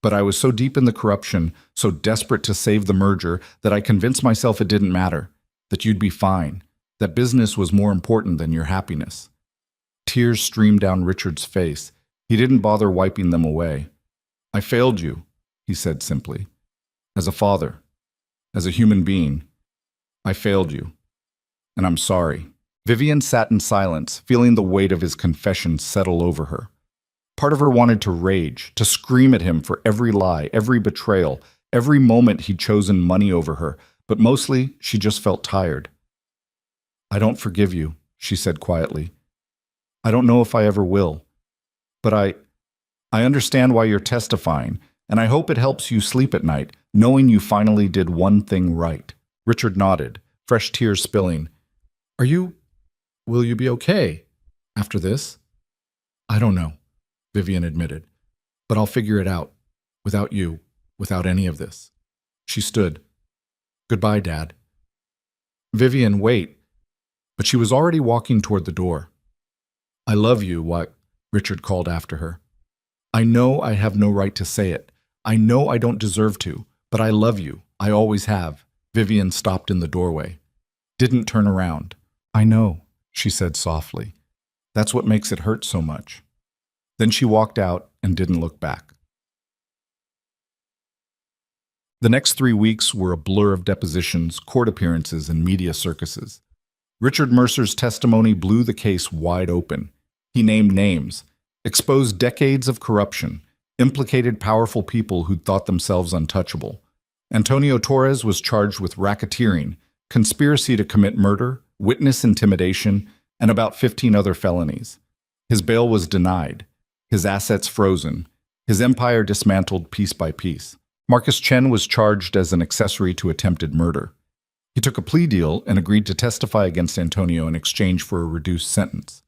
But I was so deep in the corruption, so desperate to save the merger, that I convinced myself it didn't matter, that you'd be fine, that business was more important than your happiness. Tears streamed down Richard's face. He didn't bother wiping them away. I failed you, he said simply. As a father, as a human being, I failed you. And I'm sorry. Vivian sat in silence, feeling the weight of his confession settle over her. Part of her wanted to rage, to scream at him for every lie, every betrayal, every moment he'd chosen money over her, but mostly she just felt tired. I don't forgive you, she said quietly. I don't know if I ever will. But I understand why you're testifying, and I hope it helps you sleep at night, knowing you finally did one thing right. Richard nodded, fresh tears spilling. Will you be okay after this? I don't know, Vivian admitted, but I'll figure it out, without you, without any of this. She stood. Goodbye, Dad. Vivian, wait. But she was already walking toward the door. I love you, Richard called after her. I know I have no right to say it. I know I don't deserve to, but I love you. I always have. Vivian stopped in the doorway. Didn't turn around. I know, she said softly. That's what makes it hurt so much. Then she walked out and didn't look back. The next 3 weeks were a blur of depositions, court appearances, and media circuses. Richard Mercer's testimony blew the case wide open. He named names, exposed decades of corruption, implicated powerful people who'd thought themselves untouchable. Antonio Torres was charged with racketeering, conspiracy to commit murder, witness intimidation, and about 15 other felonies. His bail was denied, his assets frozen, his empire dismantled piece by piece. Marcus Chen was charged as an accessory to attempted murder. He took a plea deal and agreed to testify against Antonio in exchange for a reduced sentence.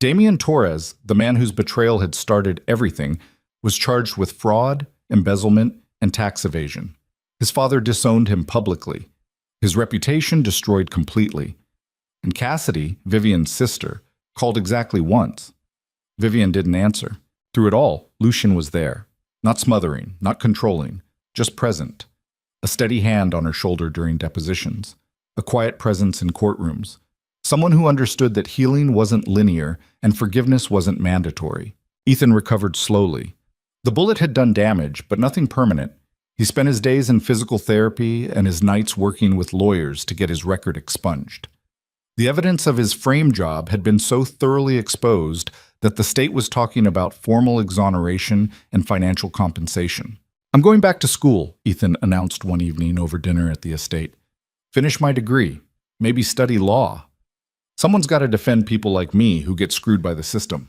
Damian Torres, the man whose betrayal had started everything, was charged with fraud, embezzlement, and tax evasion. His father disowned him publicly. His reputation destroyed completely. And Cassidy, Vivian's sister, called exactly once. Vivian didn't answer. Through it all, Lucien was there. Not smothering, not controlling, just present. A steady hand on her shoulder during depositions. A quiet presence in courtrooms. Someone who understood that healing wasn't linear and forgiveness wasn't mandatory. Ethan recovered slowly. The bullet had done damage, but nothing permanent. He spent his days in physical therapy and his nights working with lawyers to get his record expunged. The evidence of his frame job had been so thoroughly exposed that the state was talking about formal exoneration and financial compensation. "I'm going back to school," Ethan announced one evening over dinner at the estate. "Finish my degree. Maybe study law. Someone's got to defend people like me who get screwed by the system."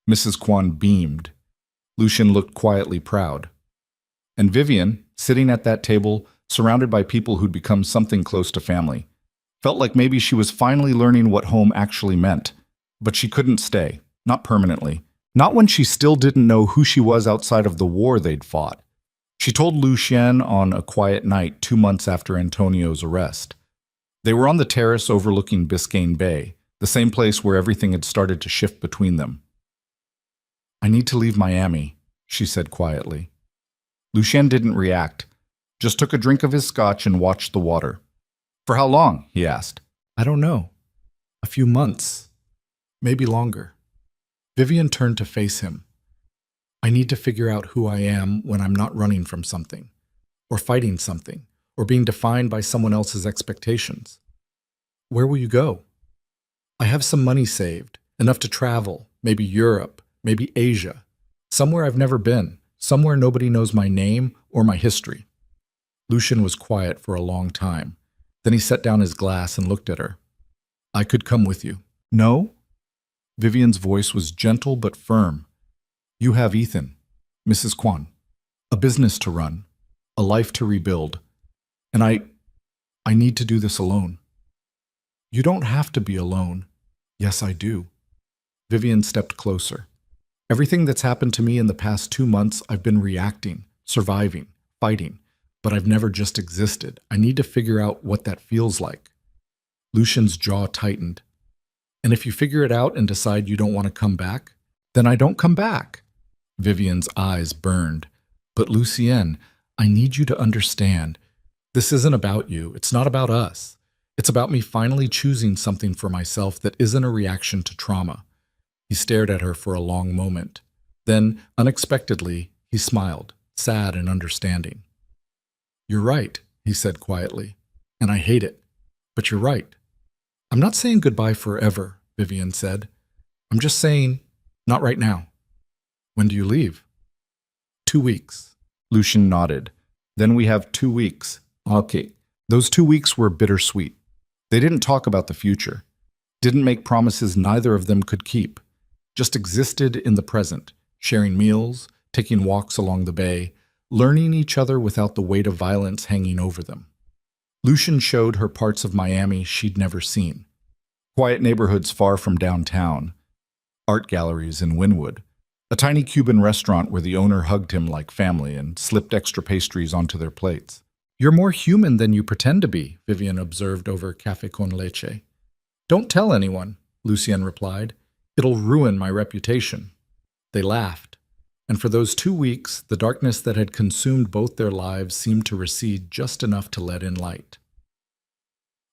Mrs. Kwan beamed. Lucien looked quietly proud. And Vivian, sitting at that table, surrounded by people who'd become something close to family, felt like maybe she was finally learning what home actually meant. But she couldn't stay, not permanently. Not when she still didn't know who she was outside of the war they'd fought. She told Lucien on a quiet night 2 months after Antonio's arrest. They were on the terrace overlooking Biscayne Bay, the same place where everything had started to shift between them. "I need to leave Miami," she said quietly. Lucien didn't react, just took a drink of his scotch and watched the water. "For how long?" he asked. "I don't know. A few months. Maybe longer." Vivian turned to face him. "I need to figure out who I am when I'm not running from something, or fighting something, or being defined by someone else's expectations." "Where will you go?" "I have some money saved, enough to travel, maybe Europe, maybe Asia. Somewhere I've never been, somewhere nobody knows my name or my history." Lucien was quiet for a long time. Then he set down his glass and looked at her. "I could come with you." "No?" Vivian's voice was gentle but firm. "You have Ethan, Mrs. Kwan, a business to run, a life to rebuild. And I need to do this alone." "You don't have to be alone." "Yes, I do." Vivian stepped closer. "Everything that's happened to me in the past 2 months, I've been reacting, surviving, fighting, but I've never just existed. I need to figure out what that feels like." Lucien's jaw tightened. "And if you figure it out and decide you don't want to come back, then I don't come back." Vivian's eyes burned. "But Lucien, I need you to understand. This isn't about you. It's not about us. It's about me finally choosing something for myself that isn't a reaction to trauma." He stared at her for a long moment. Then, unexpectedly, he smiled, sad and understanding. "You're right," he said quietly, "and I hate it. But you're right." "I'm not saying goodbye forever," Vivian said. "I'm just saying, not right now." "When do you leave?" 2 weeks. Lucien nodded. "Then we have 2 weeks. Okay." Those 2 weeks were bittersweet. They didn't talk about the future. Didn't make promises neither of them could keep. Just existed in the present, sharing meals, taking walks along the bay, learning each other without the weight of violence hanging over them. Lucien showed her parts of Miami she'd never seen. Quiet neighborhoods far from downtown. Art galleries in Wynwood. A tiny Cuban restaurant where the owner hugged him like family and slipped extra pastries onto their plates. "You're more human than you pretend to be," Vivian observed over café con leche. "Don't tell anyone," Lucien replied. "It'll ruin my reputation." They laughed. And for those 2 weeks, the darkness that had consumed both their lives seemed to recede just enough to let in light.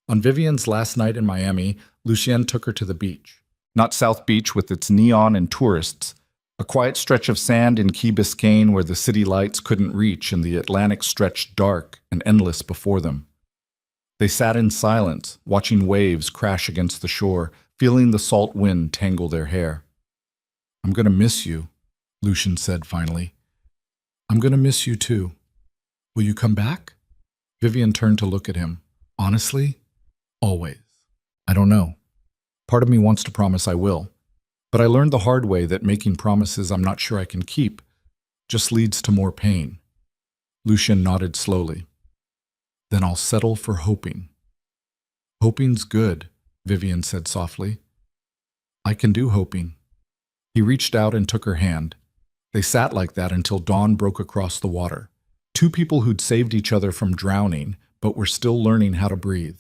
On Vivian's last night in Miami, Lucien took her to the beach. Not South Beach with its neon and tourists, a quiet stretch of sand in Key Biscayne where the city lights couldn't reach and the Atlantic stretched dark and endless before them. They sat in silence, watching waves crash against the shore, feeling the salt wind tangle their hair. "I'm going to miss you," Lucien said finally. "I'm going to miss you too. Will you come back?" Vivian turned to look at him. "Honestly? Always. I don't know. Part of me wants to promise I will. But I learned the hard way that making promises I'm not sure I can keep just leads to more pain. Lucien nodded slowly. Then I'll settle for hoping. Hoping's good, Vivian said softly. I can do hoping. He reached out and took her hand. They sat like that until dawn broke across the water. Two people who'd saved each other from drowning, but were still learning how to breathe.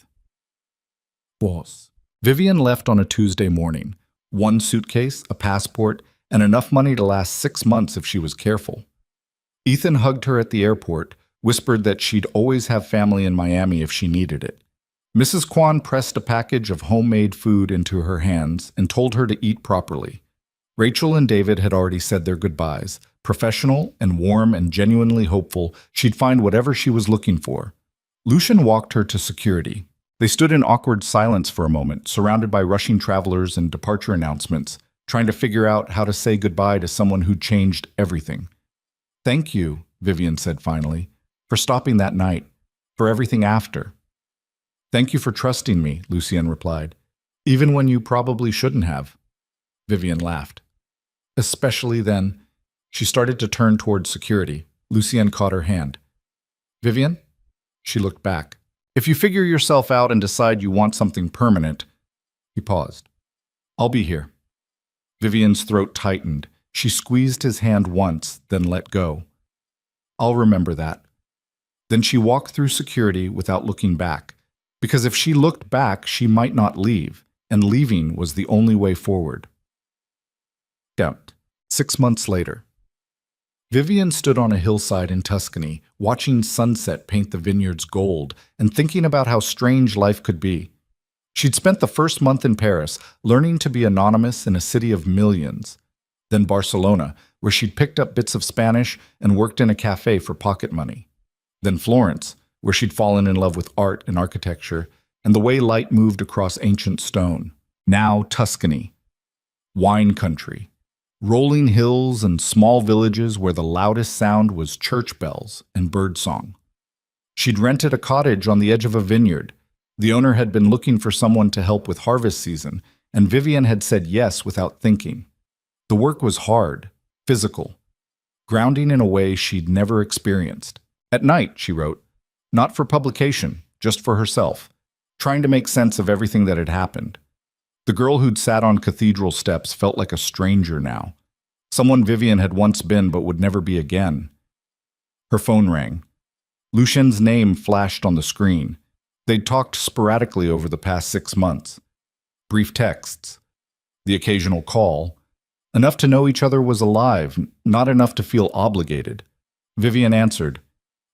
Vivian left on a Tuesday morning. 1 suitcase, a passport, and enough money to last 6 months if she was careful. Ethan hugged her at the airport, whispered that she'd always have family in Miami if she needed it. Mrs. Kwan pressed a package of homemade food into her hands and told her to eat properly. Rachel and David had already said their goodbyes. Professional and warm and genuinely hopeful, she'd find whatever she was looking for. Lucien walked her to security. They stood in awkward silence for a moment, surrounded by rushing travelers and departure announcements, trying to figure out how to say goodbye to someone who'd changed everything. Thank you, Vivian said finally, for stopping that night, for everything after. Thank you for trusting me, Lucien replied, even when you probably shouldn't have. Vivian laughed. Especially then. She started to turn towards security. Lucien caught her hand. Vivian? She looked back. If you figure yourself out and decide you want something permanent. He paused. I'll be here. Vivian's throat tightened. She squeezed his hand once, then let go. I'll remember that. Then she walked through security without looking back, because if she looked back, she might not leave, and leaving was the only way forward. 6 months later. Vivian stood on a hillside in Tuscany, watching sunset paint the vineyards gold and thinking about how strange life could be. She'd spent the first month in Paris, learning to be anonymous in a city of millions. Then Barcelona, where she'd picked up bits of Spanish and worked in a cafe for pocket money. Then Florence, where she'd fallen in love with art and architecture and the way light moved across ancient stone. Now Tuscany. Wine country. Rolling hills and small villages where the loudest sound was church bells and birdsong. She'd rented a cottage on the edge of a vineyard. The owner had been looking for someone to help with harvest season, and Vivian had said yes without thinking. The work was hard, physical, grounding in a way she'd never experienced. At night, she wrote, not for publication, just for herself, trying to make sense of everything that had happened. The girl who'd sat on cathedral steps felt like a stranger now. Someone Vivian had once been but would never be again. Her phone rang. Lucien's name flashed on the screen. They'd talked sporadically over the past 6 months. Brief texts. The occasional call. Enough to know each other was alive, not enough to feel obligated. Vivian answered.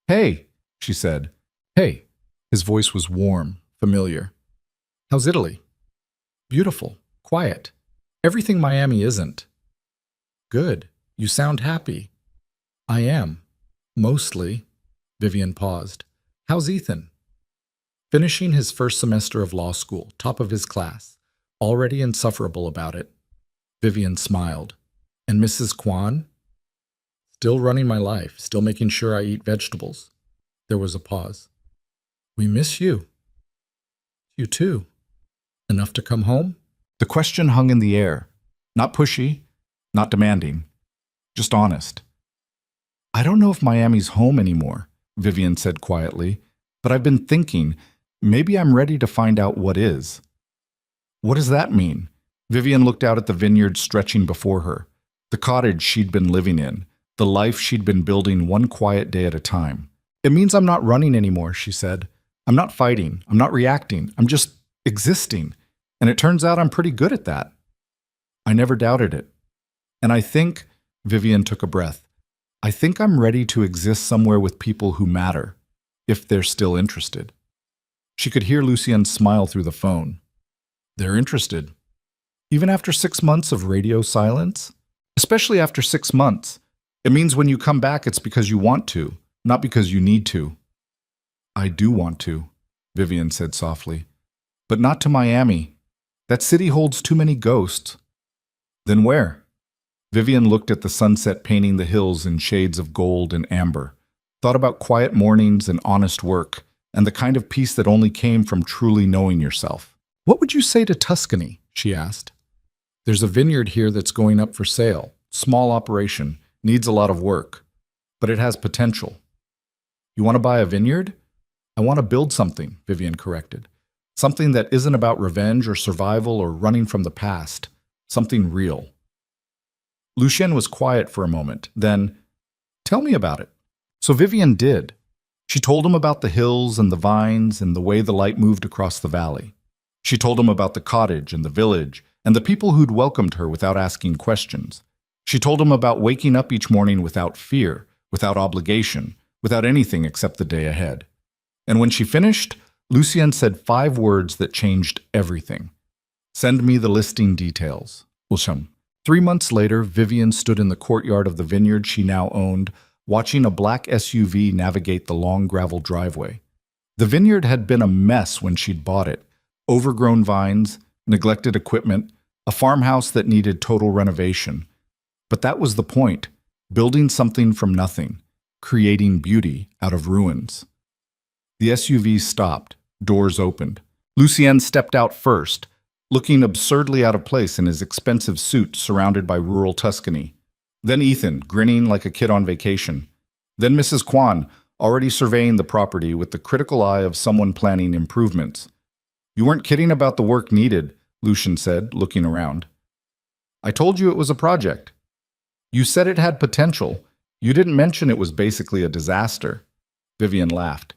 Hey, she said. Hey. His voice was warm, familiar. How's Italy? Beautiful, quiet. Everything Miami isn't. Good. You sound happy. I am. Mostly. Vivian paused. How's Ethan? Finishing his first semester of law school, top of his class. Already insufferable about it. Vivian smiled. And Mrs. Kwan? Still running my life, still making sure I eat vegetables. There was a pause. We miss you. You too. Enough to come home? The question hung in the air. Not pushy, not demanding, just honest. I don't know if Miami's home anymore, Vivian said quietly, but I've been thinking, maybe I'm ready to find out what is. What does that mean? Vivian looked out at the vineyard stretching before her, the cottage she'd been living in, the life she'd been building one quiet day at a time. It means I'm not running anymore, she said. I'm not fighting, I'm not reacting, I'm just existing. And it turns out I'm pretty good at that. I never doubted it. And I think, Vivian took a breath, I think I'm ready to exist somewhere with people who matter, if they're still interested. She could hear Lucien smile through the phone. They're interested. Even after 6 months of radio silence? Especially after 6 months. It means when you come back, it's because you want to, not because you need to. I do want to, Vivian said softly. But not to Miami. That city holds too many ghosts. Then where? Vivian looked at the sunset painting the hills in shades of gold and amber, thought about quiet mornings and honest work, and the kind of peace that only came from truly knowing yourself. What would you say to Tuscany? She asked. There's a vineyard here that's going up for sale. Small operation, needs a lot of work, but it has potential. You want to buy a vineyard? I want to build something, Vivian corrected. Something that isn't about revenge or survival or running from the past. Something real. Lucien was quiet for a moment, then, tell me about it. So Vivian did. She told him about the hills and the vines and the way the light moved across the valley. She told him about the cottage and the village and the people who'd welcomed her without asking questions. She told him about waking up each morning without fear, without obligation, without anything except the day ahead. And when she finished, Lucien said 5 words that changed everything. Send me the listing details. Wilsham. 3 months later, Vivian stood in the courtyard of the vineyard she now owned, watching a black SUV navigate the long gravel driveway. The vineyard had been a mess when she'd bought it. Overgrown vines, neglected equipment, a farmhouse that needed total renovation. But that was the point, building something from nothing, creating beauty out of ruins. The SUV stopped, doors opened. Lucien stepped out first, looking absurdly out of place in his expensive suit surrounded by rural Tuscany. Then Ethan, grinning like a kid on vacation. Then Mrs. Kwan, already surveying the property with the critical eye of someone planning improvements. You weren't kidding about the work needed, Lucien said, looking around. I told you it was a project. You said it had potential. You didn't mention it was basically a disaster. Vivian laughed.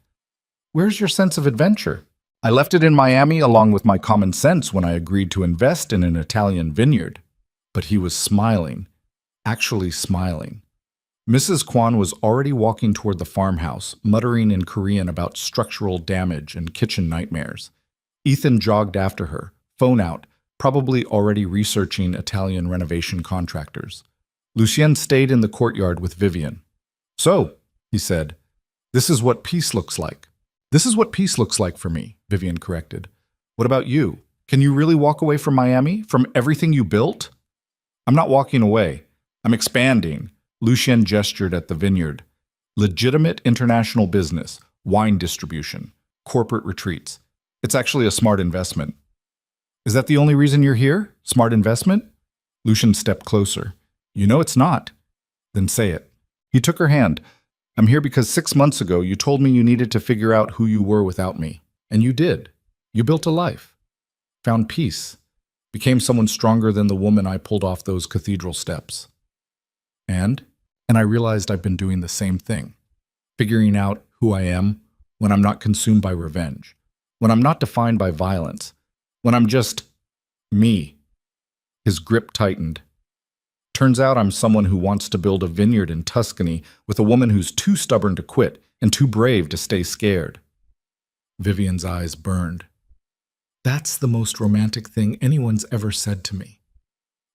Where's your sense of adventure? I left it in Miami along with my common sense when I agreed to invest in an Italian vineyard. But he was smiling, actually smiling. Mrs. Kwan was already walking toward the farmhouse, muttering in Korean about structural damage and kitchen nightmares. Ethan jogged after her, phone out, probably already researching Italian renovation contractors. Lucien stayed in the courtyard with Vivian. So, he said, this is what peace looks like. This is what peace looks like for me, Vivian corrected. What about you? Can you really walk away from Miami, from everything you built? I'm not walking away. I'm expanding. Lucien gestured at the vineyard. Legitimate international business, wine distribution, corporate retreats. It's actually a smart investment. Is that the only reason you're here? Smart investment? Lucien stepped closer. You know it's not. Then say it. He took her hand. I'm here because 6 months ago you told me you needed to figure out who you were without me. And you did. You built a life. Found peace. Became someone stronger than the woman I pulled off those cathedral steps. And I realized I've been doing the same thing. Figuring out who I am when I'm not consumed by revenge. When I'm not defined by violence. When I'm just me. His grip tightened. Turns out I'm someone who wants to build a vineyard in Tuscany with a woman who's too stubborn to quit and too brave to stay scared. Vivian's eyes burned. That's the most romantic thing anyone's ever said to me.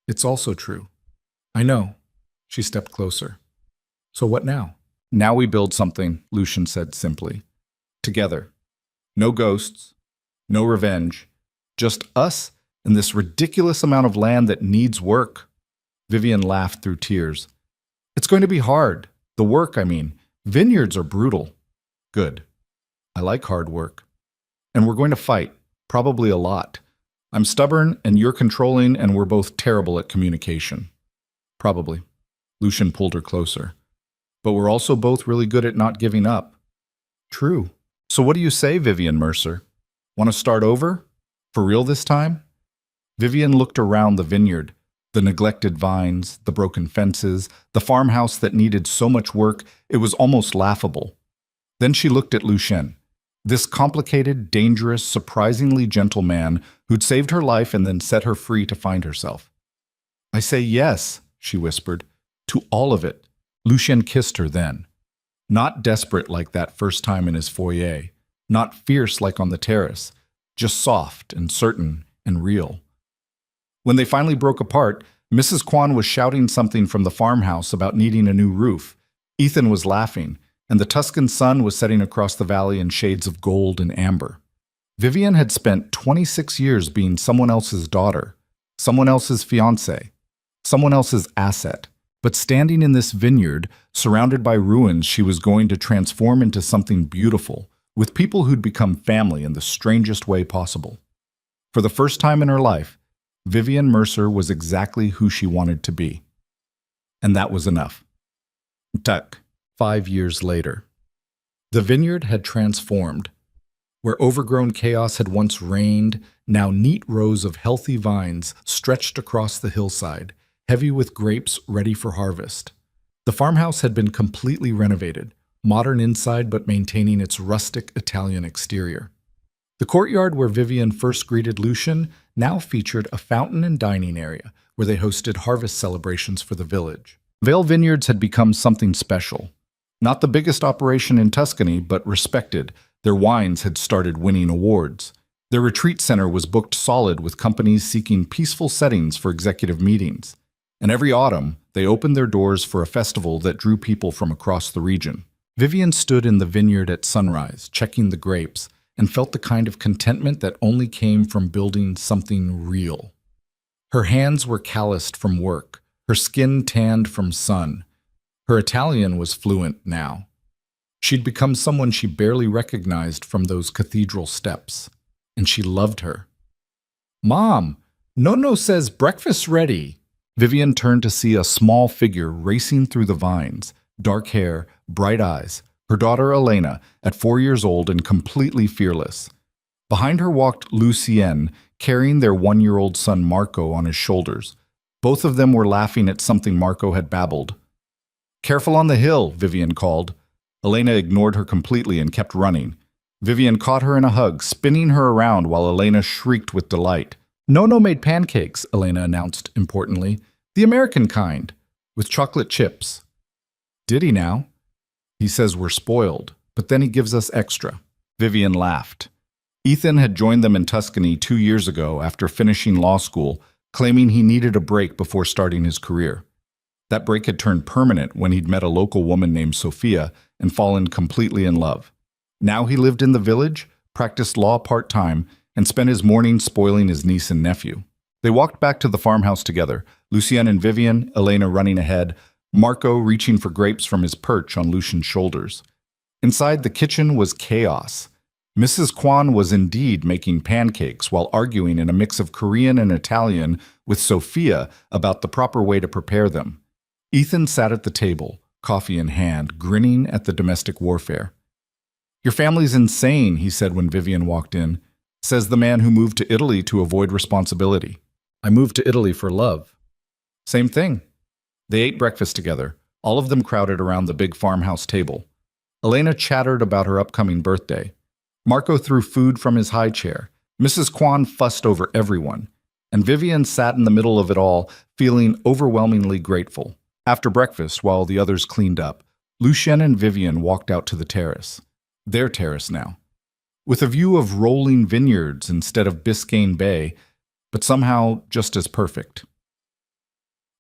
It's also true. I know. She stepped closer. So what now? Now we build something, Lucien said simply. Together. No ghosts. No revenge. Just us and this ridiculous amount of land that needs work. Vivian laughed through tears. It's going to be hard. The work, I mean. Vineyards are brutal. Good. I like hard work. And we're going to fight. Probably a lot. I'm stubborn and you're controlling and we're both terrible at communication. Probably. Lucien pulled her closer. But we're also both really good at not giving up. True. So what do you say, Vivian Mercer? Want to start over? For real this time? Vivian looked around the vineyard. The neglected vines, the broken fences, the farmhouse that needed so much work, it was almost laughable. Then she looked at Lucien, this complicated, dangerous, surprisingly gentle man who'd saved her life and then set her free to find herself. I say yes, she whispered, to all of it. Lucien kissed her then. Not desperate like that first time in his foyer, not fierce like on the terrace, just soft and certain and real. When they finally broke apart, Mrs. Kwan was shouting something from the farmhouse about needing a new roof. Ethan was laughing, and the Tuscan sun was setting across the valley in shades of gold and amber. Vivian had spent 26 years being someone else's daughter, someone else's fiancée, someone else's asset. But standing in this vineyard, surrounded by ruins, she was going to transform into something beautiful, with people who'd become family in the strangest way possible. For the first time in her life, Vivian Mercer was exactly who she wanted to be. And that was enough. Tuck. 5 years later. The vineyard had transformed. Where overgrown chaos had once reigned, now neat rows of healthy vines stretched across the hillside, heavy with grapes ready for harvest. The farmhouse had been completely renovated, modern inside but maintaining its rustic Italian exterior. The courtyard where Vivian first greeted Lucian now featured a fountain and dining area where they hosted harvest celebrations for the village. Vale Vineyards had become something special. Not the biggest operation in Tuscany, but respected. Their wines had started winning awards. Their retreat center was booked solid with companies seeking peaceful settings for executive meetings. And every autumn, they opened their doors for a festival that drew people from across the region. Vivian stood in the vineyard at sunrise, checking the grapes, and felt the kind of contentment that only came from building something real. Her hands were calloused from work, her skin tanned from sun. Her Italian was fluent now. She'd become someone she barely recognized from those cathedral steps, and she loved her. "Mom, Nonno says breakfast's ready." Vivian turned to see a small figure racing through the vines, dark hair, bright eyes, her daughter Elena, at 4 years old and completely fearless. Behind her walked Lucien, carrying their 1-year-old son Marco on his shoulders. Both of them were laughing at something Marco had babbled. "Careful on the hill," Vivian called. Elena ignored her completely and kept running. Vivian caught her in a hug, spinning her around while Elena shrieked with delight. "Nonno made pancakes," Elena announced importantly. "The American kind, with chocolate chips." "Did he now? He says we're spoiled, but then he gives us extra." Vivian laughed. Ethan had joined them in Tuscany 2 years ago after finishing law school, claiming he needed a break before starting his career. That break had turned permanent when he'd met a local woman named Sophia and fallen completely in love. Now he lived in the village, practiced law part-time, and spent his mornings spoiling his niece and nephew. They walked back to the farmhouse together, Lucien and Vivian, Elena running ahead, Marco reaching for grapes from his perch on Lucian's shoulders. Inside the kitchen was chaos. Mrs. Kwan was indeed making pancakes while arguing in a mix of Korean and Italian with Sophia about the proper way to prepare them. Ethan sat at the table, coffee in hand, grinning at the domestic warfare. "Your family's insane," he said when Vivian walked in. Says the man who moved to Italy to avoid responsibility. "I moved to Italy for love." Same thing. They ate breakfast together, all of them crowded around the big farmhouse table. Elena chattered about her upcoming birthday. Marco threw food from his high chair. Mrs. Kwan fussed over everyone. And Vivian sat in the middle of it all, feeling overwhelmingly grateful. After breakfast, while the others cleaned up, Lucien and Vivian walked out to the terrace. Their terrace now. With a view of rolling vineyards instead of Biscayne Bay, but somehow just as perfect.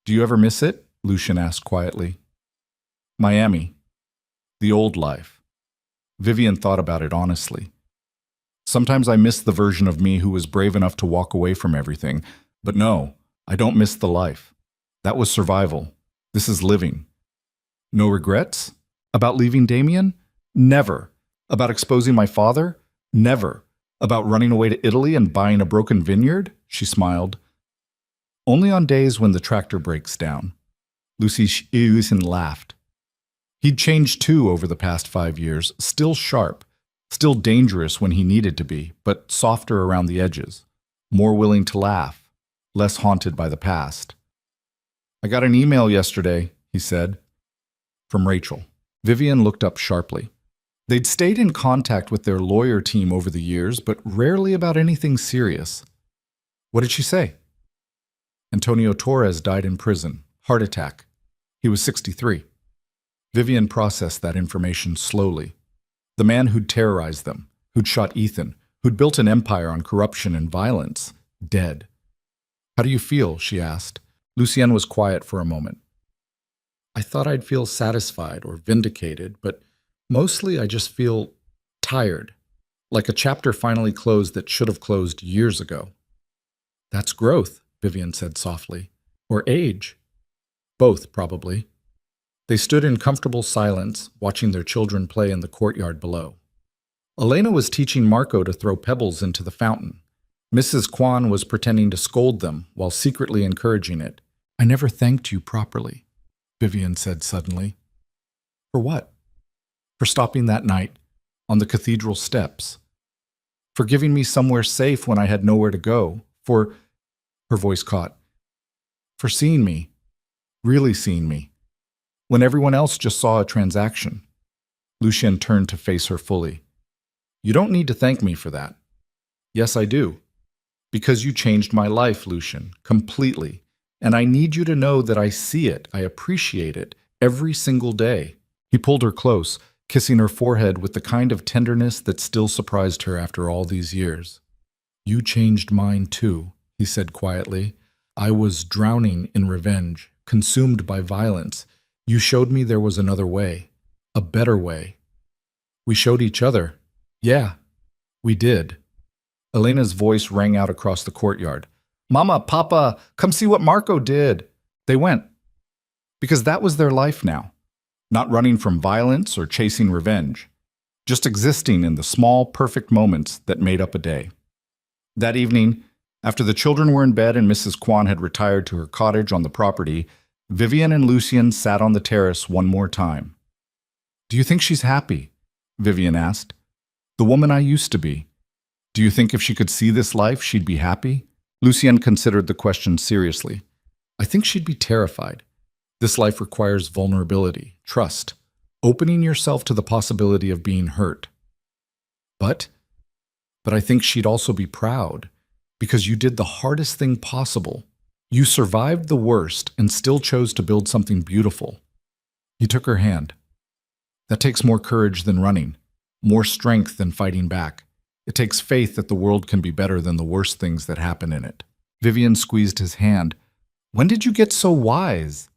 "Do you ever miss it?" Lucien asked quietly. "Miami. The old life." Vivian thought about it honestly. "Sometimes I miss the version of me who was brave enough to walk away from everything. But no, I don't miss the life. That was survival. This is living." "No regrets? About leaving Damien? Never. About exposing my father? Never. About running away to Italy and buying a broken vineyard?" She smiled. "Only on days when the tractor breaks down." Lucien laughed. He'd changed too over the past 5 years, still sharp, still dangerous when he needed to be, but softer around the edges, more willing to laugh, less haunted by the past. "I got an email yesterday," he said. From Rachel. Vivian looked up sharply. They'd stayed in contact with their lawyer team over the years, but rarely about anything serious. "What did she say?" "Antonio Torres died in prison. Heart attack. He was 63. Vivian processed that information slowly. The man who'd terrorized them, who'd shot Ethan, who'd built an empire on corruption and violence, dead. "How do you feel?" she asked. Lucien was quiet for a moment. "I thought I'd feel satisfied or vindicated, but mostly I just feel tired, like a chapter finally closed that should have closed years ago." "That's growth," Vivian said softly. "Or age." "Both, probably." They stood in comfortable silence, watching their children play in the courtyard below. Elena was teaching Marco to throw pebbles into the fountain. Mrs. Kwan was pretending to scold them while secretly encouraging it. "I never thanked you properly," Vivian said suddenly. "For what?" "For stopping that night on the cathedral steps. For giving me somewhere safe when I had nowhere to go. For," her voice caught, "for seeing me, really seeing me, when everyone else just saw a transaction." Lucien turned to face her fully. "You don't need to thank me for that." "Yes, I do. Because you changed my life, Lucien, completely. And I need you to know that I see it, I appreciate it, every single day." He pulled her close, kissing her forehead with the kind of tenderness that still surprised her after all these years. "You changed mine too," he said quietly. "I was drowning in revenge, consumed by violence. You showed me there was another way, a better way. We showed each other. Yeah, we did." Elena's voice rang out across the courtyard. "Mama, Papa, come see what Marco did." They went. Because that was their life now. Not running from violence or chasing revenge. Just existing in the small, perfect moments that made up a day. That evening, after the children were in bed and Mrs. Kwan had retired to her cottage on the property, Vivian and Lucien sat on the terrace one more time. "Do you think she's happy?" Vivian asked. "The woman I used to be. Do you think if she could see this life, she'd be happy?" Lucien considered the question seriously. "I think she'd be terrified. This life requires vulnerability, trust, opening yourself to the possibility of being hurt. But I think she'd also be proud, because you did the hardest thing possible. You survived the worst and still chose to build something beautiful." He took her hand. "That takes more courage than running, more strength than fighting back. It takes faith that the world can be better than the worst things that happen in it." Vivian squeezed his hand. "When did you get so wise?"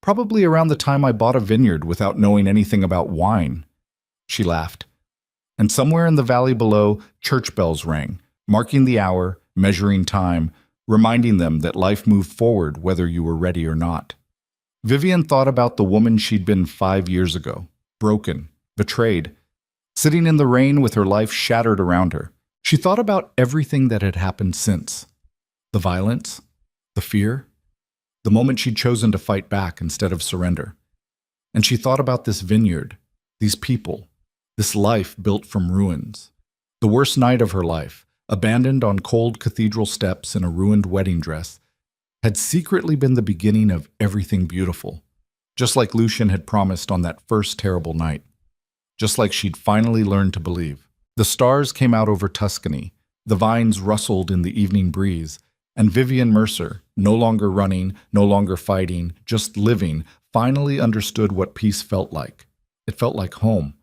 "Probably around the time I bought a vineyard without knowing anything about wine." She laughed. And somewhere in the valley below, church bells rang, marking the hour, measuring time, reminding them that life moved forward whether you were ready or not. Vivian thought about the woman she'd been 5 years ago, broken, betrayed, sitting in the rain with her life shattered around her. She thought about everything that had happened since. The violence, the fear, the moment she'd chosen to fight back instead of surrender. And she thought about this vineyard, these people, this life built from ruins. The worst night of her life, abandoned on cold cathedral steps in a ruined wedding dress, had secretly been the beginning of everything beautiful, just like Lucien had promised on that first terrible night. Just like she'd finally learned to believe. The stars came out over Tuscany, the vines rustled in the evening breeze, and Vivian Mercer, no longer running, no longer fighting, just living, finally understood what peace felt like. It felt like home.